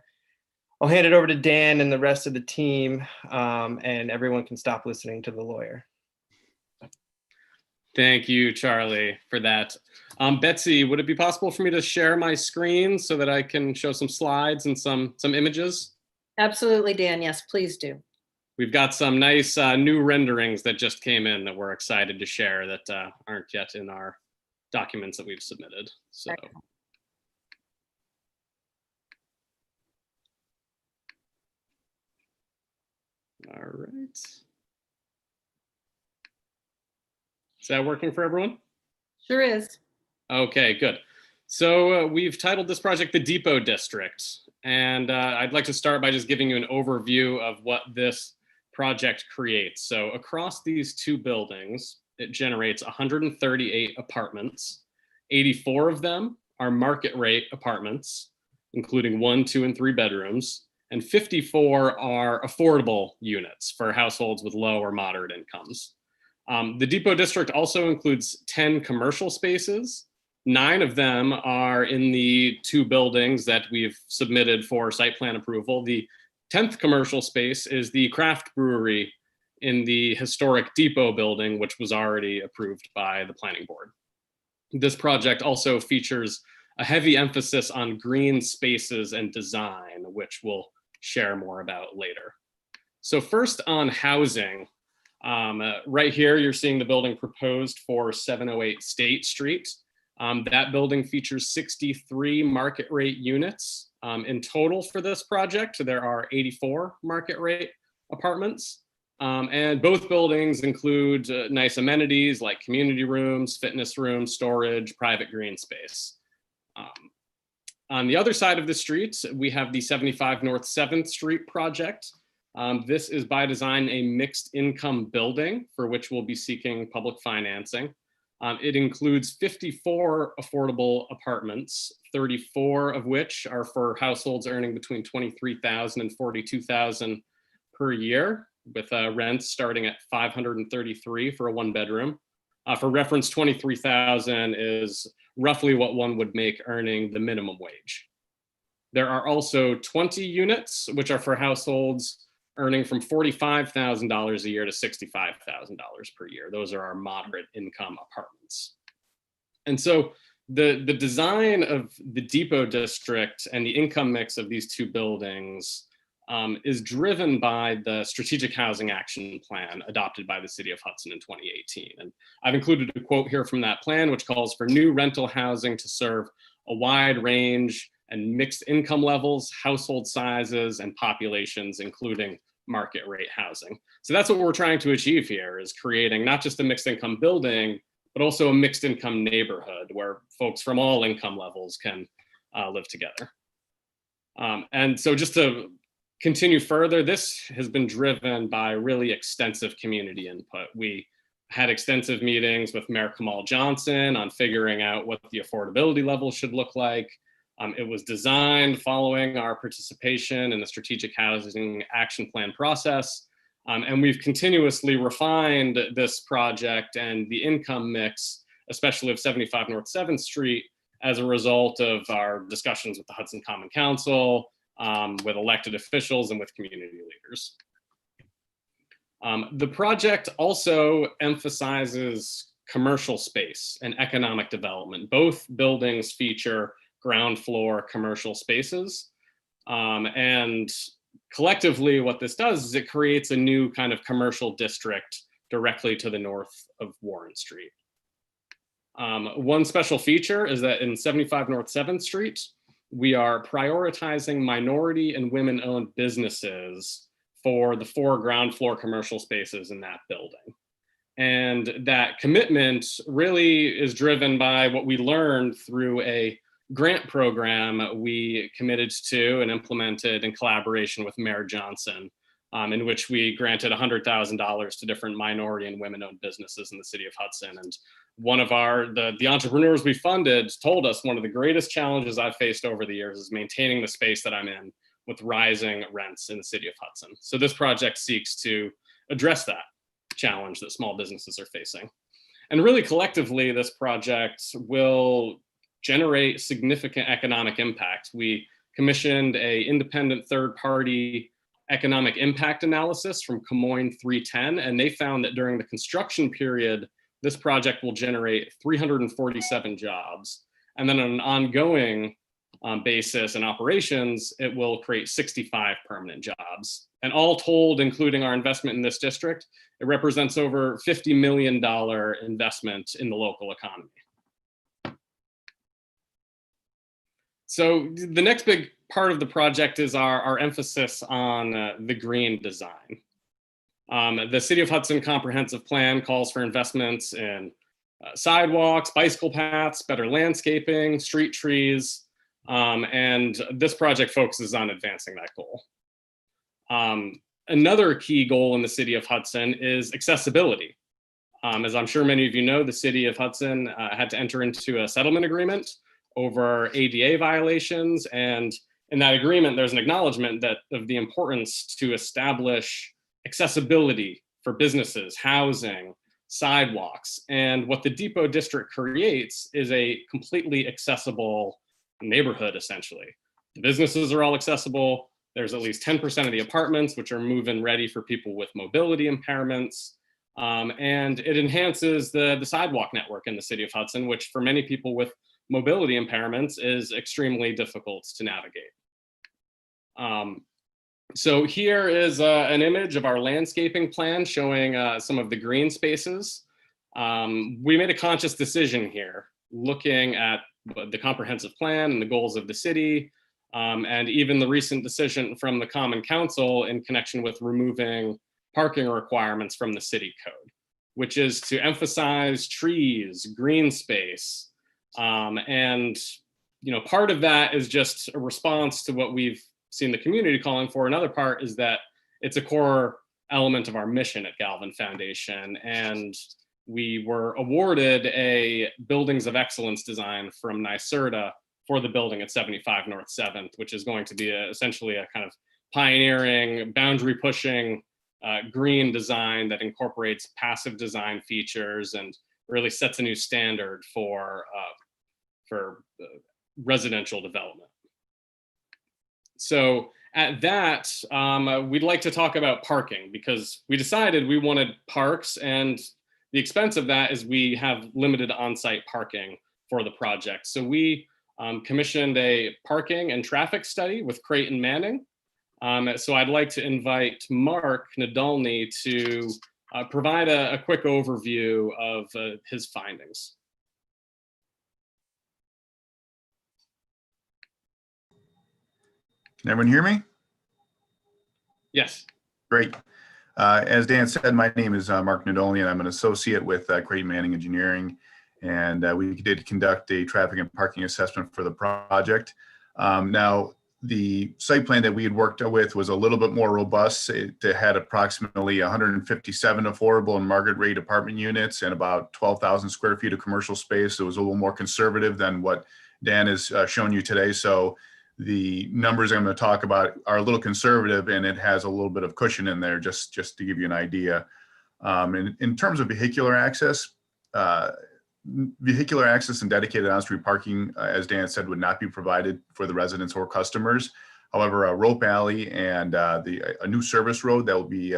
I'll hand it over to Dan and the rest of the team and everyone can stop listening to the lawyer. Thank you, Charlie, for that. Betsy, would it be possible for me to share my screen so that I can show some slides and some images? Absolutely, Dan. Yes, please do. We've got some nice new renderings that just came in that we're excited to share that aren't yet in our documents that we've submitted. So. All right. Is that working for everyone? Sure is. Okay, good. So we've titled this project the Depot District. And I'd like to start by just giving you an overview of what this project creates. So across these two buildings, it generates 138 apartments. 84 of them are market rate apartments, including 1, 2, and 3 bedrooms. And 54 are affordable units for households with low or moderate incomes. The Depot District also includes 10 commercial spaces. 9 of them are in the 2 buildings that we've submitted for site plan approval. The 10th commercial space is the craft brewery in the historic Depot building, which was already approved by the planning board. This project also features a heavy emphasis on green spaces and design, which we'll share more about later. So first on housing, right here, you're seeing the building proposed for 708 State Street. That building features 63 market rate units. In total for this project, there are 84 market rate apartments. And both buildings include nice amenities like community rooms, fitness rooms, storage, private green space. On the other side of the street, we have the 75 North 7th Street project. This is by design a mixed income building for which we'll be seeking public financing. It includes 54 affordable apartments, 34 of which are for households earning between $23,000 and $42,000 per year, with rents starting at $533 for a 1-bedroom. For reference, 23,000 is roughly what one would make earning the minimum wage. There are also 20 units, which are for households earning from $45,000 a year to $65,000 per year. Those are our moderate income apartments. And so the design of the Depot District and the income mix of these two buildings is driven by the Strategic Housing Action Plan adopted by the City of Hudson in 2018. And I've included a quote here from that plan, which calls for new rental housing to serve a wide range and mixed income levels, household sizes, and populations, including market rate housing. So that's what we're trying to achieve here, is creating not just a mixed income building, but also a mixed income neighborhood where folks from all income levels can live together. And so just to continue further, this has been driven by really extensive community input. We had extensive meetings with Mayor Kamal Johnson on figuring out what the affordability level should look like. It was designed following our participation in the Strategic Housing Action Plan process. And we've continuously refined this project and the income mix, especially of 75 North 7th Street, as a result of our discussions with the Hudson Common Council, with elected officials, and with community leaders. The project also emphasizes commercial space and economic development. Both buildings feature ground floor commercial spaces. And collectively, what this does is it creates a new kind of commercial district directly to the north of Warren Street. One special feature is that in 75 North 7th Street, we are prioritizing minority and women-owned businesses for the 4 ground floor commercial spaces in that building. And that commitment really is driven by what we learned through a grant program we committed to and implemented in collaboration with Mayor Johnson, in which we granted $100,000 to different minority and women-owned businesses in the city of Hudson. And one of the entrepreneurs we funded told us one of the greatest challenges I've faced over the years is maintaining the space that I'm in with rising rents in the city of Hudson. So this project seeks to address that challenge that small businesses are facing. And really collectively, this project will generate significant economic impact. We commissioned an independent third-party economic impact analysis from Camoin 310, and they found that during the construction period, this project will generate 347 jobs. And then on an ongoing basis and operations, it will create 65 permanent jobs. And all told, including our investment in this district, it represents over $50 million investment in the local economy. So the next big part of the project is our emphasis on the green design. The City of Hudson Comprehensive Plan calls for investments in sidewalks, bicycle paths, better landscaping, street trees, and this project focuses on advancing that goal. Another key goal in the City of Hudson is accessibility. As I'm sure many of you know, the City of Hudson had to enter into a settlement agreement over ADA violations. And in that agreement, there's an acknowledgement of the importance to establish accessibility for businesses, housing, sidewalks. And what the Depot District creates is a completely accessible neighborhood, essentially. The businesses are all accessible. There's at least 10% of the apartments, which are move-in ready for people with mobility impairments. And it enhances the sidewalk network in the city of Hudson, which for many people with mobility impairments is extremely difficult to navigate. So here is an image of our landscaping plan showing some of the green spaces. We made a conscious decision here, looking at the comprehensive plan and the goals of the city, and even the recent decision from the Common Council in connection with removing parking requirements from the city code, which is to emphasize trees, green space, and part of that is just a response to what we've seen the community calling for. Another part is that it's a core element of our mission at Galvin Foundation, and we were awarded a Buildings of Excellence design from NYSERDA for the building at 75 North 7th, which is going to be essentially a kind of pioneering, boundary pushing green design that incorporates passive design features and really sets a new standard for residential development. So at that, we'd like to talk about parking, because we decided we wanted parks, and the expense of that is we have limited on-site parking for the project. So we commissioned a parking and traffic study with Creighton Manning. So I'd like to invite Mark Nadolny to provide a quick overview of his findings. Can everyone hear me? Yes. Great. As Dan said, my name is Mark Nadolny, and I'm an associate with Creighton Manning Engineering. And we did conduct a traffic and parking assessment for the project. Now, the site plan that we had worked with was a little bit more robust. It had approximately 157 affordable and market rate apartment units and about 12,000 square feet of commercial space. So it was a little more conservative than what Dan has shown you today. So the numbers I'm going to talk about are a little conservative, and it has a little bit of cushion in there, just to give you an idea. In terms of vehicular access and dedicated on-street parking, as Dan said, would not be provided for the residents or customers. However, a rope alley and a new service road that will be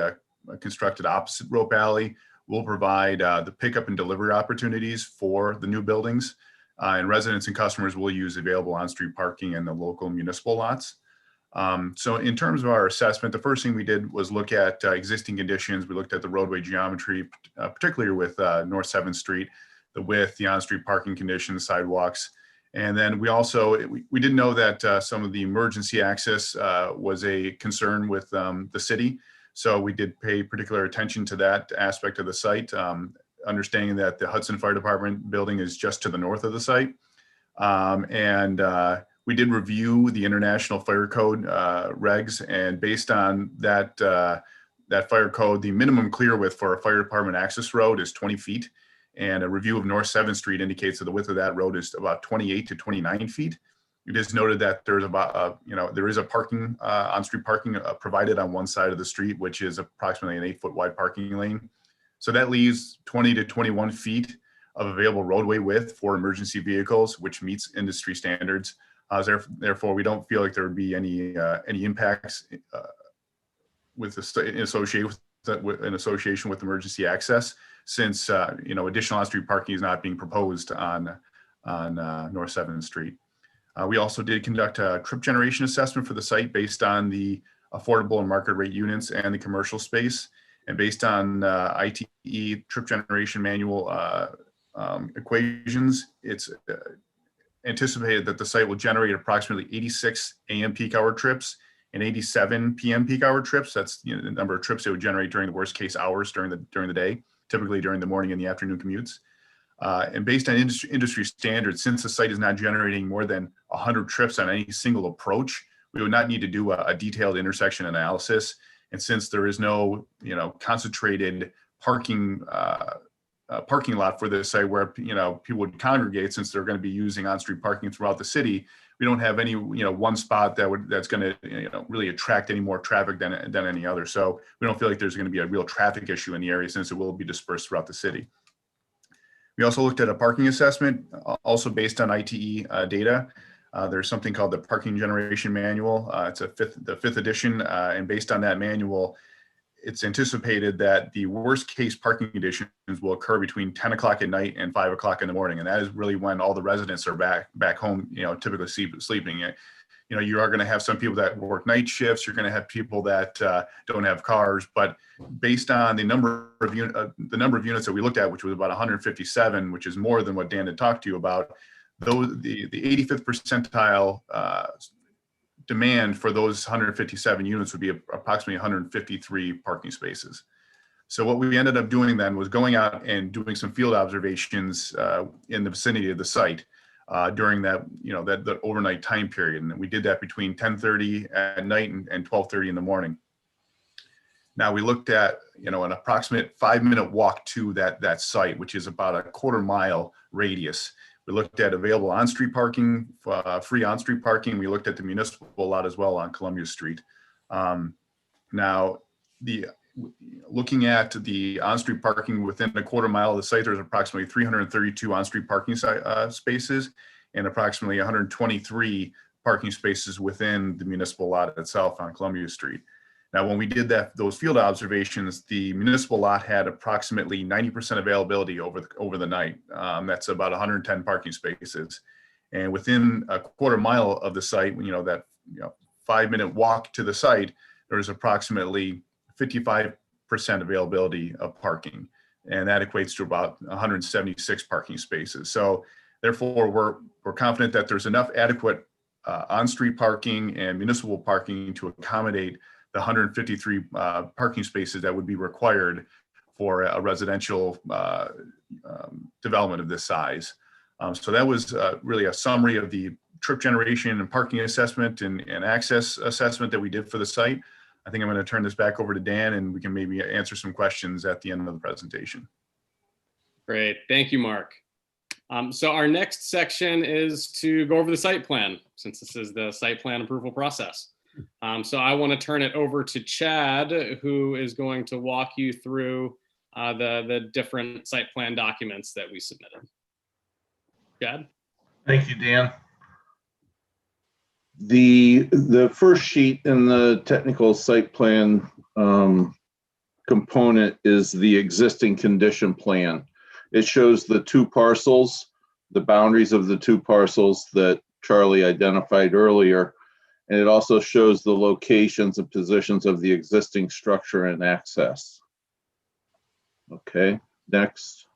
constructed opposite Rope Alley will provide the pickup and delivery opportunities for the new buildings. And residents and customers will use available on-street parking in the local municipal lots. So in terms of our assessment, the first thing we did was look at existing conditions. We looked at the roadway geometry, particularly with North 7th Street, the width, the on-street parking conditions, sidewalks. And then we also, we did know that some of the emergency access was a concern with the city. So we did pay particular attention to that aspect of the site, understanding that the Hudson Fire Department building is just to the north of the site. We did review the International Fire Code regs, and based on that, that fire code, the minimum clear width for a fire department access road is 20 feet. And a review of North 7th Street indicates that the width of that road is about 28 to 29 feet. It is noted that there's about, there is a parking, on-street parking provided on one side of the street, which is approximately an 8-foot wide parking lane. So that leaves 20 to 21 feet of available roadway width for emergency vehicles, which meets industry standards. Therefore, we don't feel like there would be any impacts with in association with emergency access, since additional on-street parking is not being proposed on North 7th Street. We also did conduct a trip generation assessment for the site based on the affordable and market rate units and the commercial space. And based on ITE trip generation manual equations, it's anticipated that the site will generate approximately 86 AM peak hour trips and 87 PM peak hour trips. That's the number of trips it would generate during the worst case hours during the day, typically during the morning and the afternoon commutes. And based on industry standards, since the site is not generating more than 100 trips on any single approach, we would not need to do a detailed intersection analysis. And since there is no, concentrated parking lot for this site where, people would congregate, since they're going to be using on-street parking throughout the city, we don't have any, one spot that's going to, really attract any more traffic than any other. So we don't feel like there's going to be a real traffic issue in the area, since it will be dispersed throughout the city. We also looked at a parking assessment, also based on ITE data. There's something called the Parking Generation Manual. It's the fifth edition, and based on that manual, it's anticipated that the worst case parking conditions will occur between 10 o'clock at night and 5 o'clock in the morning. And that is really when all the residents are back home, typically sleeping. You are going to have some people that work night shifts. You're going to have people that don't have cars. But based on the number of units that we looked at, which was about 157, which is more than what Dan had talked to you about, those the 85th percentile demand for those 157 units would be approximately 153 parking spaces. So what we ended up doing then was going out and doing some field observations in the vicinity of the site during that, that overnight time period. And we did that between 10:30 at night and 12:30 in the morning. Now we looked at, an approximate 5-minute walk to that site, which is about a quarter-mile radius. We looked at available on-street parking, free on-street parking. We looked at the municipal lot as well on Columbia Street. Now, looking at the on-street parking within a quarter mile of the site, there's approximately 332 on-street parking spaces and approximately 123 parking spaces within the municipal lot itself on Columbia Street. Now, when we did those field observations, the municipal lot had approximately 90% availability over the night. That's about 110 parking spaces. And within a quarter mile of the site, that 5-minute walk to the site, there's approximately 55% availability of parking. And that equates to about 176 parking spaces. So therefore, we're confident that there's enough adequate on-street parking and municipal parking to accommodate the 153 parking spaces that would be required for a residential development of this size. So that was really a summary of the trip generation and parking assessment and access assessment that we did for the site. I think I'm going to turn this back over to Dan, and we can maybe answer some questions at the end of the presentation. Great. Thank you, Mark. So our next section is to go over the site plan, since this is the site plan approval process. So I want to turn it over to Chad, who is going to walk you through the different site plan documents that we submitted. Chad? Thank you, Dan. The first sheet in the technical site plan component is the existing condition plan. It shows the two parcels, the boundaries of the two parcels that Charlie identified earlier. And it also shows the locations and positions of the existing structure and access. Okay, next.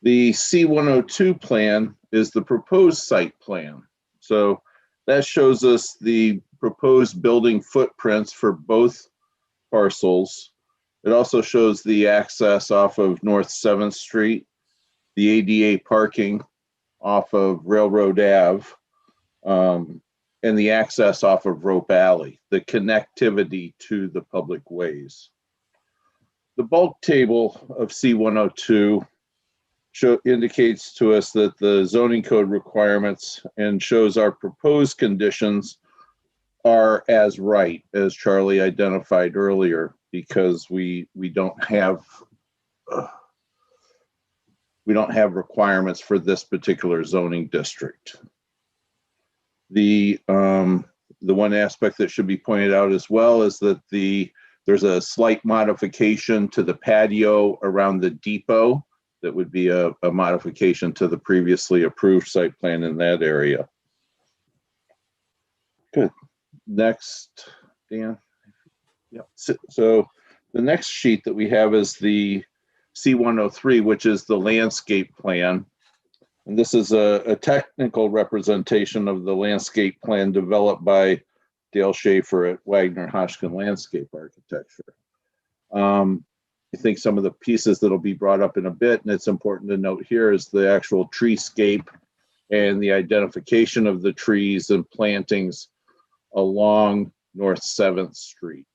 The C102 plan is the proposed site plan. So that shows us the proposed building footprints for both parcels. It also shows the access off of North 7th Street, the ADA parking off of Railroad Ave, and the access off of Rope Alley, the connectivity to the public ways. The bulk table of C102 indicates to us that the zoning code requirements and shows our proposed conditions are as right as Charlie identified earlier, because we don't have requirements for this particular zoning district. The one aspect that should be pointed out as well is that there's a slight modification to the patio around the depot. That would be a modification to the previously approved site plan in that area. Good. Next, Dan. Yeah. So the next sheet that we have is the C103, which is the landscape plan. And this is a technical representation of the landscape plan developed by Dale Schaefer at Wagner Hodgkin Landscape Architecture. I think some of the pieces that'll be brought up in a bit, and it's important to note here, is the actual treescape and the identification of the trees and plantings along North 7th Street.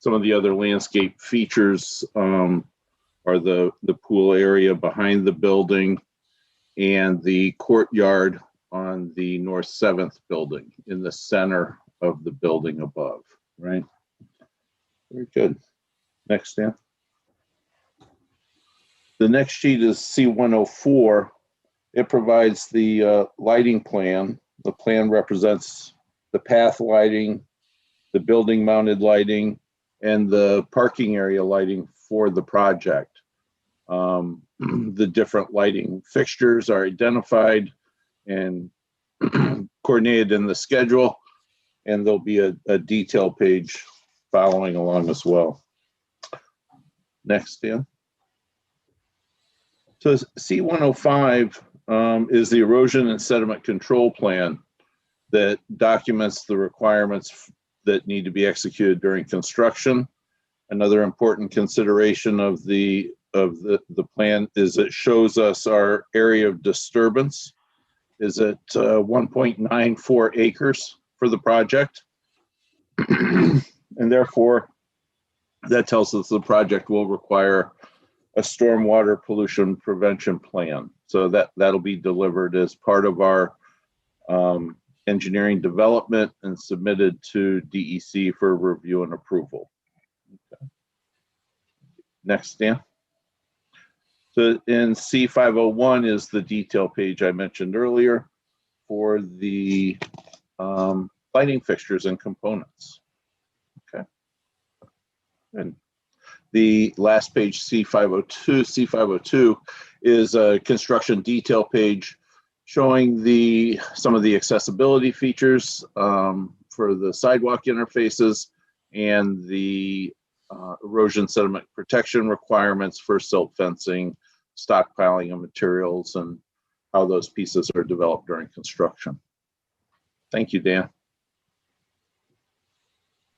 Some of the other landscape features are the pool area behind the building and the courtyard on the North 7th building in the center of the building above, right? Very good. Next, Dan. The next sheet is C104. It provides the lighting plan. The plan represents the path lighting, the building mounted lighting, and the parking area lighting for the project. The different lighting fixtures are identified and coordinated in the schedule, and there'll be a detail page following along as well. Next, Dan. So C105 is the erosion and sediment control plan that documents the requirements that need to be executed during construction. Another important consideration of the plan is it shows us our area of disturbance is at 1.94 acres for the project. And therefore, that tells us the project will require a stormwater pollution prevention plan. So that'll be delivered as part of our engineering development and submitted to DEC for review and approval. Okay. Next, Dan. So in C501 is the detail page I mentioned earlier for the lighting fixtures and components. Okay. And the last page, C502 is a construction detail page showing some of the accessibility features for the sidewalk interfaces and the erosion sediment protection requirements for silt fencing, stockpiling of materials, and how those pieces are developed during construction. Thank you, Dan.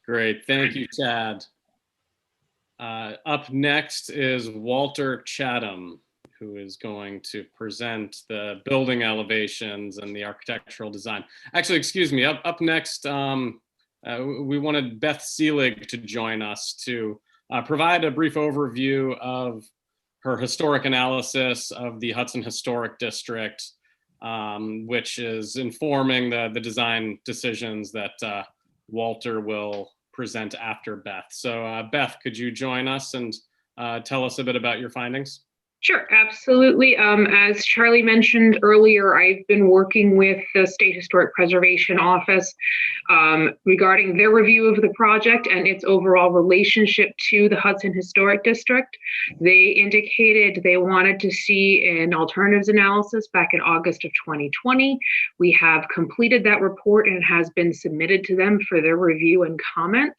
Great, thank you, Chad. Up next is Walter Chatham, who is going to present the building elevations and the architectural design. Actually, excuse me, up next, we wanted Beth Seelig to join us to provide a brief overview of her historic analysis of the Hudson Historic District, which is informing the design decisions that Walter will present after Beth. So Beth, could you join us and tell us a bit about your findings? Sure, absolutely. As Charlie mentioned earlier, I've been working with the State Historic Preservation Office regarding their review of the project and its overall relationship to the Hudson Historic District. They indicated they wanted to see an alternatives analysis back in August of 2020. We have completed that report and it has been submitted to them for their review and comment.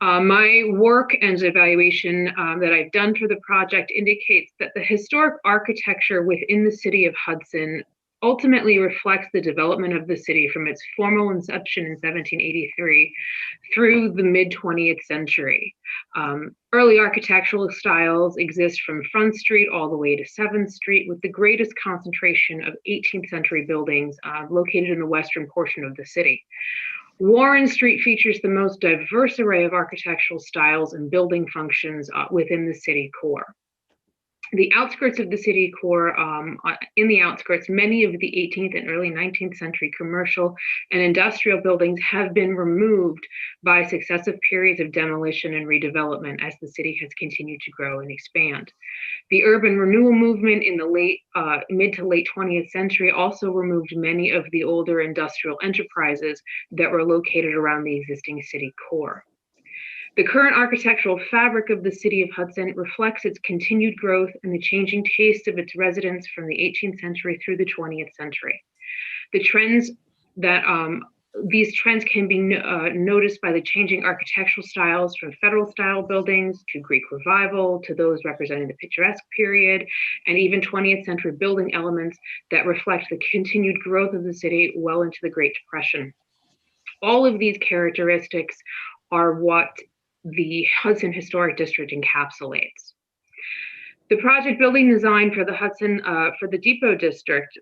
My work and evaluation that I've done for the project indicates that the historic architecture within the city of Hudson ultimately reflects the development of the city from its formal inception in 1783 through the mid-20th century. Early architectural styles exist from Front Street all the way to 7th Street, with the greatest concentration of 18th century buildings located in the western portion of the city. Warren Street features the most diverse array of architectural styles and building functions within the city core. The outskirts of the city core, in the outskirts, many of the 18th and early 19th century commercial and industrial buildings have been removed by successive periods of demolition and redevelopment as the city has continued to grow and expand. The urban renewal movement in the mid to late 20th century also removed many of the older industrial enterprises that were located around the existing city core. The current architectural fabric of the city of Hudson reflects its continued growth and the changing tastes of its residents from the 18th century through the 20th century. These trends can be noticed by the changing architectural styles from federal style buildings to Greek revival to those representing the picturesque period, and even 20th century building elements that reflect the continued growth of the city well into the Great Depression. All of these characteristics are what the Hudson Historic District encapsulates. The project building design for the Depot District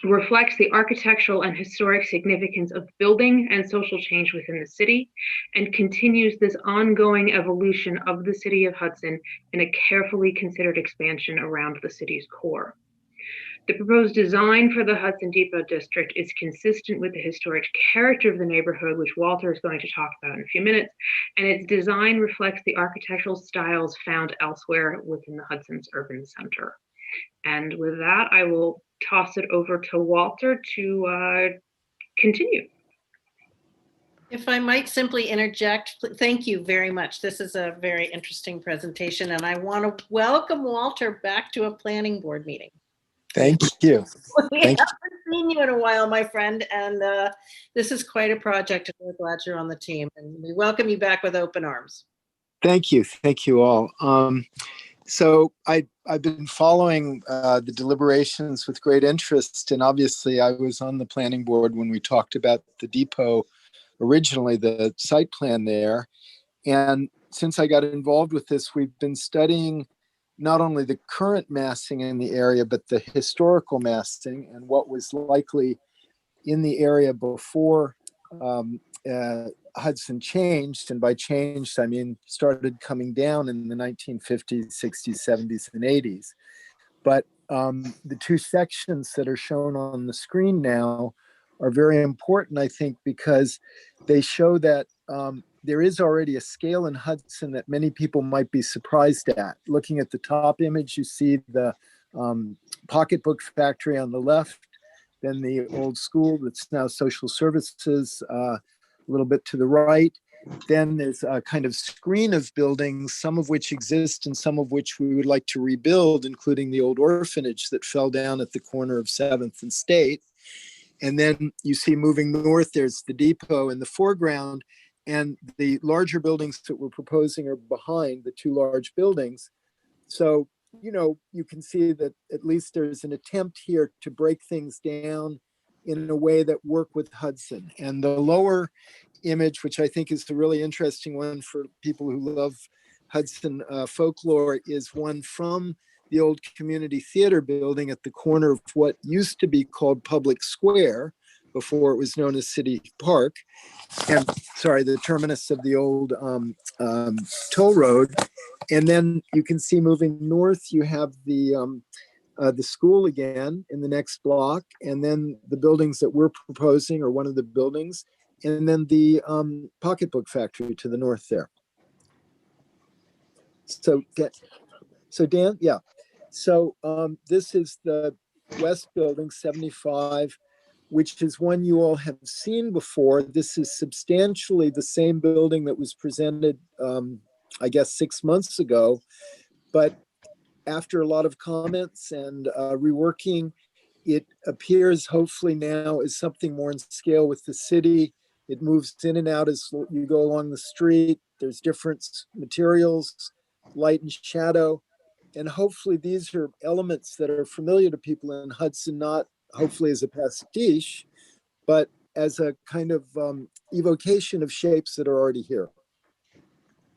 reflects the architectural and historic significance of building and social change within the city and continues this ongoing evolution of the city of Hudson in a carefully considered expansion around the city's core. The proposed design for the Hudson Depot District is consistent with the historic character of the neighborhood, which Walter is going to talk about in a few minutes, and its design reflects the architectural styles found elsewhere within the Hudson's urban center. And with that, I will toss it over to Walter to continue. If I might simply interject, thank you very much. This is a very interesting presentation, and I want to welcome Walter back to a planning board meeting. Thank you. We Thank haven't seen you in a while, my friend, and this is quite a project, and we're glad you're on the team, and we welcome you back with open arms. Thank you. Thank you all. So I've been following the deliberations with great interest, and obviously I was on the planning board when we talked about the depot, originally the site plan there. And since I got involved with this, we've been studying not only the current massing in the area, but the historical massing and what was likely in the area before Hudson changed. And by changed, I mean started coming down in the 1950s, 60s, 70s, and 80s. But the two sections that are shown on the screen now are very important, I think, because they show that there is already a scale in Hudson that many people might be surprised at. Looking at the top image, you see the pocketbook factory on the left, then the old school that's now social services, a little bit to the right. Then there's a kind of screen of buildings, some of which exist and some of which we would like to rebuild, including the old orphanage that fell down at the corner of 7th and State. And then you see moving north, there's the depot in the foreground, and the larger buildings that we're proposing are behind the two large buildings. So, you know, you can see that at least there's an attempt here to break things down in a way that work with Hudson. And the lower image, which I think is the really interesting one for people who love Hudson folklore, is one from the old community theater building at the corner of what used to be called Public Square before it was known as City Park. And sorry, the terminus of the old toll road. And then you can see moving north, you have the school again in the next block, and then the buildings that we're proposing, or one of the buildings, and then the pocketbook factory to the north there. So Dan, yeah. So this is the West Building 75, which is one you all have seen before. This is substantially the same building that was presented, I guess, 6 months ago. But after a lot of comments and reworking, it appears hopefully now is something more in scale with the city. It moves in and out as you go along the street. There's different materials, light and shadow. And hopefully these are elements that are familiar to people in Hudson, not hopefully as a pastiche, but as a kind of evocation of shapes that are already here.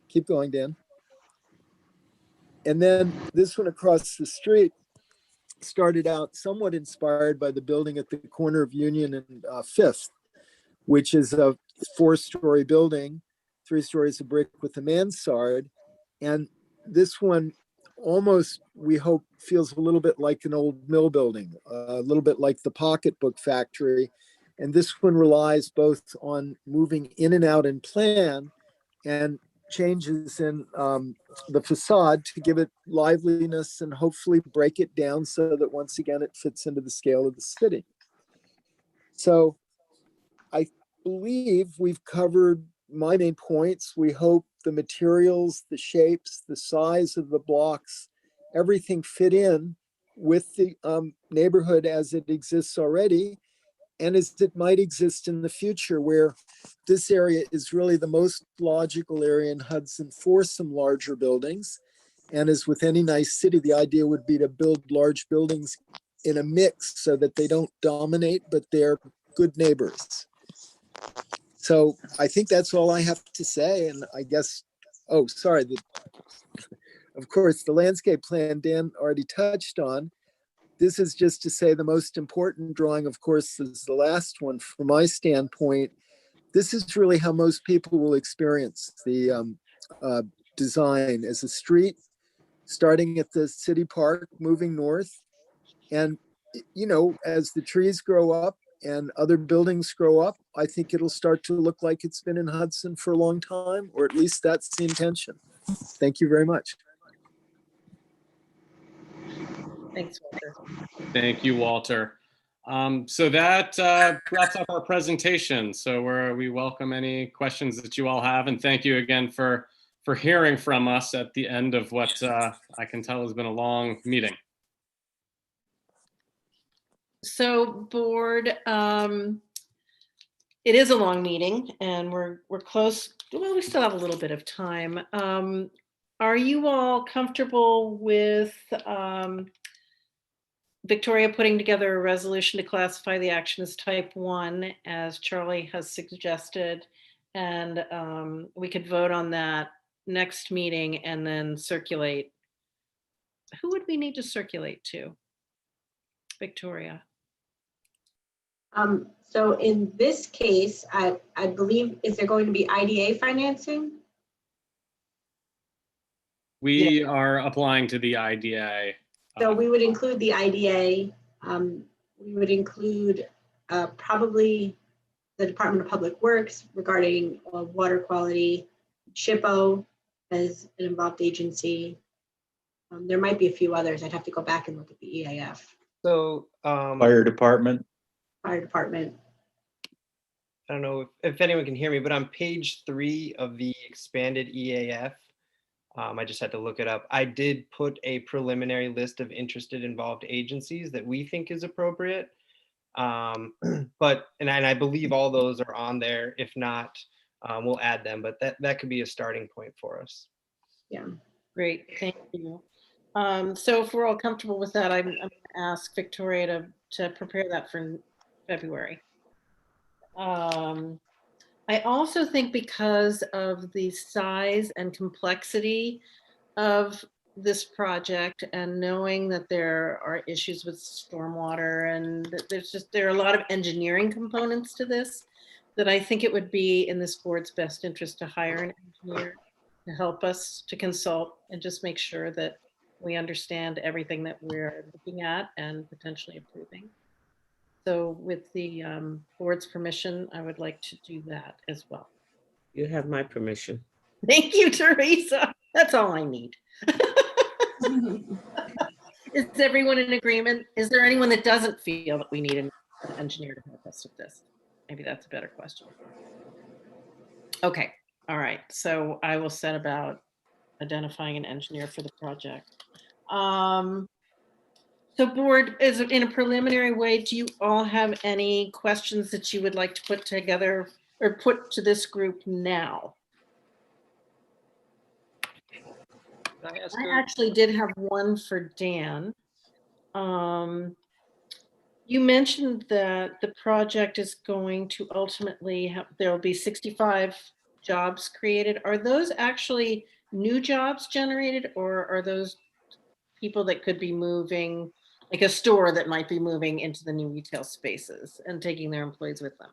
Keep going, Dan. And then this one across the street started out somewhat inspired by the building at the corner of Union and 5th, which is a 4-story building, 3 stories of brick with a mansard. And this one almost, we hope, feels a little bit like an old mill building, a little bit like the pocketbook factory. And this one relies both on moving in and out in plan and changes in the facade to give it liveliness and hopefully break it down so that once again it fits into the scale of the city. So I believe we've covered my main points. We hope the materials, the shapes, the size of the blocks, everything fit in with the neighborhood as it exists already and as it might exist in the future, where this area is really the most logical area in Hudson for some larger buildings. And as with any nice city, the idea would be to build large buildings in a mix so that they don't dominate, but they're good neighbors. So I think that's all I have to say. And I guess, oh, sorry. Of course, the landscape plan Dan already touched on. This is just to say the most important drawing, of course, is the last one from my standpoint. This is really how most people will experience the design as a street, starting at the city park, moving north. And, you know, as the trees grow up and other buildings grow up, I think it'll start to look like it's been in Hudson for a long time, or at least that's the intention. Thank you very much. Thanks, Walter. Thank you, Walter. So that wraps up our presentation. So we welcome any questions that you all have, and thank you again for hearing from us at the end of what I can tell has been a long meeting. So board, it is a long meeting and we're close. Well, we still have a little bit of time. Are you all comfortable with Victoria putting together a resolution to classify the action as type 1, as Charlie has suggested? And we could vote on that next meeting and then circulate. Who would we need to circulate to? Victoria. So in this case, I believe, is there going to be IDA financing? We are applying to the IDA. So we would include the IDA. We would include probably the Department of Public Works regarding water quality, SHPO as an involved agency. There might be a few others. I'd have to go back and look at the EAF. So, Fire department. Fire department. I don't know if anyone can hear me, but on page 3 of the expanded EAF, I just had to look it up. I did put a preliminary list of interested involved agencies that we think is appropriate. But I believe all those are on there. If not, we'll add them, but that could be a starting point for us. Yeah. Great, thank you. So if we're all comfortable with that, I'm going to ask Victoria to prepare that for February. I also think because of the size and complexity of this project and knowing that there are issues with stormwater and that there are a lot of engineering components to this, that I think it would be in this board's best interest to hire an engineer to help us to consult and just make sure that we understand everything that we're looking at and potentially approving. So with the board's permission, I would like to do that as well. You have my permission. Thank you, Teresa. That's all I need. Is everyone in agreement? Is there anyone that doesn't feel that we need an engineer to help us with this? Maybe that's a better question. Okay, all right. So I will set about identifying an engineer for the project. So board, is it in a preliminary way, do you all have any questions that you would like to put together or put to this group now? I actually did have one for Dan. You mentioned that the project is going to ultimately have, there will be 65 jobs created. Are those actually new jobs generated, or are those people that could be moving, like a store that might be moving into the new retail spaces and taking their employees with them?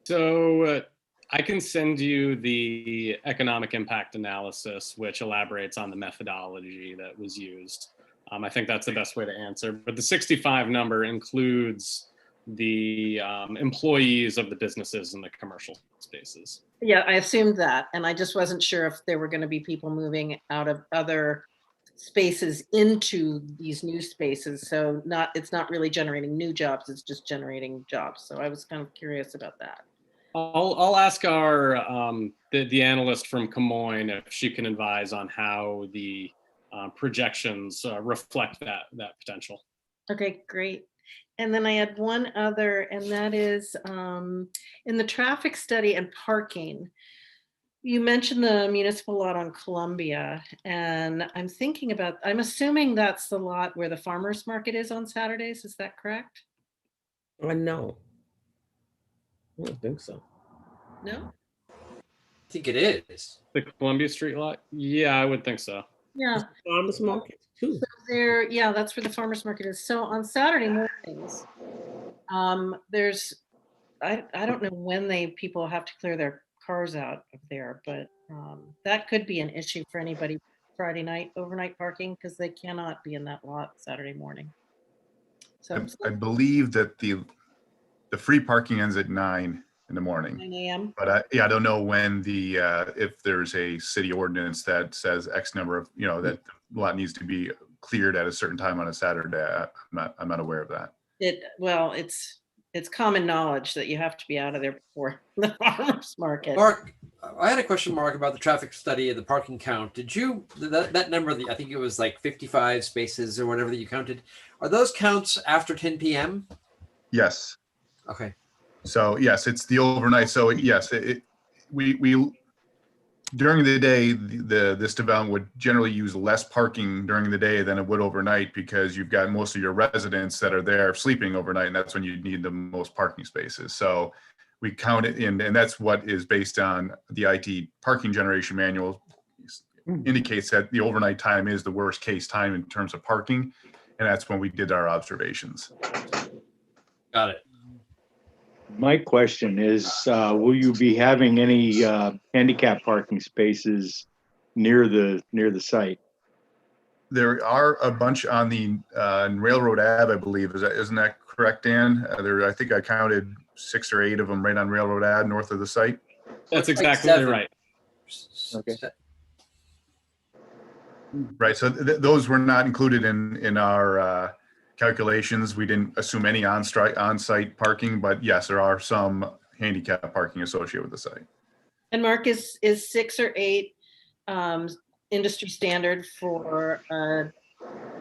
So I can send you the economic impact analysis, which elaborates on the methodology that was used. I think that's the best way to answer. But the 65 number includes the employees of the businesses in the commercial spaces. Yeah, I assumed that. And I just wasn't sure if there were going to be people moving out of other spaces into these new spaces. So it's not really generating new jobs, it's just generating jobs. So I was kind of curious about that. I'll ask our the analyst from Camoin if she can advise on how the projections reflect that potential. Okay, great. And then I had one other, and that is in the traffic study and parking. You mentioned the municipal lot on Columbia, and I'm assuming that's the lot where the farmers market is on Saturdays. Is that correct? No. I don't think so. No? I think it is. The Columbia Street lot? Yeah, I would think so. Yeah. Farmers market too. So yeah, that's where the farmers market is. So on Saturday mornings, there's, I don't know when people have to clear their cars out of there, but that could be an issue for anybody Friday night, overnight parking, because they cannot be in that lot Saturday morning. So I believe that the free parking ends at 9 in the morning. 9 a.m. But I don't know when if there's a city ordinance that says X number of, that the lot needs to be cleared at a certain time on a Saturday. I'm not aware of that. It's common knowledge that you have to be out of there before the farmers market. Mark, I had a question, Mark, about the traffic study and the parking count. Did you, that number, I think it was like 55 spaces or whatever that you counted. Are those counts after 10 p.m.? Yes. Okay. So yes, it's the overnight. So yes, we during the day, this development would generally use less parking during the day than it would overnight, because you've got most of your residents that are there sleeping overnight, and that's when you need the most parking spaces. So we count it in, and that's what is based on the IT parking generation manual indicates that the overnight time is the worst case time in terms of parking, and that's when we did our observations. Got it. My question is, will you be having any handicap parking spaces near the site? There are a bunch on the Railroad Ave, I believe. Isn't that correct, Dan? I think I counted 6 or 8 of them right on Railroad Ave north of the site. That's It's like exactly 7. right. Okay. Right. So those were not included in our calculations. We didn't assume any on-site parking, but yes, there are some handicap parking associated with the site. And Mark, is 6 or 8 industry standard for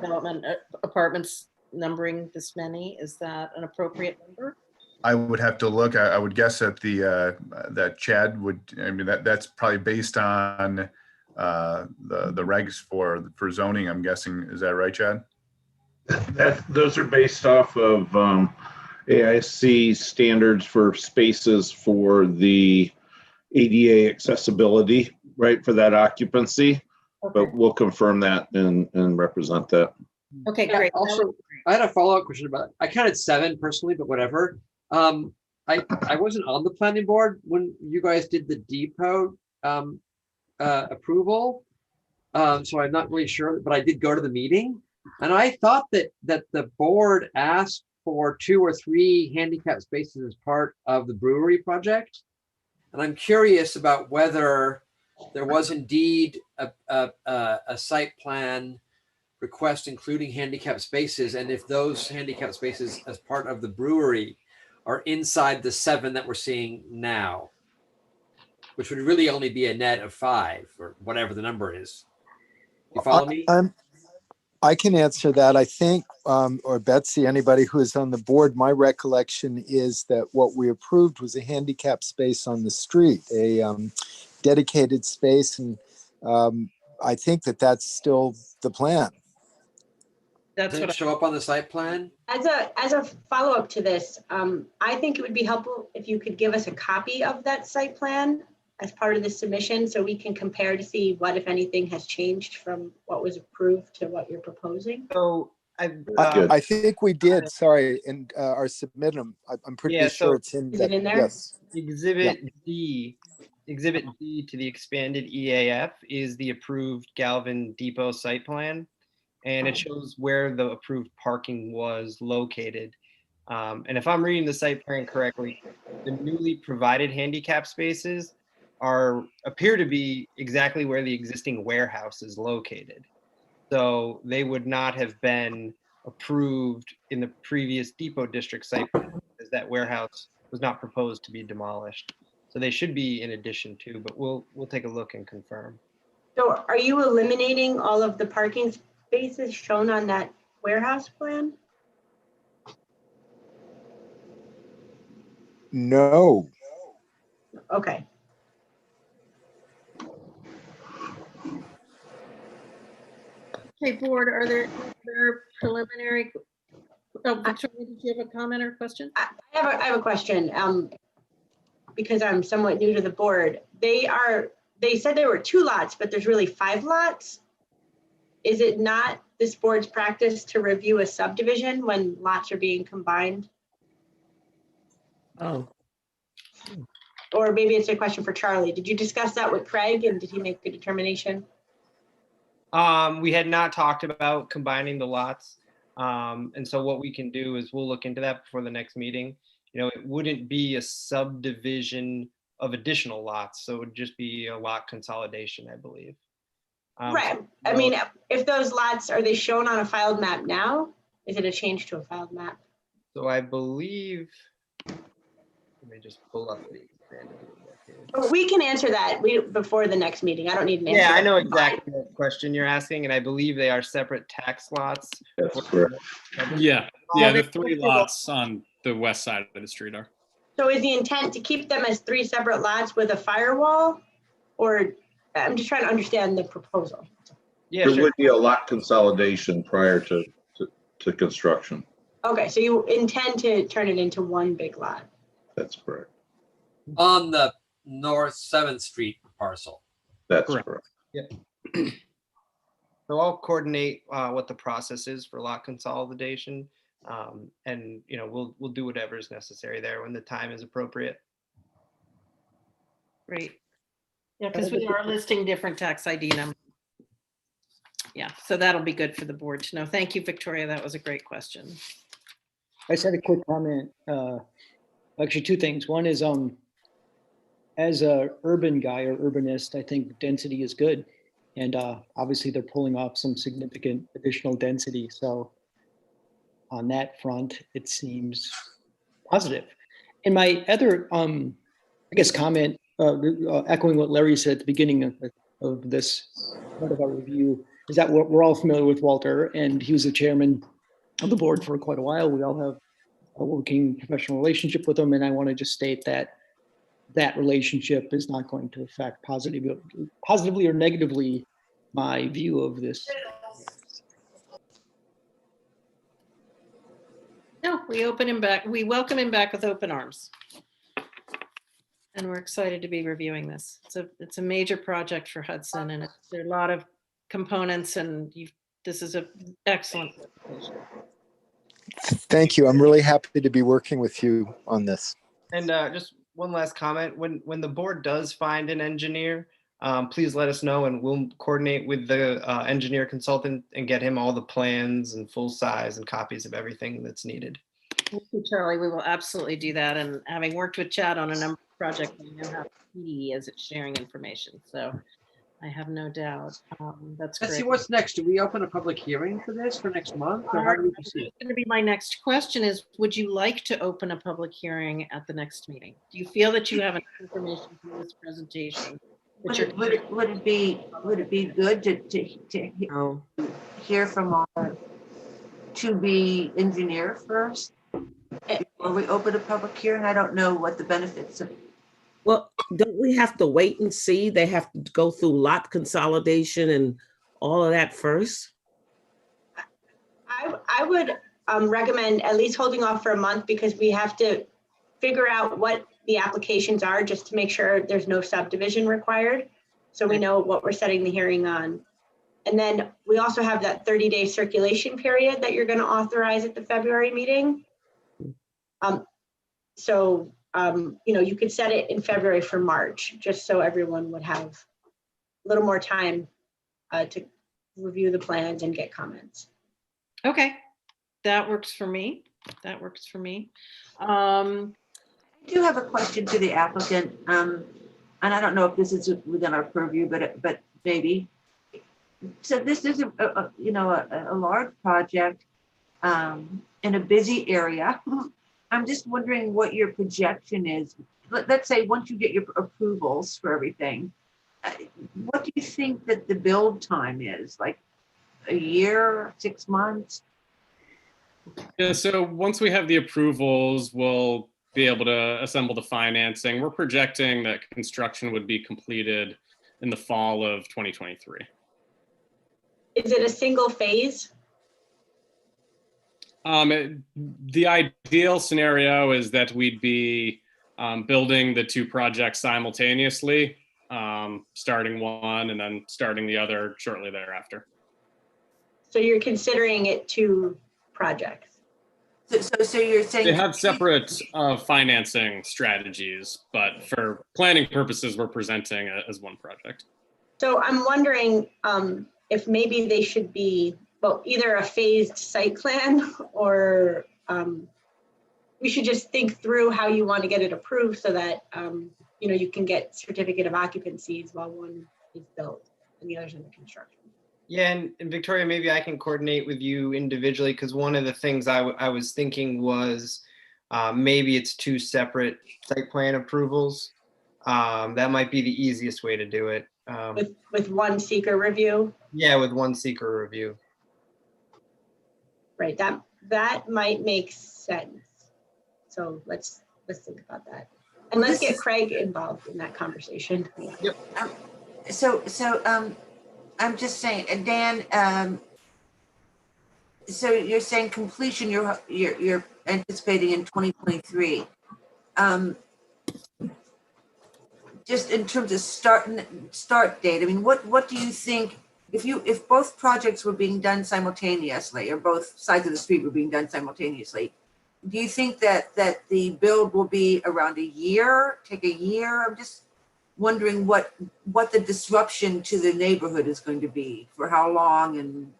development apartments numbering this many? Is that an appropriate number? I would have to look. I would guess that that Chad would. I mean, that's probably based on the regs for zoning. I'm guessing. Is that right, Chad? Those are based off of AIC standards for spaces for the ADA accessibility, right, for that occupancy. Okay. But we'll confirm that and represent that. Okay, Yeah, great. also, I had a follow-up question about, I counted 7 personally, but whatever. I wasn't on the planning board when you guys did the depot approval. So I'm not really sure, but I did go to the meeting. And I thought that the board asked for 2 or 3 handicap spaces as part of the brewery project. And I'm curious about whether there was indeed a site plan request including handicap spaces, and if those handicap spaces as part of the brewery are inside the 7 that we're seeing now, which would really only be a net of 5 or whatever the number is. You follow me? I can answer that. I think, or Betsy, anybody who is on the board, my recollection is that what we approved was a handicap space on the street, a dedicated space. And I think that that's still the plan. That's Did it show up on the site plan? As a follow-up to this, I think it would be helpful if you could give us a copy of that site plan as part of the submission, so we can compare to see what, if anything, has changed from what was approved to what you're proposing. So I think we did, sorry, in our submittum. I'm pretty Yeah, sure so- it's in. Is it in there? Yes. Exhibit D to the expanded EAF is the approved Galvin Depot site plan. And it shows where the approved parking was located. And if I'm reading the site plan correctly, the newly provided handicap spaces appear to be exactly where the existing warehouse is located. So they would not have been approved in the previous Depot District site plan, as that warehouse was not proposed to be demolished. So they should be in addition to, but we'll take a look and confirm. So are you eliminating all of the parking spaces shown on that warehouse plan? No. Okay. Okay, board, are there preliminary? Oh, Victoria, did you have a comment or question? I have a question, because I'm somewhat new to the board. They said there were 2 lots, but there's really 5 lots. Is it not this board's practice to review a subdivision when lots are being combined? Oh, Or maybe it's a question for Charlie. Did you discuss that with Craig, and did he make a determination? We had not talked about combining the lots. And so what we can do is we'll look into that before the next meeting. You know, it wouldn't be a subdivision of additional lots, so it would just be a lot consolidation, I believe. Right. I mean, if those lots, are they shown on a filed map now? Is it a change to a filed map? So I believe, let me just pull up the expanded area. But we can answer that before the next meeting. I don't need an answer. Yeah, I know exactly what question you're asking, and I believe they are separate tax lots. That's correct. Yeah, the 3 lots on the west side of the street are. So is the intent to keep them as 3 separate lots with a firewall? Or, I'm just trying to understand the proposal. Yeah, There sure. would be a lot consolidation prior to construction. Okay, so you intend to turn it into one big lot? That's correct. On the North 7th Street parcel. That's correct. Yep. So I'll coordinate what the process is for lot consolidation. And, you know, we'll do whatever is necessary there when the time is appropriate. Great. Yeah, because we are listing different tax ID numbers. yeah, so that'll be good for the board to know. Thank you, Victoria. That was a great question. I just had a quick comment. Actually, two things. One is, as a urban guy or urbanist, I think density is good. And obviously they're pulling off some significant additional density. So on that front, it seems positive. And my other, I guess, comment, echoing what Larry said at the beginning of this part of our review, is that we're all familiar with Walter, and he was the chairman of the board for quite a while. We all have a working professional relationship with him, and I want to just state that that relationship is not going to affect positively or negatively my view of this. No, we open him back. We welcome him back with open arms. And we're excited to be reviewing this. It's a major project for Hudson, and there are a lot of components, and this is an excellent presentation. Thank you. I'm really happy to be working with you on this. And just one last comment. When the board does find an engineer, please let us know, and we'll coordinate with the engineer consultant and get him all the plans and full size and copies of everything that's needed. Thank you, Charlie. We will absolutely do that. And having worked with Chad on a number of projects, I know how key is at sharing information. So I have no doubt. That's Let's see great. what's next. Do we open a public hearing for this for next month, or how do we proceed? Going to be my next question is, would you like to open a public hearing at the next meeting? Do you feel that you have enough information from this presentation? Would it be good to hear from our to-be engineer first before we open a public hearing? I don't know what the benefits of. Well, don't we have to wait and see? They have to go through lot consolidation and all of that first? I would recommend at least holding off for a month, because we have to figure out what the applications are, just to make sure there's no subdivision required. So we know what we're setting the hearing on. And then we also have that 30-day circulation period that you're going to authorize at the February meeting. You could set it in February for March, just so everyone would have a little more time to review the plans and get comments. Okay, that works for me. That works for me. I do have a question to the applicant, and I don't know if this is within our purview, but maybe. So this is a large project in a busy area. I'm just wondering what your projection is. Let's say once you get your approvals for everything, what do you think that the build time is? Like a year, 6 months? Yeah, so once we have the approvals, we'll be able to assemble the financing. We're projecting that construction would be completed in the fall of 2023. Is it a single phase? The ideal scenario is that we'd be building the two projects simultaneously, starting one and then starting the other shortly thereafter. So you're considering it two projects? So you're saying they have separate financing strategies, but for planning purposes, we're presenting it as one project. So I'm wondering if maybe they should be, well, either a phased site plan, or we should just think through how you want to get it approved so that you can get certificate of occupancies while one is built and the other's under construction. Yeah, and Victoria, maybe I can coordinate with you individually, because one of the things I was thinking was maybe it's two separate site plan approvals. That might be the easiest way to do it. With one seeker review? Yeah, with one seeker review. Right, that might make sense. So let's think about that. And let's get Craig involved in that conversation. Yep. So I'm just saying, Dan, so you're saying completion, you're anticipating in 2023. Just in terms of start date, I mean, what do you think, if both projects were being done simultaneously, or both sides of the street were being done simultaneously, do you think that the build will be around a year, take a year? I'm just wondering what the disruption to the neighborhood is going to be, for how long, and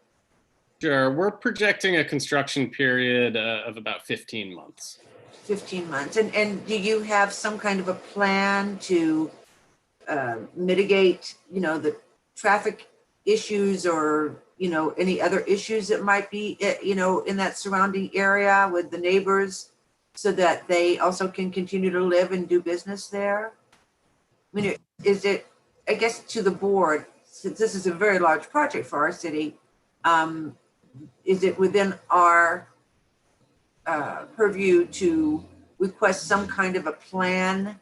Sure, we're projecting a construction period of about 15 months. 15 months. And do you have some kind of a plan to mitigate, the traffic issues, or, any other issues that might be, in that surrounding area with the neighbors, so that they also can continue to live and do business there? I mean, is it, I guess, to the board, since this is a very large project for our city, is it within our purview to request some kind of a plan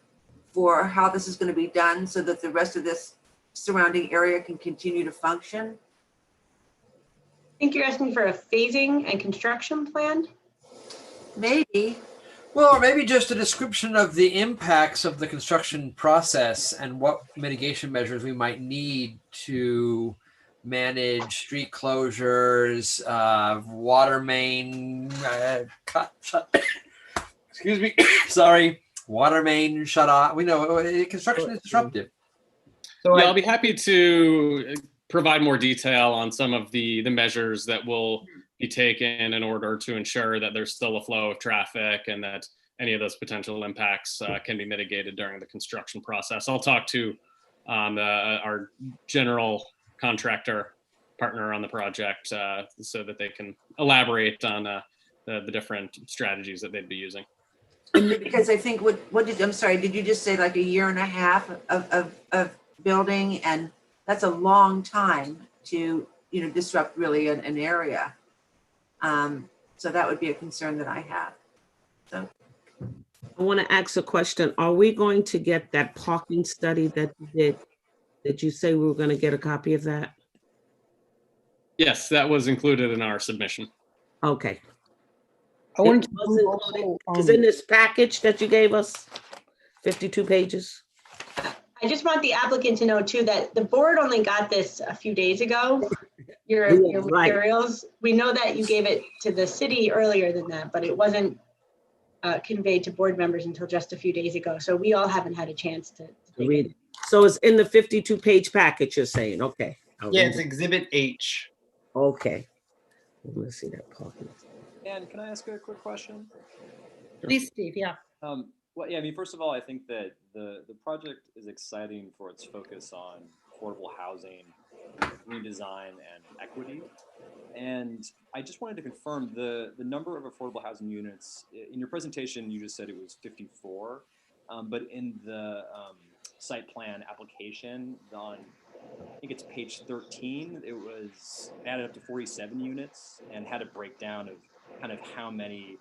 for how this is going to be done, so that the rest of this surrounding area can continue to function? I think you're asking for a phasing and construction plan? Maybe. Well, or maybe just a description of the impacts of the construction process and what mitigation measures we might need to manage street closures, water main excuse me, sorry, water main shut off. We know construction is disruptive. So yeah, I'll be happy to provide more detail on some of the measures that will be taken in order to ensure that there's still a flow of traffic and that any of those potential impacts can be mitigated during the construction process. I'll talk to our general contractor partner on the project so that they can elaborate on the different strategies that they'd be using. Because I think I'm sorry, did you just say like a year and a half of building? And that's a long time to, disrupt really an area. So that would be a concern that I have. So I want to ask a question. Are we going to get that parking study that you did? Did you say we were going to get a copy of that? Yes, that was included in our submission. Okay. I wanted It was included, because in this package that you gave us, 52 pages. I just want the applicant to know too, that the board only got this a few days ago, your right. materials. We know that you gave it to the city earlier than that, but it wasn't conveyed to board members until just a few days ago. So we all haven't had a chance to read it. So it's in the 52-page package, you're saying, okay. Yeah, it's Exhibit H. Okay. Let's see that parking. And can I ask a quick question? Please, Steve, yeah. Well, yeah, I mean, first of all, I think that the project is exciting for its focus on affordable housing, redesign, and equity. And I just wanted to confirm the number of affordable housing units. In your presentation, you just said it was 54, but in the site plan application on, I think it's page 13, it added up to 47 units and had a breakdown of kind of how many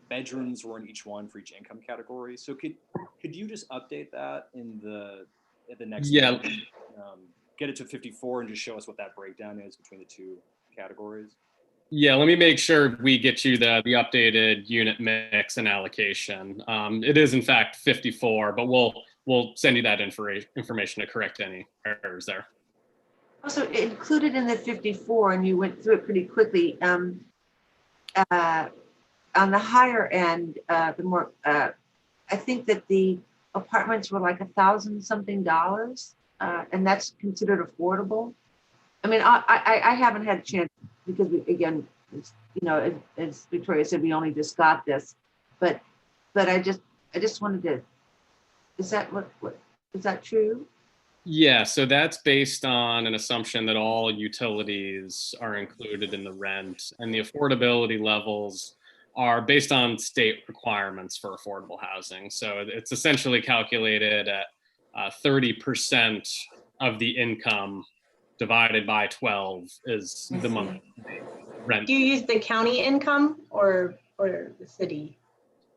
bedrooms were in each one for each income category. So could you just update that in the next meeting, get it to 54 and just show us what that breakdown is between the two categories? Yeah, let me make sure we get you the updated unit mix and allocation. It is in fact 54, but we'll send you that information to correct any errors there. also included in the 54, and you went through it pretty quickly. On the higher end, the more, I think that the apartments were like $1,000 something, and that's considered affordable. I mean, I haven't had a chance because again, as Victoria said, we only just got this, but I just wanted to. Is that what is that true? Yeah, so that's based on an assumption that all utilities are included in the rent, and the affordability levels are based on state requirements for affordable housing. So it's essentially calculated at 30% of the income divided by 12 is the monthly rent. Do you use the county income or the city?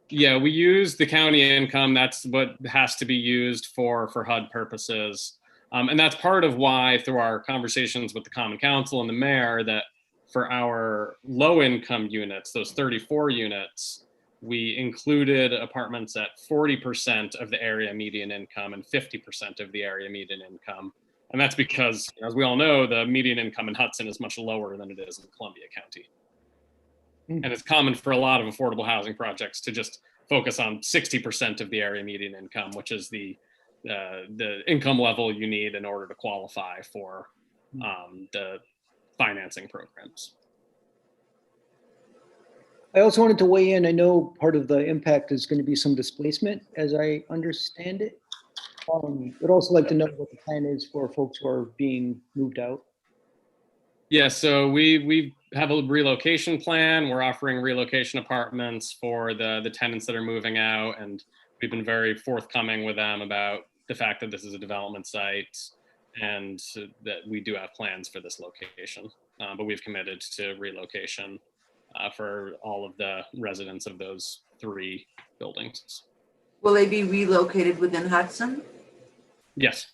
Yeah, we use the county income. That's what has to be used for HUD purposes. And that's part of why, through our conversations with the Common Council and the mayor, that for our low income units, those 34 units, we included apartments at 40% of the area median income and 50% of the area median income. And that's because, as we all know, the median income in Hudson is much lower than it is in Columbia County. And it's common for a lot of affordable housing projects to just focus on 60% of the area median income, which is the the income level you need in order to qualify for the financing programs. I also wanted to weigh in. I know part of the impact is going to be some displacement, as I understand it. I'd also like to know what the plan is for folks who are being moved out. Yeah, so we have a relocation plan. We're offering relocation apartments for the tenants that are moving out, and we've been very forthcoming with them about the fact that this is a development site and that we do have plans for this location. But we've committed to relocation for all of the residents of those 3 buildings. Will they be relocated within Hudson? Yes.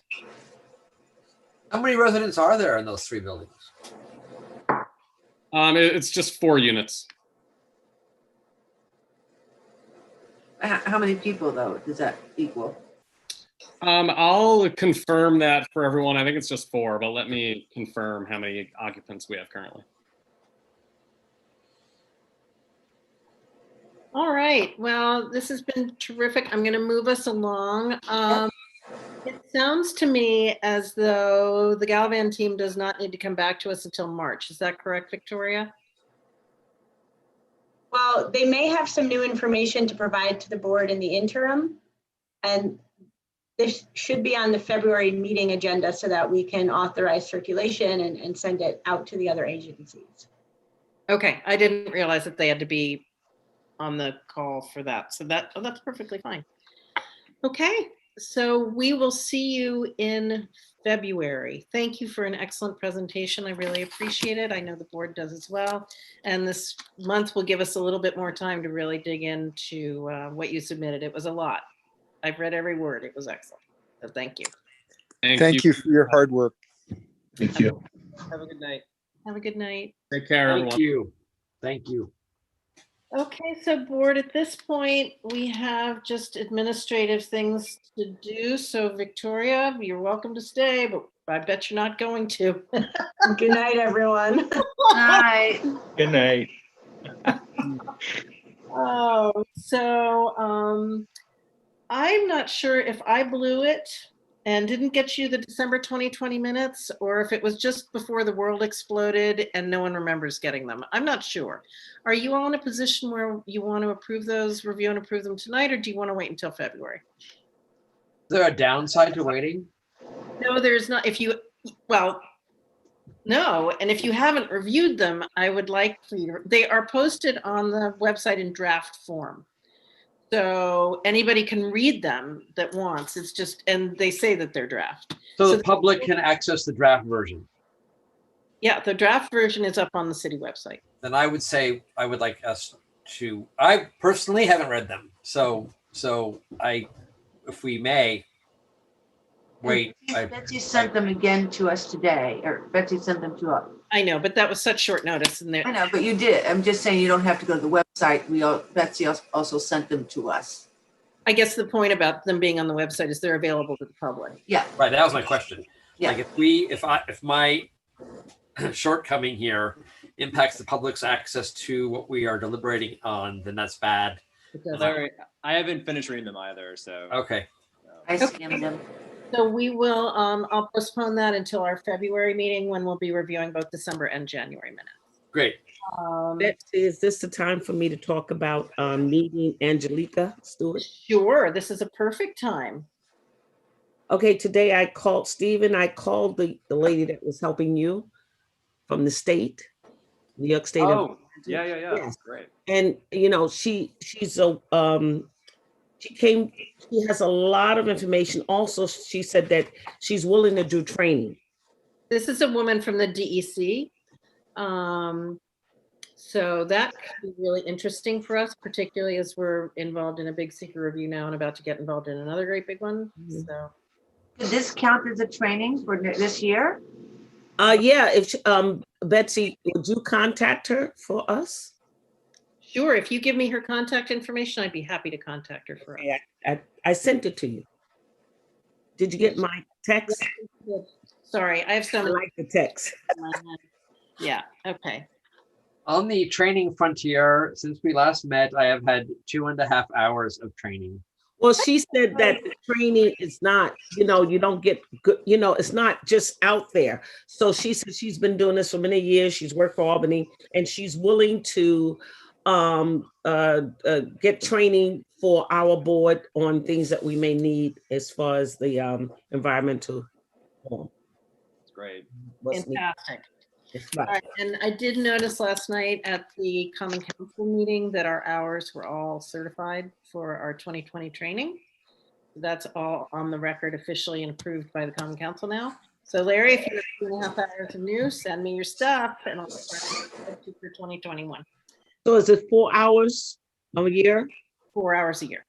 How many residents are there in those 3 buildings? It's just 4 units. How many people though does that equal? I'll confirm that for everyone. I think it's just 4, but let me confirm how many occupants we have currently. All right, well, this has been terrific. I'm going to move us along. It sounds to me as though the Galvan team does not need to come back to us until March. Is that correct, Victoria? Well, they may have some new information to provide to the board in the interim. And this should be on the February meeting agenda so that we can authorize circulation and send it out to the other agencies. Okay, I didn't realize that they had to be on the call for that. So that's perfectly fine. Okay, so we will see you in February. Thank you for an excellent presentation. I really appreciate it. I know the board does as well. And this month will give us a little bit more time to really dig into what you submitted. It was a lot. I've read every word. It was excellent. So thank you. Thank you for your hard work. Thank you. Have a good night. Have a good night. Take care, everyone. Thank you. Thank you. Okay, so board, at this point, we have just administrative things to do. So Victoria, you're welcome to stay, but I bet you're not going to. Good night, everyone. Night. Good night. Oh, so I'm not sure if I blew it and didn't get you the December 2020 minutes, or if it was just before the world exploded and no one remembers getting them. I'm not sure. Are you all in a position where you want to approve those, review and approve them tonight, or do you want to wait until February? Is there a downside to waiting? No, there's not. If you, well, no. And if you haven't reviewed them, I would like for you to, they are posted on the website in draft form. So anybody can read them that wants. It's just, and they say that they're draft. So the public can access the draft version. Yeah, the draft version is up on the city website. Then I would say I would like us to, I personally haven't read them. So if we may, wait. Betsy sent them again to us today, or Betsy sent them to us. I know, but that was such short notice. And I know, but you did. I'm just saying you don't have to go to the website. Betsy also sent them to us. I guess the point about them being on the website is they're available to the public. Yeah. Right, that was my question. Yeah. Like if my shortcoming here impacts the public's access to what we are deliberating on, then that's bad. Sorry, I haven't finished reading them either, so. Okay. I skimmed them. So we will, I'll postpone that until our February meeting when we'll be reviewing both December and January minutes. Great. Betsy, is this the time for me to talk about meeting Angelica Stewart? Sure, this is a perfect time. Okay, today I called Stephen. I called the lady that was helping you from the state, New York State. Oh, yeah. Yes. Great. And you know, she's a she has a lot of information. Also, she said that she's willing to do training. This is a woman from the DEC. So that could be really interesting for us, particularly as we're involved in a big secret review now and about to get involved in another great big one. So, Does this count as a training for this year? Yeah, if Betsy, would you contact her for us? sure, if you give me her contact information, I'd be happy to contact her for us. I sent it to you. Did you get my text? Sorry, I have so many. I like the text. Yeah, okay. On the training frontier, since we last met, I have had 2.5 hours of training. Well, she said that the training is not, you don't get good, it's not just out there. So she said she's been doing this for many years. She's worked for Albany, and she's willing to get training for our board on things that we may need as far as the environmental. That's great. Fantastic. All Right. right, and I did notice last night at the Common Council meeting that our hours were all certified for our 2020 training. That's all on the record officially and approved by the Common Council now. So Larry, if you have 2.5 hours of news, send me your stuff and I'll get you for 2021. So is it 4 hours a year? 4 hours a year.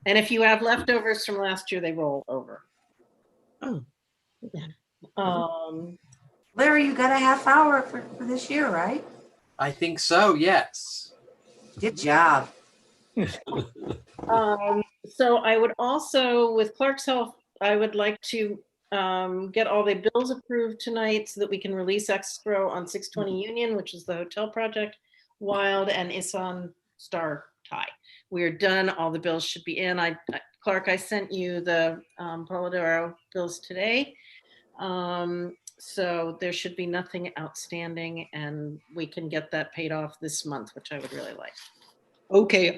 And if you have leftovers from last year, they roll over. Oh. Larry, you got a half hour for this year, right? I think so, yes. Good job. So I would also, with Clark's help, I would like to get all the bills approved tonight so that we can release escrow on 620 Union, which is the hotel project, Wild, and Isan Star Tie. We're done. All the bills should be in. Clark, I sent you the Polidoro bills today. So there should be nothing outstanding and we can get that paid off this month, which I would really like. Okay,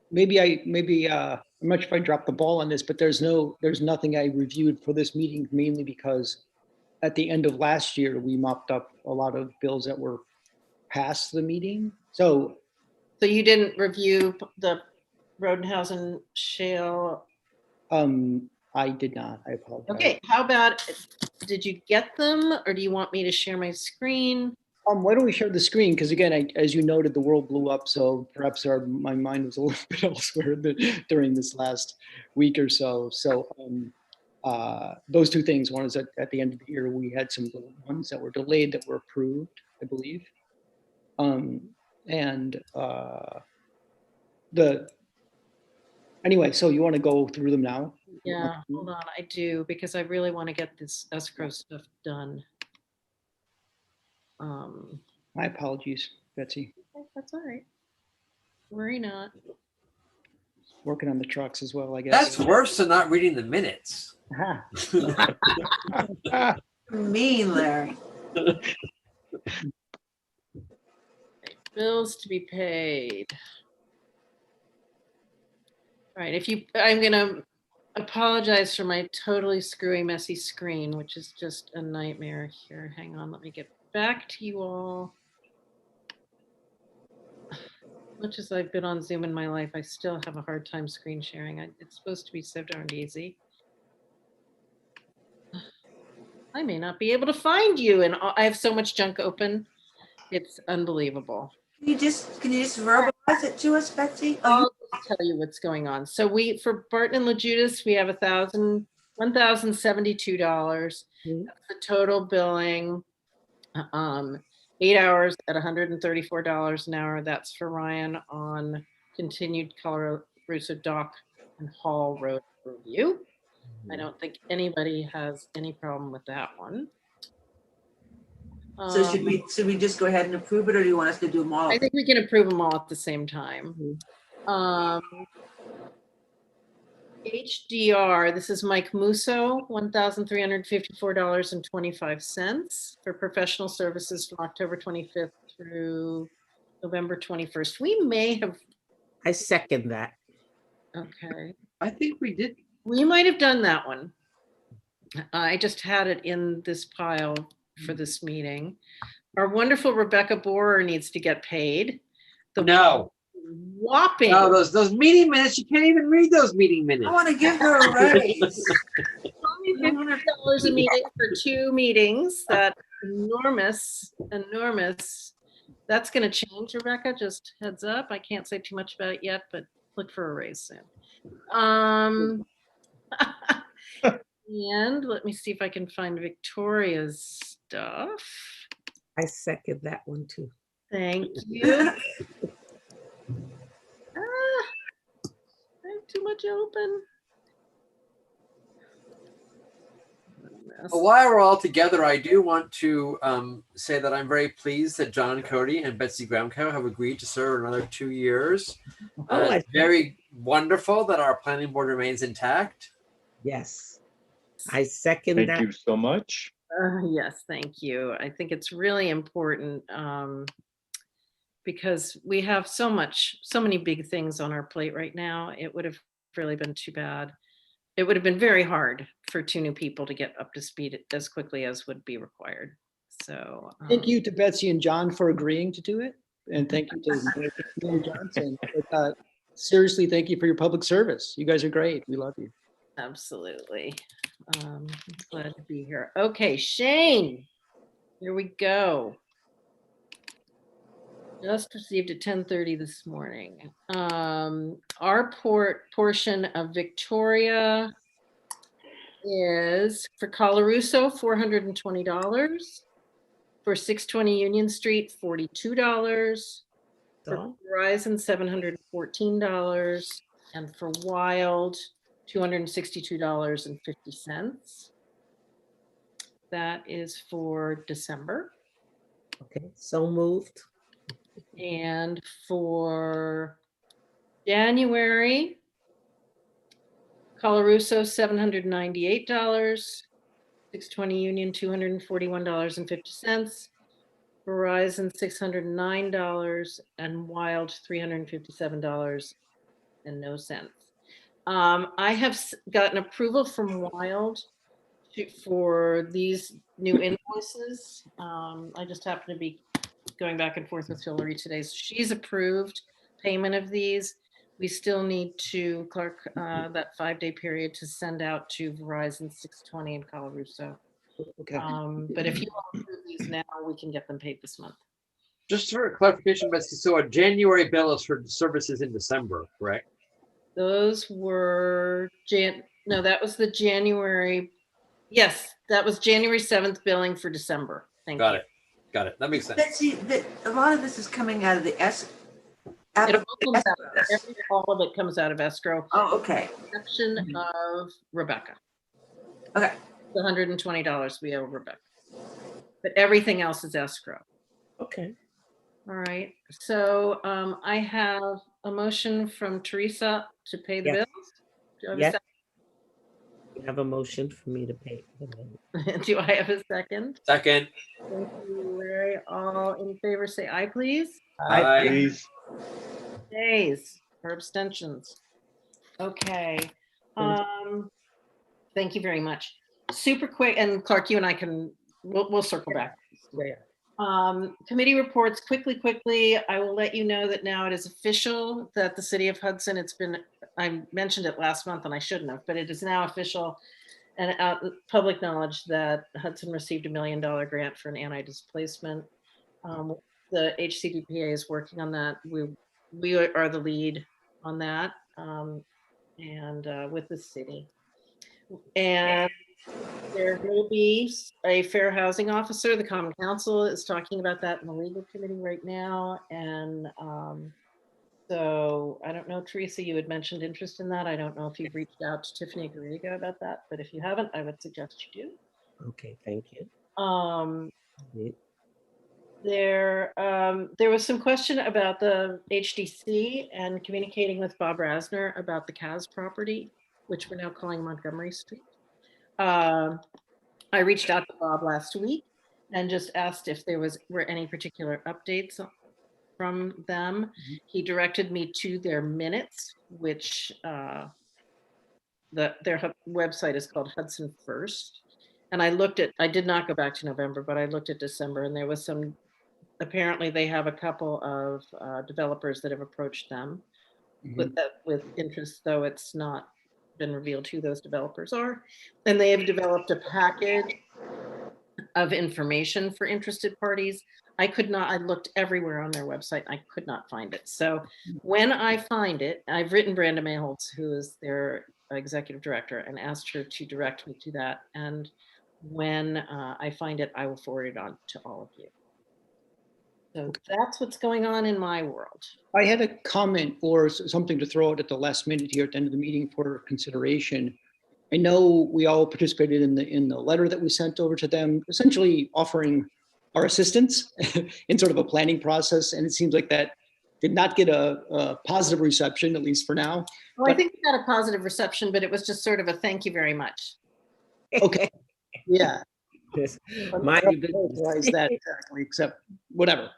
maybe I'm not sure if I dropped the ball on this, but there's nothing I reviewed for this meeting, mainly because at the end of last year, we mopped up a lot of bills that were past the meeting. So you didn't review the Rodenhausen Shale? I did not, I apologize. Okay, how about, did you get them or do you want me to share my screen? Why don't we share the screen? Because again, as you noted, the world blew up. So perhaps my mind was a little bit elsewhere during this last week or so. So those two things. One is at the end of the year, we had some ones that were delayed that were approved, I believe. Anyway, so you want to go through them now? Yeah, hold on, I do, because I really want to get this escrow stuff done. My apologies, Betsy. That's all right. Worry not. Working on the trucks as well, I guess. That's worse than not reading the minutes. Mean, Larry. Bills to be paid. All right, I'm gonna apologize for my totally screwy, messy screen, which is just a nightmare here. Hang on, let me get back to you all. Much as I've been on Zoom in my life, I still have a hard time screen sharing. It's supposed to be so darn easy. I may not be able to find you, and I have so much junk open. It's unbelievable. Can you just verbalize it to us, Betsy? I'll just tell you what's going on. So for Barton and LaJudas, we have $1,072. That's the total billing. 8 hours at $134 an hour. That's for Ryan on continued Colarusso Dock and Hall Road review. I don't think anybody has any problem with that one. So should we just go ahead and approve it, or do you want us to do them all? I think we can approve them all at the same time. HDR, this is Mike Musso, $1,354.25 for professional services from October 25th through November 21st. We may have. I second that. Okay. I think we did. We might have done that one. I just had it in this pile for this meeting. Our wonderful Rebecca Borer needs to get paid. No. Whopping. No, those meeting minutes, you can't even read those meeting minutes. I want to give her a raise. $50 a meeting for 2 meetings. That enormous. That's going to change, Rebecca. Just heads up. I can't say too much about it yet, but look for a raise soon. And let me see if I can find Victoria's stuff. I second that one too. Thank you. I have too much open. Well, while we're all together, I do want to say that I'm very pleased that John Cody and Betsy Gramco have agreed to serve another 2 years. It's very wonderful that our planning board remains intact. Yes, I second Thank that. you so much. Yes, thank you. I think it's really important because we have so many big things on our plate right now. It would have really been too bad. It would have been very hard for 2 new people to get up to speed as quickly as would be required. So Thank you to Betsy and John for agreeing to do it. And thank you to Neil Johnson. Seriously, thank you for your public service. You guys are great. We love you. absolutely. Glad to be here. Okay, Shane, here we go. Just received at 10:30 this morning. Our portion of Victoria is for Colarusso, $420. For 620 Union Street, $42. For Verizon, $714. And for Wild, $262.50. That is for December. Okay, so moved. And for January, Colarusso, $798. 620 Union, $241.50. Verizon, $609, and Wild, $357.00. I have gotten approval from Wild for these new invoices. I just happen to be going back and forth with Hillary today. So she's approved payment of these. We still need to clerk that 5-day period to send out to Verizon, 620 and Colarusso. Okay. But if you want to approve these now, we can get them paid this month. Just for clarification, Betsy, so a January bill is for services in December, correct? Those were no, that was the January. Yes, that was January 7th billing for December. Thank you. Got it. That makes sense. Betsy, a lot of this is coming out of the All of it comes out of escrow. Oh, okay. Exception of Rebecca. Okay. The $120 we owe Rebecca. But everything else is escrow. Okay. All right. So I have a motion from Teresa to pay the Yes. bills. Do I have a Yes. second? You have a motion for me to pay. Do I have a second? Second. Thank you, Larry. All in favor, say aye, please. Aye. Please. Nays or abstentions. Okay. Thank you very much. Super quick, and Clark, you and I we'll circle back. Committee reports quickly. I will let you know that now it is official that the City of Hudson, I mentioned it last month and I shouldn't have, but it is now official and public knowledge that Hudson received $1 million grant for an anti-displacement. The HCDPA is working on that. We are the lead on that, and with the city. And there will be a fair housing officer. The Common Council is talking about that in the legal committee right now. And so I don't know, Teresa, you had mentioned interest in that. I don't know if you've reached out to Tiffany Garriga about that, but if you haven't, I would suggest you do. Okay, thank you. There was some question about the HDC and communicating with Bob Rasner about the Kaz property, which we're now calling Montgomery Street. I reached out to Bob last week and just asked if there were any particular updates from them. He directed me to their minutes, which their website is called Hudson First. And I did not go back to November, but I looked at December, and there was apparently they have a couple of developers that have approached them with interest, though it's not been revealed who those developers are. And they have developed a package of information for interested parties. I looked everywhere on their website. I could not find it. So when I find it, I've written Brenda Mayholtz, who is their executive director, and asked her to direct me to that. And when I find it, I will forward it on to all of you. So that's what's going on in my world. I had a comment or something to throw out at the last minute here at the end of the meeting for consideration. I know we all participated in the letter that we sent over to them, essentially offering our assistance in sort of a planning process. And it seems like that did not get a positive reception, at least for now. Well, I think we got a positive reception, but it was just sort of a thank you very much. Okay. Yeah. Mind I you, don't characterize that exactly, except whatever.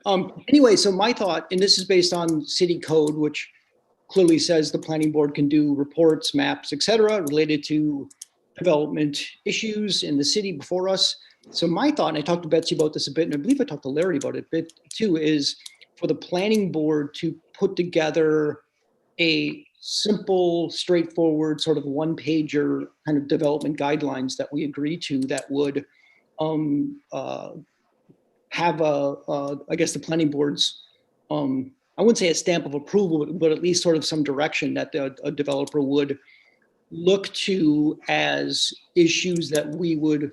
Anyway, so my thought, and this is based on city code, which clearly says the planning board can do reports, maps, et cetera, related to development issues in the city before us. So my thought, and I talked to Betsy about this a bit, and I believe I talked to Larry about it a bit too, is for the planning board to put together a simple, straightforward, sort of one-pager kind of development guidelines that we agree to that would have I guess the planning board's, I wouldn't say a stamp of approval, but at least sort of some direction that a developer would look to as issues that we would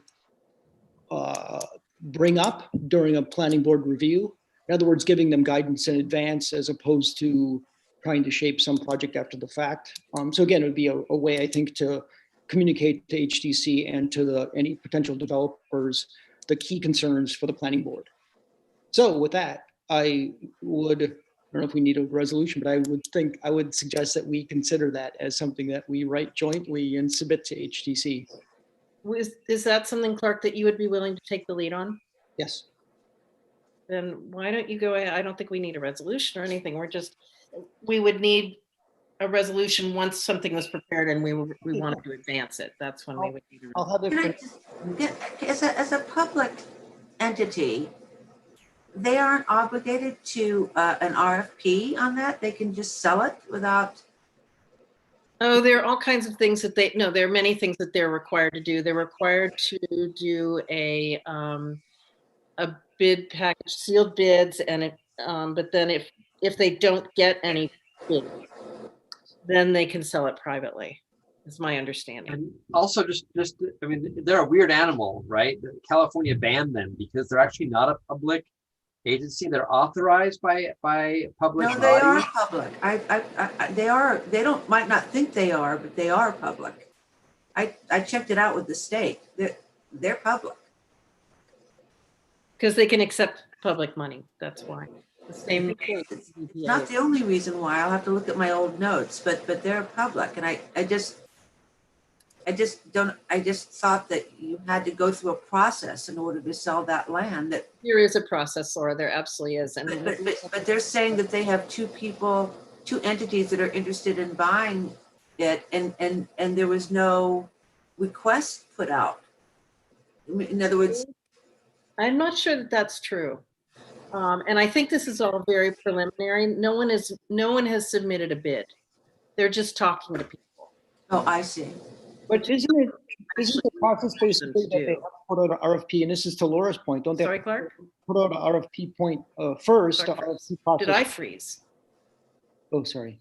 bring up during a planning board review. In other words, giving them guidance in advance as opposed to trying to shape some project after the fact. So again, it would be a way, I think, to communicate to HDC and to any potential developers the key concerns for the planning board. So with that, I don't know if we need a resolution, but I would suggest that we consider that as something that we write jointly and submit to HDC. Is that something, Clark, that you would be willing to take the lead on? Yes. Then why don't you go ahead? I don't think we need a resolution or anything. We would need a resolution once something was prepared and we wanted to advance it. That's when we would need a resolution. As a public entity, they aren't obligated to an RFP on that. They can just sell it without. Oh, there are all kinds of things that there are many things that they're required to do. They're required to do a bid package, sealed bids, and but then if they don't get any bid, then they can sell it privately, is my understanding. And also I mean, they're a weird animal, right? California banned them because they're actually not a public agency. They're authorized by public No, they are bodies. public. They are. They might not think they are, but they are public. I checked it out with the state. They're public. Because they can accept public money. That's why. The same. It's not the only reason why. I'll have to look at my old notes, but they're public, and I just thought that you had to go through a process in order to sell that land. That there is a process, Laura. There absolutely is. And but they're saying that they have two entities that are interested in buying it, and there was no request put out. In other words, I'm not sure that that's true. And I think this is all very preliminary. No one has submitted a bid. They're just talking to people. Oh, I see. But isn't the process basically that they have to put out an RFP, and this is to Laura's point, don't they? Sorry, Clark? Put out an RFP point first. Sorry, RFP process. Did I freeze? Oh, sorry.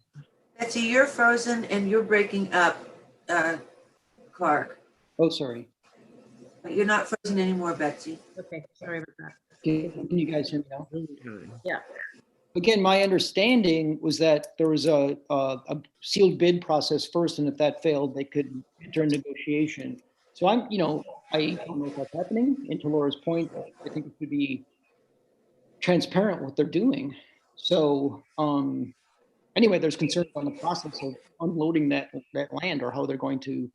Betsy, you're frozen and you're breaking up, Clark. Oh, sorry. You're not frozen anymore, Betsy. Okay, sorry about that. Can you guys hear me now? Yeah. Again, my understanding was that there was a sealed bid process first, and if that failed, they could enter negotiation. So I don't know if that's happening. And to Laura's point, I think it should be transparent what they're doing. So anyway, there's concerns on the process of unloading that land or how they're going to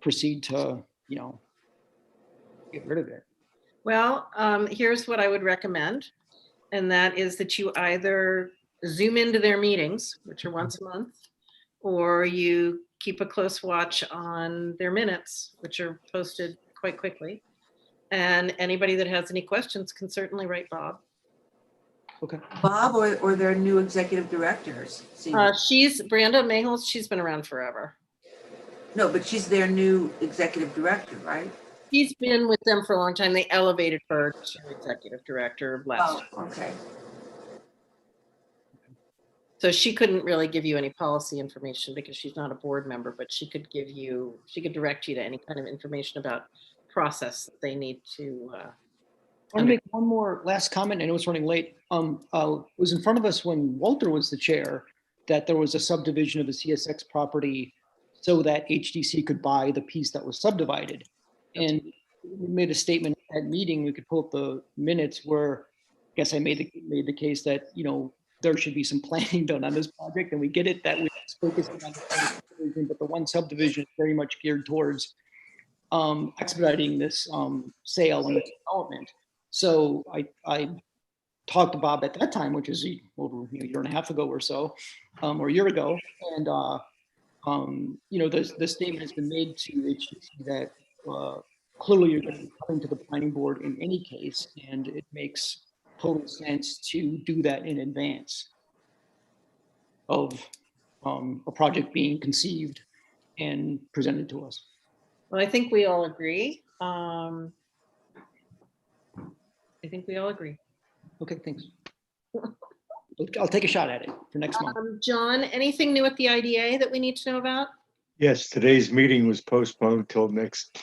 proceed to, get rid of it. Well, here's what I would recommend. And that is that you either Zoom into their meetings, which are once a month, or you keep a close watch on their minutes, which are posted quite quickly. And anybody that has any questions can certainly write Bob. Okay. Bob or their new executive directors? She's Branda Mayholz. She's been around forever. No, but she's their new executive director, right? She's been with them for a long time. They elevated her to executive director last year. Oh, okay. So she couldn't really give you any policy information because she's not a board member, but she could direct you to any kind of information about process that they need to. I want to make one more last comment. I know it's running late. It was in front of us when Walter was the chair that there was a subdivision of the CSX property so that HDC could buy the piece that was subdivided. And we made a statement at meeting, we could pull up the minutes where I guess I made the case that, you know, there should be some planning done on this project, and we get it that we're focusing on the subdivision, but the one subdivision is very much geared towards expediting this sale and development. So I talked to Bob at that time, which is over a year and a half ago or so, or a year ago, and you know, the statement has been made to HDC that clearly you're going to be coming to the planning board in any case, and it makes total sense to do that in advance of a project being conceived and presented to us. Well, I think we all agree. I think we all agree. Okay, thanks. I'll take a shot at it for next month. John, anything new at the IDA that we need to know about? Yes, today's meeting was postponed till next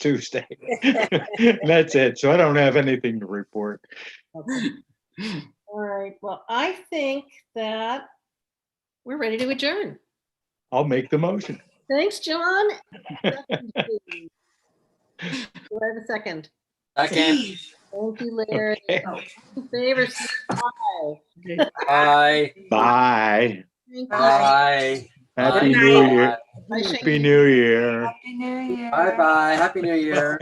Tuesday. That's it. So I don't have anything to report. Okay. All right. Well, I think that we're ready to adjourn. I'll make the motion. Thanks, John. Do I have a second? Second. Thank you, Larry. Okay. All in favor, say aye. Bye. Bye. Thank you. Bye. Happy Bye. New Year. Bye, Happy New Year. Happy New Year. Bye bye. Happy New Year.